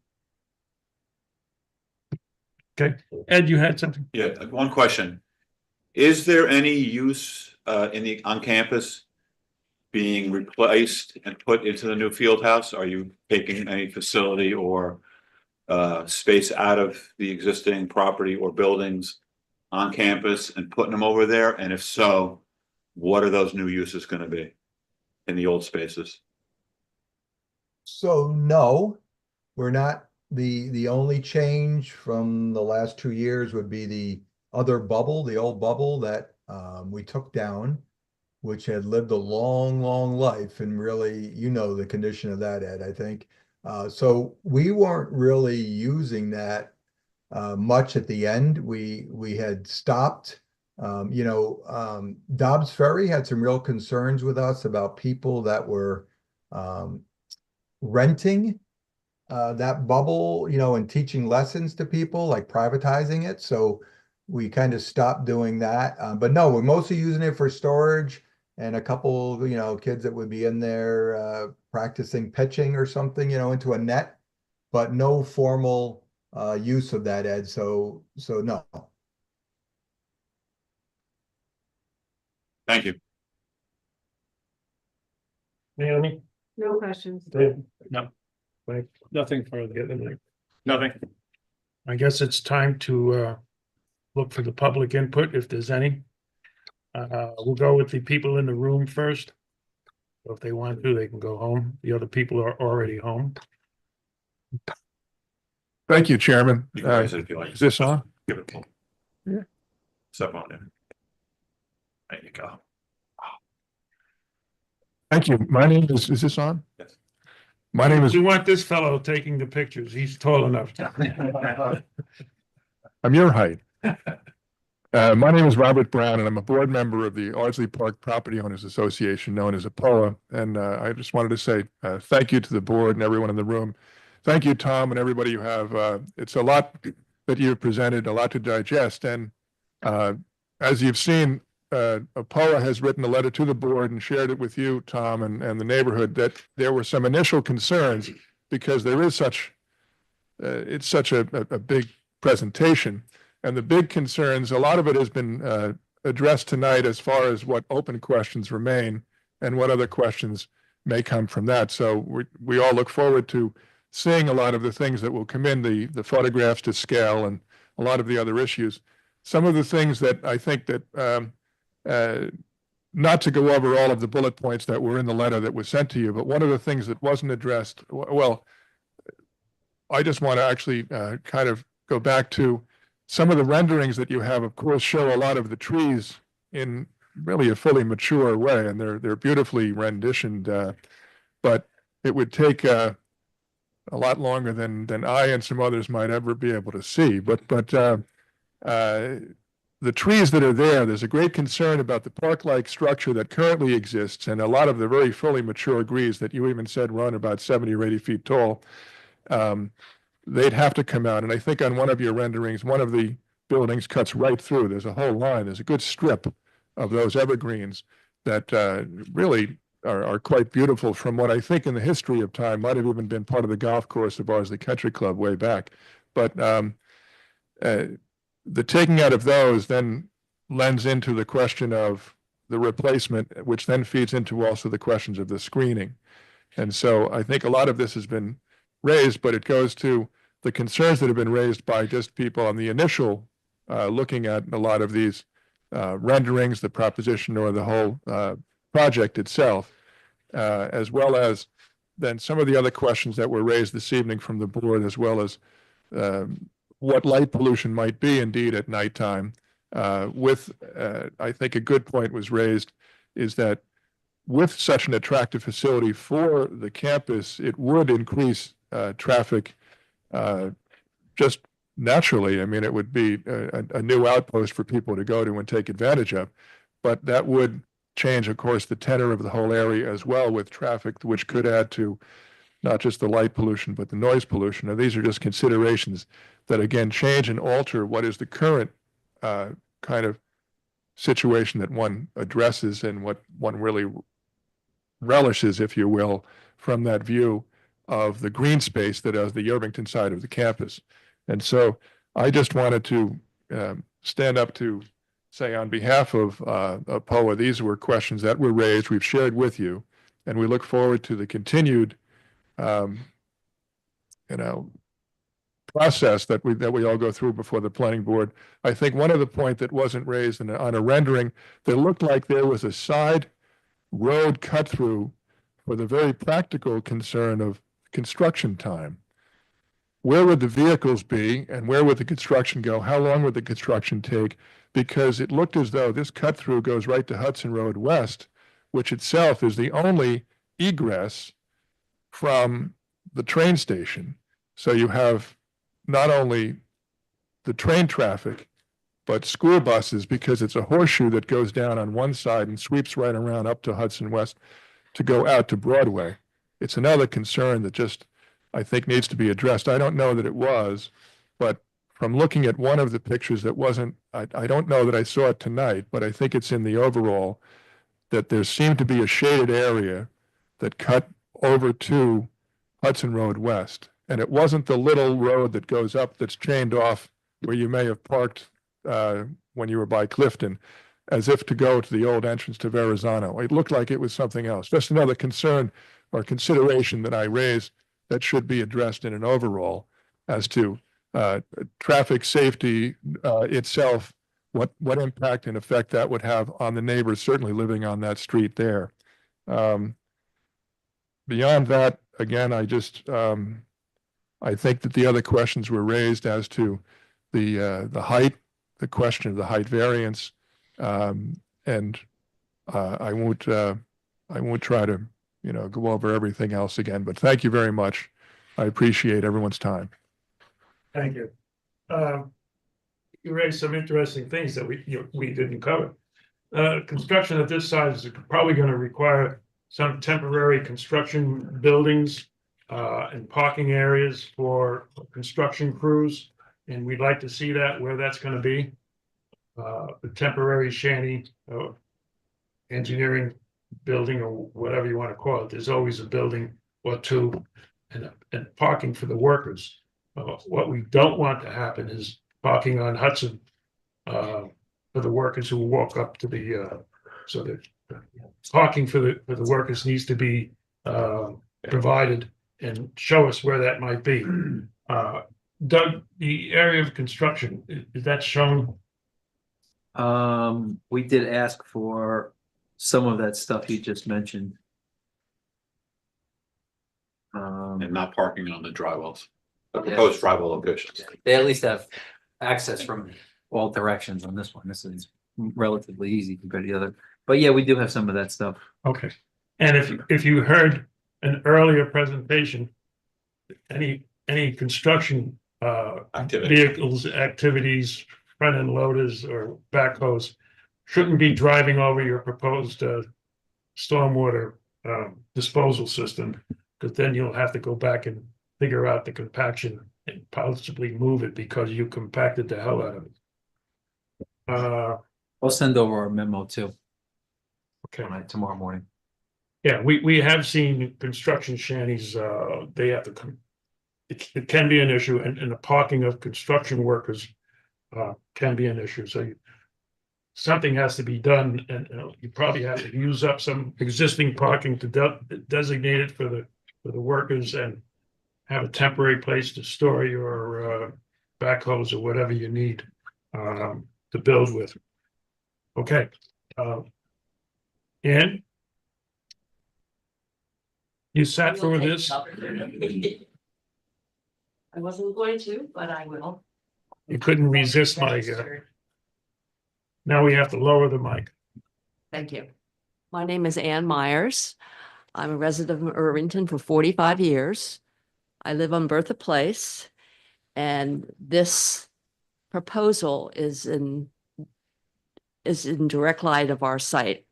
Okay, Ed, you had something? Yeah, one question. Is there any use on campus being replaced and put into the new field house? Are you taking any facility or space out of the existing property or buildings on campus and putting them over there? And if so, what are those new uses going to be in the old spaces? So no, we're not. The only change from the last 2 years would be the other bubble, the old bubble that we took down, which had lived a long, long life, and really, you know, the condition of that, Ed, I think. So we weren't really using that much at the end. We had stopped. Dobbs Ferry had some real concerns with us about people that were renting that bubble, and teaching lessons to people, like privatizing it. So we kind of stopped doing that. But no, we're mostly using it for storage, and a couple, kids that would be in there practicing pitching or something, into a net, but no formal use of that, Ed. So no. Thank you. Naomi? No questions. Dave? No. Mike? Nothing further. Nothing. I guess it's time to look for the public input, if there's any. We'll go with the people in the room first. So if they want to, they can go home. The other people are already home. Thank you, Chairman. You can raise it if you like. Is this on? Give it a pull. Yeah. Step on it. There you go. Thank you. My name is this on? Yes. My name is, We want this fellow taking the pictures. He's tall enough. I'm your height. My name is Robert Brown, and I'm a board member of the Ardsley Park Property Owners Association, known as APOA. And I just wanted to say thank you to the board and everyone in the room. Thank you, Tom, and everybody you have. It's a lot that you've presented, a lot to digest. And as you've seen, APOA has written a letter to the board and shared it with you, Tom, and the neighborhood, that there were some initial concerns because there is it's such a big presentation. And the big concerns, a lot of it has been addressed tonight as far as what open questions remain and what other questions may come from that. So we all look forward to seeing a lot of the things that will come in, the photographs to scale and a lot of the other issues. Some of the things that I think that, not to go over all of the bullet points that were in the letter that was sent to you, but one of the things that wasn't addressed, well, I just want to actually kind of go back to some of the renderings that you have, of course, show a lot of the trees in really a fully mature way, and they're beautifully renditioned. But it would take a lot longer than I and some others might ever be able to see. But the trees that are there, there's a great concern about the park-like structure that currently exists, and a lot of the very fully mature trees that you even said run about 70 or 80 feet tall. They'd have to come out. And I think on one of your renderings, one of the buildings cuts right through. There's a whole line. There's a good strip of those evergreens that really are quite beautiful from what I think in the history of time might have even been part of the golf course of Ardsley Country Club way back. But the taking out of those then lends into the question of the replacement, which then feeds into also the questions of the screening. And so I think a lot of this has been raised, but it goes to the concerns that have been raised by just people on the initial looking at a lot of these renderings, the proposition or the whole project itself, as well as then some of the other questions that were raised this evening from the board, as well as what light pollution might be indeed at nighttime. I think a good point was raised is that with such an attractive facility for the campus, it would increase traffic just naturally. I mean, it would be a new outpost for people to go to and take advantage of. But that would change, of course, the tenor of the whole area as well with traffic, which could add to not just the light pollution, but the noise pollution. And these are just considerations that, again, change and alter what is the current kind of situation that one addresses and what one really relishes, if you will, from that view of the green space that is the Irvington side of the campus. And so I just wanted to stand up to say on behalf of APOA, these were questions that were raised, we've shared with you, and we look forward to the continued process that we all go through before the planning board. I think one of the point that wasn't raised on a rendering, that looked like there was a side road cut through for the very practical concern of construction time. Where would the vehicles be and where would the construction go? How long would the construction take? Because it looked as though this cut through goes right to Hudson Road West, which itself is the only egress from the train station. So you have not only the train traffic, but school buses, because it's a horseshoe that goes down on one side and sweeps right around up to Hudson West to go out to Broadway. It's another concern that just, I think, needs to be addressed. I don't know that it was, but from looking at one of the pictures that wasn't, I don't know that I saw it tonight, but I think it's in the overall, that there seemed to be a shaded area that cut over to Hudson Road West. And it wasn't the little road that goes up that's chained off where you may have parked when you were by Clifton, as if to go to the old entrance to Verrazano. It looked like it was something else. Just another concern or consideration that I raised that should be addressed in an overall as to traffic safety itself, what impact and effect that would have on the neighbors certainly living on that street there. Beyond that, again, I think that the other questions were raised as to the height, the question of the height variance, and I won't try to go over everything else again, but thank you very much. I appreciate everyone's time. Thank you. You raised some interesting things that we didn't cover. Construction of this size is probably going to require some temporary construction buildings and parking areas for construction crews. And we'd like to see that, where that's going to be. The temporary shanty engineering building, or whatever you want to call it. There's always a building or two and parking for the workers. What we don't want to happen is parking on Hudson for the workers who walk up to the, so that parking for the workers needs to be provided, and show us where that might be. Doug, the area of construction, is that shown? We did ask for some of that stuff you just mentioned. And not parking on the dry wells, the Yeah. proposed dry well locations. They at least have access from all directions on this one. This is relatively easy compared to the other. But yeah, we do have some of that stuff. Okay. And if you heard an earlier presentation, any construction vehicles, activities, front end loaders or backhoes shouldn't be driving over your proposed stormwater disposal system, because then you'll have to go back and figure out the compaction and possibly move it because you compacted the hell out of it. I'll send over our memo too. Okay. Tomorrow morning. Yeah, we have seen construction shanties, they have to come. It can be an issue, and the parking of construction workers can be an issue. So something has to be done, and you probably have to use up some existing parking to designate it for the workers, and have a temporary place to store your backhoes or whatever you need to build with. Okay. Ann? You sat through this? I wasn't going to, but I will. You couldn't resist my, now we have to lower the mic. Thank you. My name is Ann Myers. I'm a resident of Irvington for 45 years. I live on Bertha Place, and this proposal is in direct light of our site,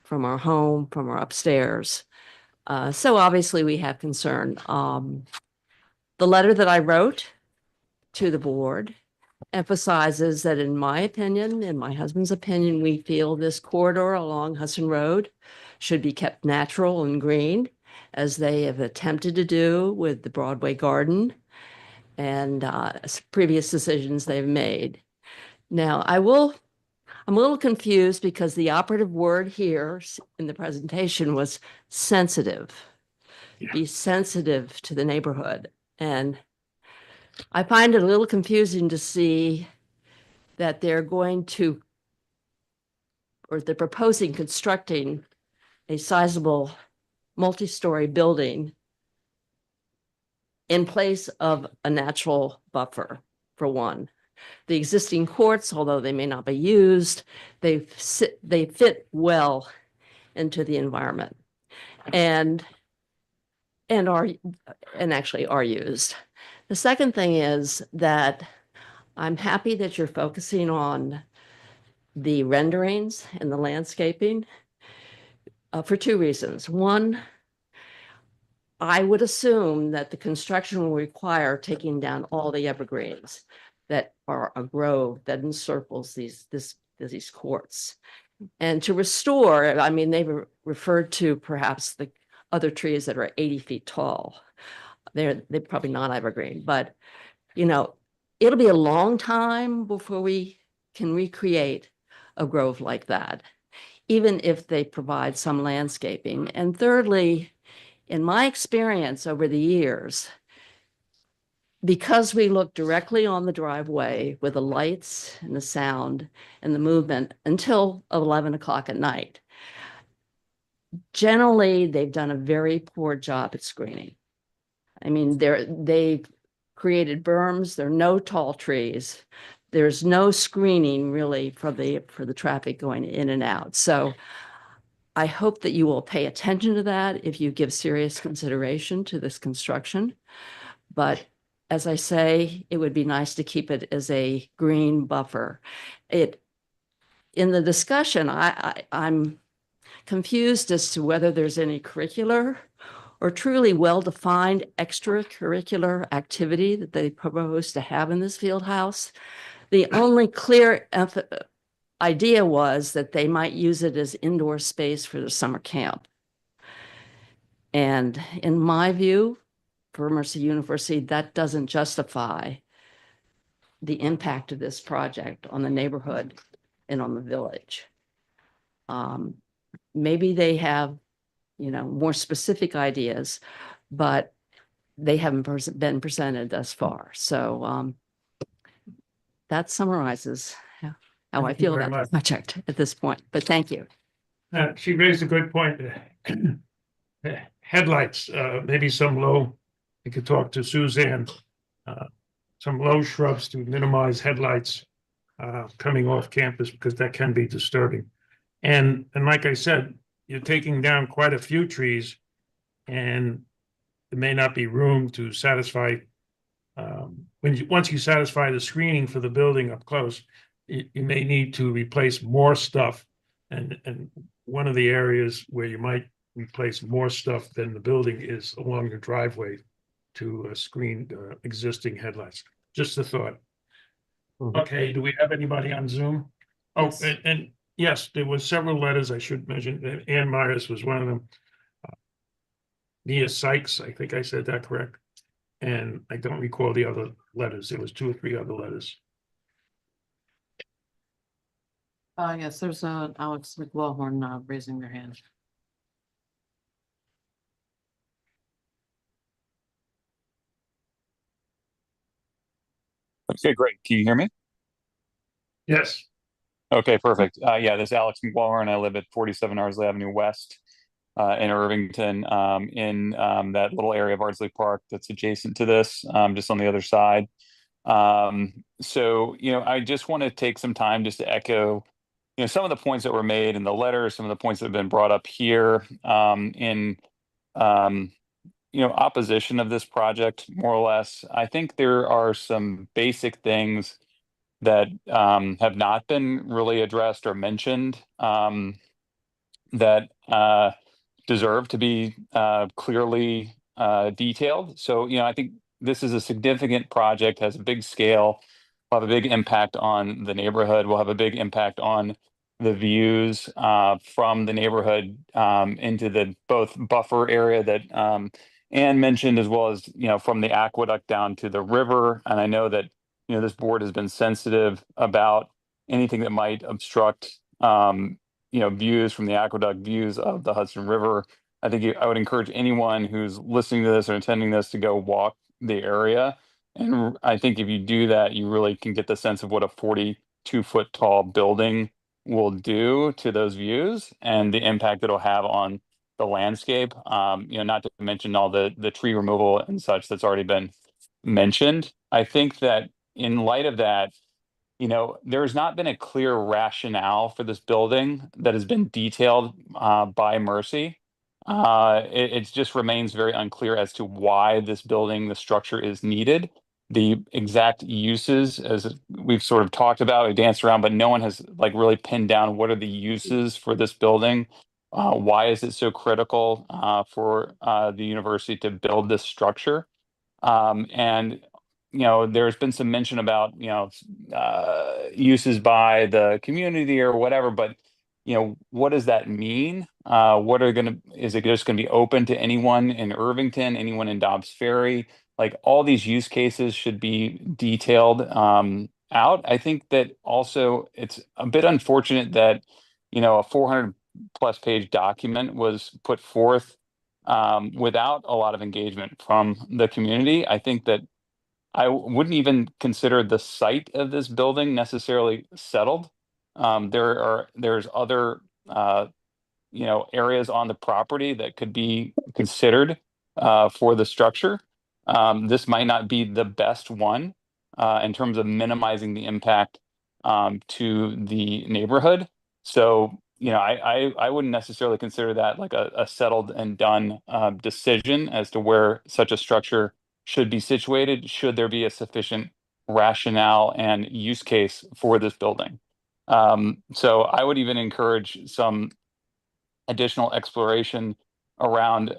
from our home, from our upstairs. So obviously we have concern. The letter that I wrote to the board emphasizes that, in my opinion, in my husband's opinion, we feel this corridor along Hudson Road should be kept natural and green, as they have attempted to do with the Broadway Garden and previous decisions they've made. Now, I'm a little confused because the operative word here in the presentation was sensitive. Yeah. Be sensitive to the neighborhood. And I find it a little confusing to see that they're proposing constructing a sizable multi-story building in place of a natural buffer, for one. The existing courts, although they may not be used, they fit well into the environment and actually are used. The second thing is that I'm happy that you're focusing on the renderings and the landscaping for two reasons. One, I would assume that the construction will require taking down all the evergreens that are a grove that encircles these courts. And to restore, I mean, they've referred to perhaps the other trees that are 80 feet tall. They're probably not evergreen, but it'll be a long time before we can recreate a grove like that, even if they provide some landscaping. And thirdly, in my experience over the years, because we look directly on the driveway with the lights and the sound and the movement until 11 o'clock at night, generally they've done a very poor job at screening. I mean, they've created berms, there are no tall trees, there's no screening really for the traffic going in and out. So I hope that you will pay attention to that if you give serious consideration to this construction. But as I say, it would be nice to keep it as a green buffer. In the discussion, I'm confused as to whether there's any curricular or truly well-defined extracurricular activity that they propose to have in this field house. The only clear idea was that they might use it as indoor space for the summer camp. And in my view, for Mercy University, that doesn't justify the impact of this project on the neighborhood and on the village. Maybe they have, more specific ideas, but they haven't been presented thus far. So that summarizes how I Thank you feel very about the much. project at this point, but thank you. She raised a good point. Headlights, maybe some low, you could talk to Suzanne, some low shrubs to minimize headlights coming off campus, because that can be disturbing. And like I said, you're taking down quite a few trees, and there may not be room to satisfy, once you satisfy the screening for the building up close, you may need to replace more stuff. And one of the areas where you might replace more stuff than the building is along the driveway to screen existing headlights. Just a thought. Okay, do we have anybody on Zoom? Oh, and yes, there was several letters I should mention. Ann Myers was one of them. Nia Sykes, I think I said that correct. And I don't recall the other letters. There was 2 or 3 other letters. Yes, there's Alex McLaughlin raising their hand. Okay, great. Can you hear me? Yes. Okay, perfect. Yeah, this is Alex McLaughlin. I live at 47 Ardsley Avenue West in Irvington, in that little area of Ardsley Park that's adjacent to this, just on the other side. So, I just want to take some time just to echo, some of the points that were made in the letter, some of the points that have been brought up here in opposition of this project, more or less. I think there are some basic things that have not been really addressed or mentioned that deserve to be clearly detailed. So, I think this is a significant project, has a big scale, will have a big impact on the neighborhood, will have a big impact on the views from the neighborhood into the both buffer area that Ann mentioned, as well as, from the aqueduct down to the river. And I know that, this board has been sensitive about anything that might obstruct, views from the aqueduct, views of the Hudson River. I think I would encourage anyone who's listening to this or attending this to go walk the area. And I think if you do that, you really can get the sense of what a 42-foot tall building will do to those views and the impact it'll have on the landscape. Not to mention all the tree removal and such that's already been mentioned. I think that in light of that, there's not been a clear rationale for this building that has been detailed by Mercy. It just remains very unclear as to why this building, the structure is needed. The exact uses, as we've sort of talked about, we danced around, but no one has really pinned down what are the uses for this building. Why is it so critical for the university to build this structure? And there's been some mention about uses by the community or whatever, but what does that mean? Is it just going to be open to anyone in Irvington, anyone in Dobbs Ferry? All these use cases should be detailed out. I think that also it's a bit unfortunate that a 400+ page document was put forth without a lot of engagement from the community. I think that I wouldn't even consider the site of this building necessarily settled. There's other areas on the property that could be considered for the structure. This might not be the best one in terms of minimizing the impact to the neighborhood. So I wouldn't necessarily consider that like a settled and done decision as to where such a structure should be situated, should there be a sufficient rationale and use case for this building. So I would even encourage some additional exploration around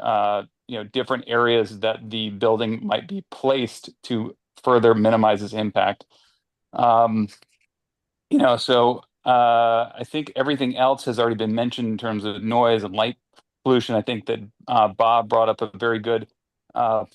different areas that the building might be placed to further minimize its impact. So I think everything else has already been mentioned in terms of noise and light pollution. I think that Bob brought up a very good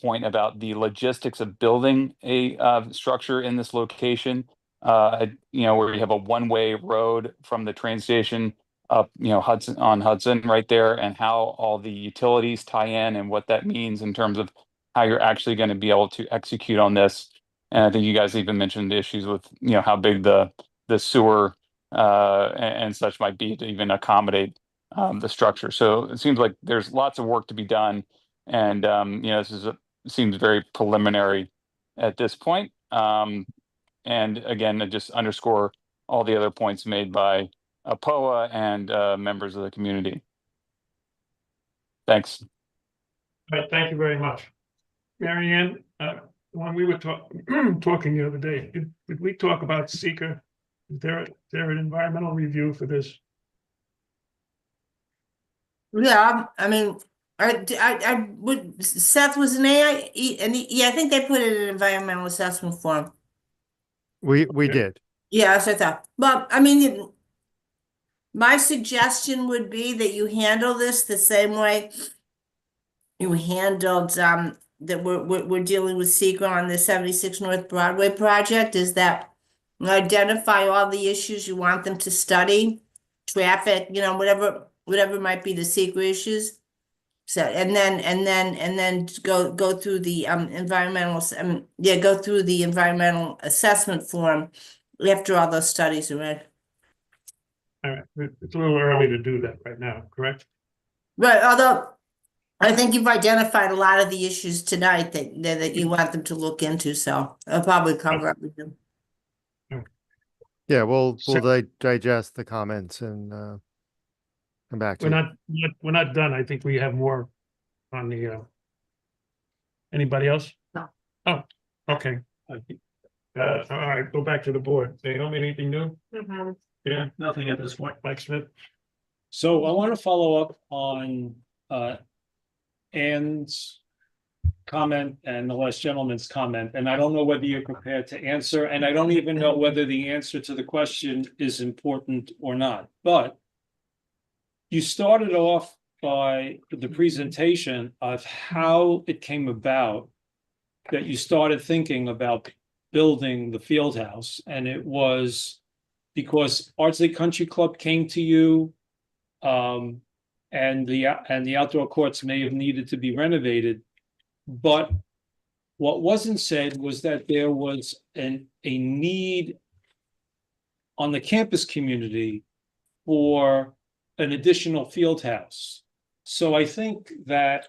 point about the logistics of building a structure in this location. Where you have a one-way road from the train station up, Hudson right there, and how all the utilities tie in and what that means in terms of how you're actually going to be able to execute on this. And I think you guys even mentioned issues with, how big the sewer and such might be to even accommodate the structure. So it seems like there's lots of work to be done, and this seems very preliminary at this point. And again, to just underscore all the other points made by POA and members of the community. Thanks. All right, thank you very much. Mary Ann, when we were talking the other day, did we talk about seeker? Is there an environmental review for this? Yeah, I mean, I would, Seth was an AI, and yeah, I think they put it in environmental assessment form. We did. Yeah, that's what I thought. But I mean, my suggestion would be that you handle this the same way you handled that we're dealing with seeker on the 76 North Broadway project, is that identify all the issues you want them to study, traffic, whatever might be the seeker issues. So and then go through the go through the environmental assessment form after all those studies are read. All right, it's a little early to do that right now, correct? Right, although I think you've identified a lot of the issues tonight that you want them to look into, so I'll probably cover up with them. Yeah, we'll digest the comments and come back to We're not done. I think we have more on the. Anybody else? No. Oh, okay. All right, go back to the board. They don't need anything new? Yeah, Nothing at this point. Mike Smith. So I want to follow up on Ann's comment and the last gentleman's comment, and I don't know whether you're prepared to answer, and I don't even know whether the answer to the question is important or not, but you started off by the presentation of how it came about that you started thinking about building the field house, and it was because Ardsley Country Club came to you, and the outdoor courts may have needed to be renovated. But what wasn't said was that there was a need on the campus community for an additional field house. So I think that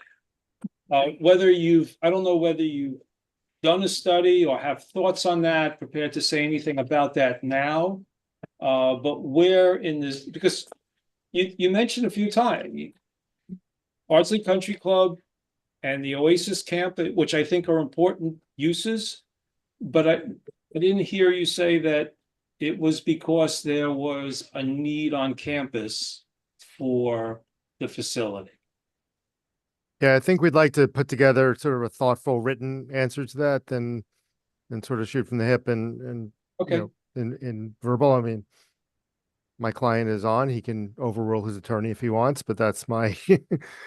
I don't know whether you've done a study or have thoughts on that, prepared to say anything about that now. But where in this, because you mentioned a few times, Ardsley Country Club and the Oasis Camp, which I think are important uses, but I didn't hear you say that it was because there was a need on campus for the facility. Yeah, I think we'd like to put together sort of a thoughtful written answer to that and sort of shoot from the hip and okay. In verbal. I mean, my client is on, he can overrule his attorney if he wants, but that's my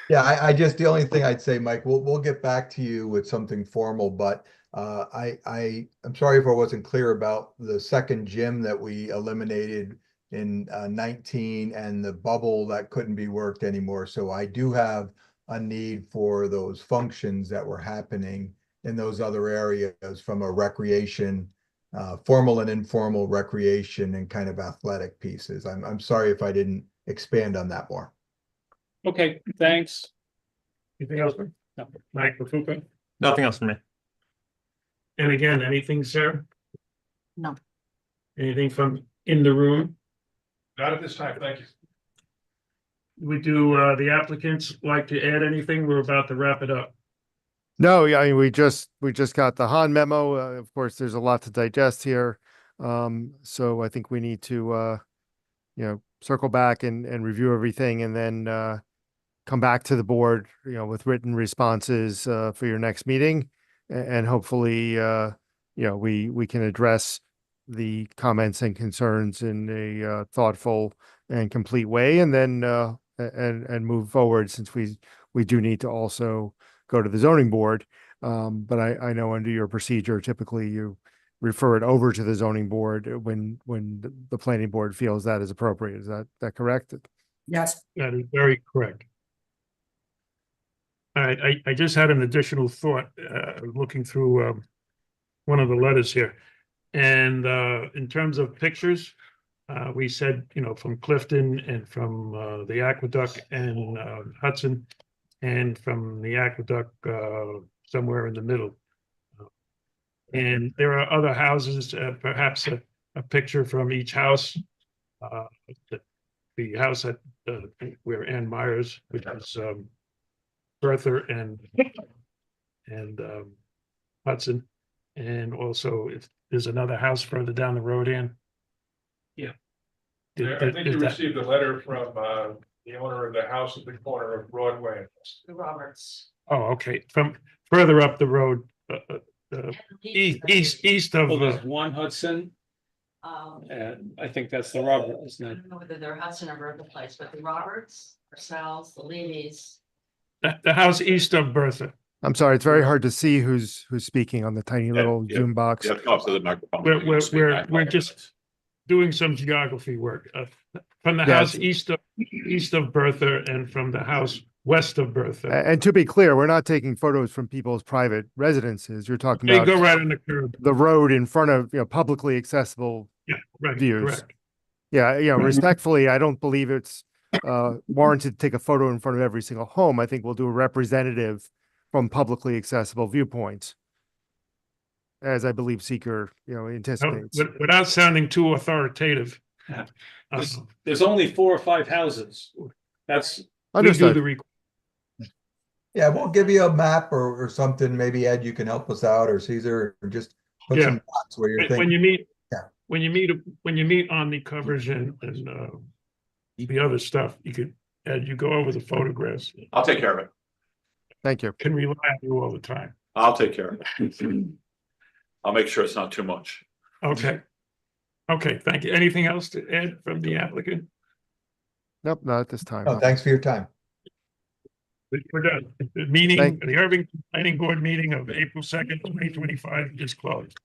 Yeah, I just, the only thing I'd say, Mike, we'll get back to you with something formal, but I'm sorry if I wasn't clear about the second gym that we eliminated in 19 and the bubble that couldn't be worked anymore. So I do have a need for those functions that were happening in those other areas from a recreation, formal and informal recreation and kind of athletic pieces. I'm sorry if I didn't expand on that more. Okay, thanks. Anything else? No. Mike LaFuca? Nothing else from me. And again, anything, Sarah? No. Anything from in the room? Not at this time, thank you. We do, the applicants like to add anything? We're about to wrap it up. No, yeah, I mean, we just got the Han memo. Of course, there's a lot to digest here. So I think we need to, circle back and review everything and then, come back to the board, with written responses, for your next meeting. And hopefully, we can address the comments and concerns in a, thoughtful and complete way and then, and move forward since we do need to also go to the zoning board. But I know under your procedure, typically you refer it over to the zoning board when the planning board feels that is appropriate. Is that correct? Yes. That is very correct. All right, I just had an additional thought, looking through, one of the letters here. And, in terms of pictures, we said, from Clifton and from, the Aqueduct and, Hudson, and from the Aqueduct, somewhere in the middle. And there are other houses, perhaps a picture from each house. The house at, where Ann Myers, which is, Bertha and Hudson. And also if there's another house further down the road, Ann. Yeah. Did- I did- think is you that- received a letter from the owner of the house at the corner of Broadway. The Roberts. Oh, okay, from further up the road, east of, Well, there's one Hudson, Um, and I think that's the Robert, isn't I it? don't know whether they're Hudson or Bertha Place, but the Roberts, ourselves, the Leamys. the house east of Bertha. I'm sorry, it's very hard to see who's speaking on the tiny little yeah. Zoom box. You have to come up to the microphone. We're just doing some geography work, from the Yes. house east of Bertha and from the house west of Bertha. And to be clear, we're not taking photos from people's private residences. You're talking They about go right on the curb. the road in front of, publicly accessible Yeah, right, views. correct. Yeah, respectfully, I don't believe it's warranted to take a photo in front of every single home. I think we'll do a representative from publicly accessible viewpoints. As I believe seeker, No, anticipates. without sounding too authoritative. There's only 4 or 5 houses. That's, We do Understood. the requ- Yeah, we'll give you a map or something. Maybe Ed, you can help us out, or Caesar, or just put Yeah. some dots where you're When thinking. you meet, Yeah. when you meet on the coverage and the other stuff, you could, Ed, you go over the photographs. I'll take care of it. Thank you. Can rely on you all the time. I'll take care of it. I'll make sure it's not too much. Okay. Okay, thank you. Anything else to add from the applicant? Nope, not at this time. No, thanks for your time. We're done. The meeting, Thank- the Irving Planning Board meeting of April 2nd, 2025 is closed.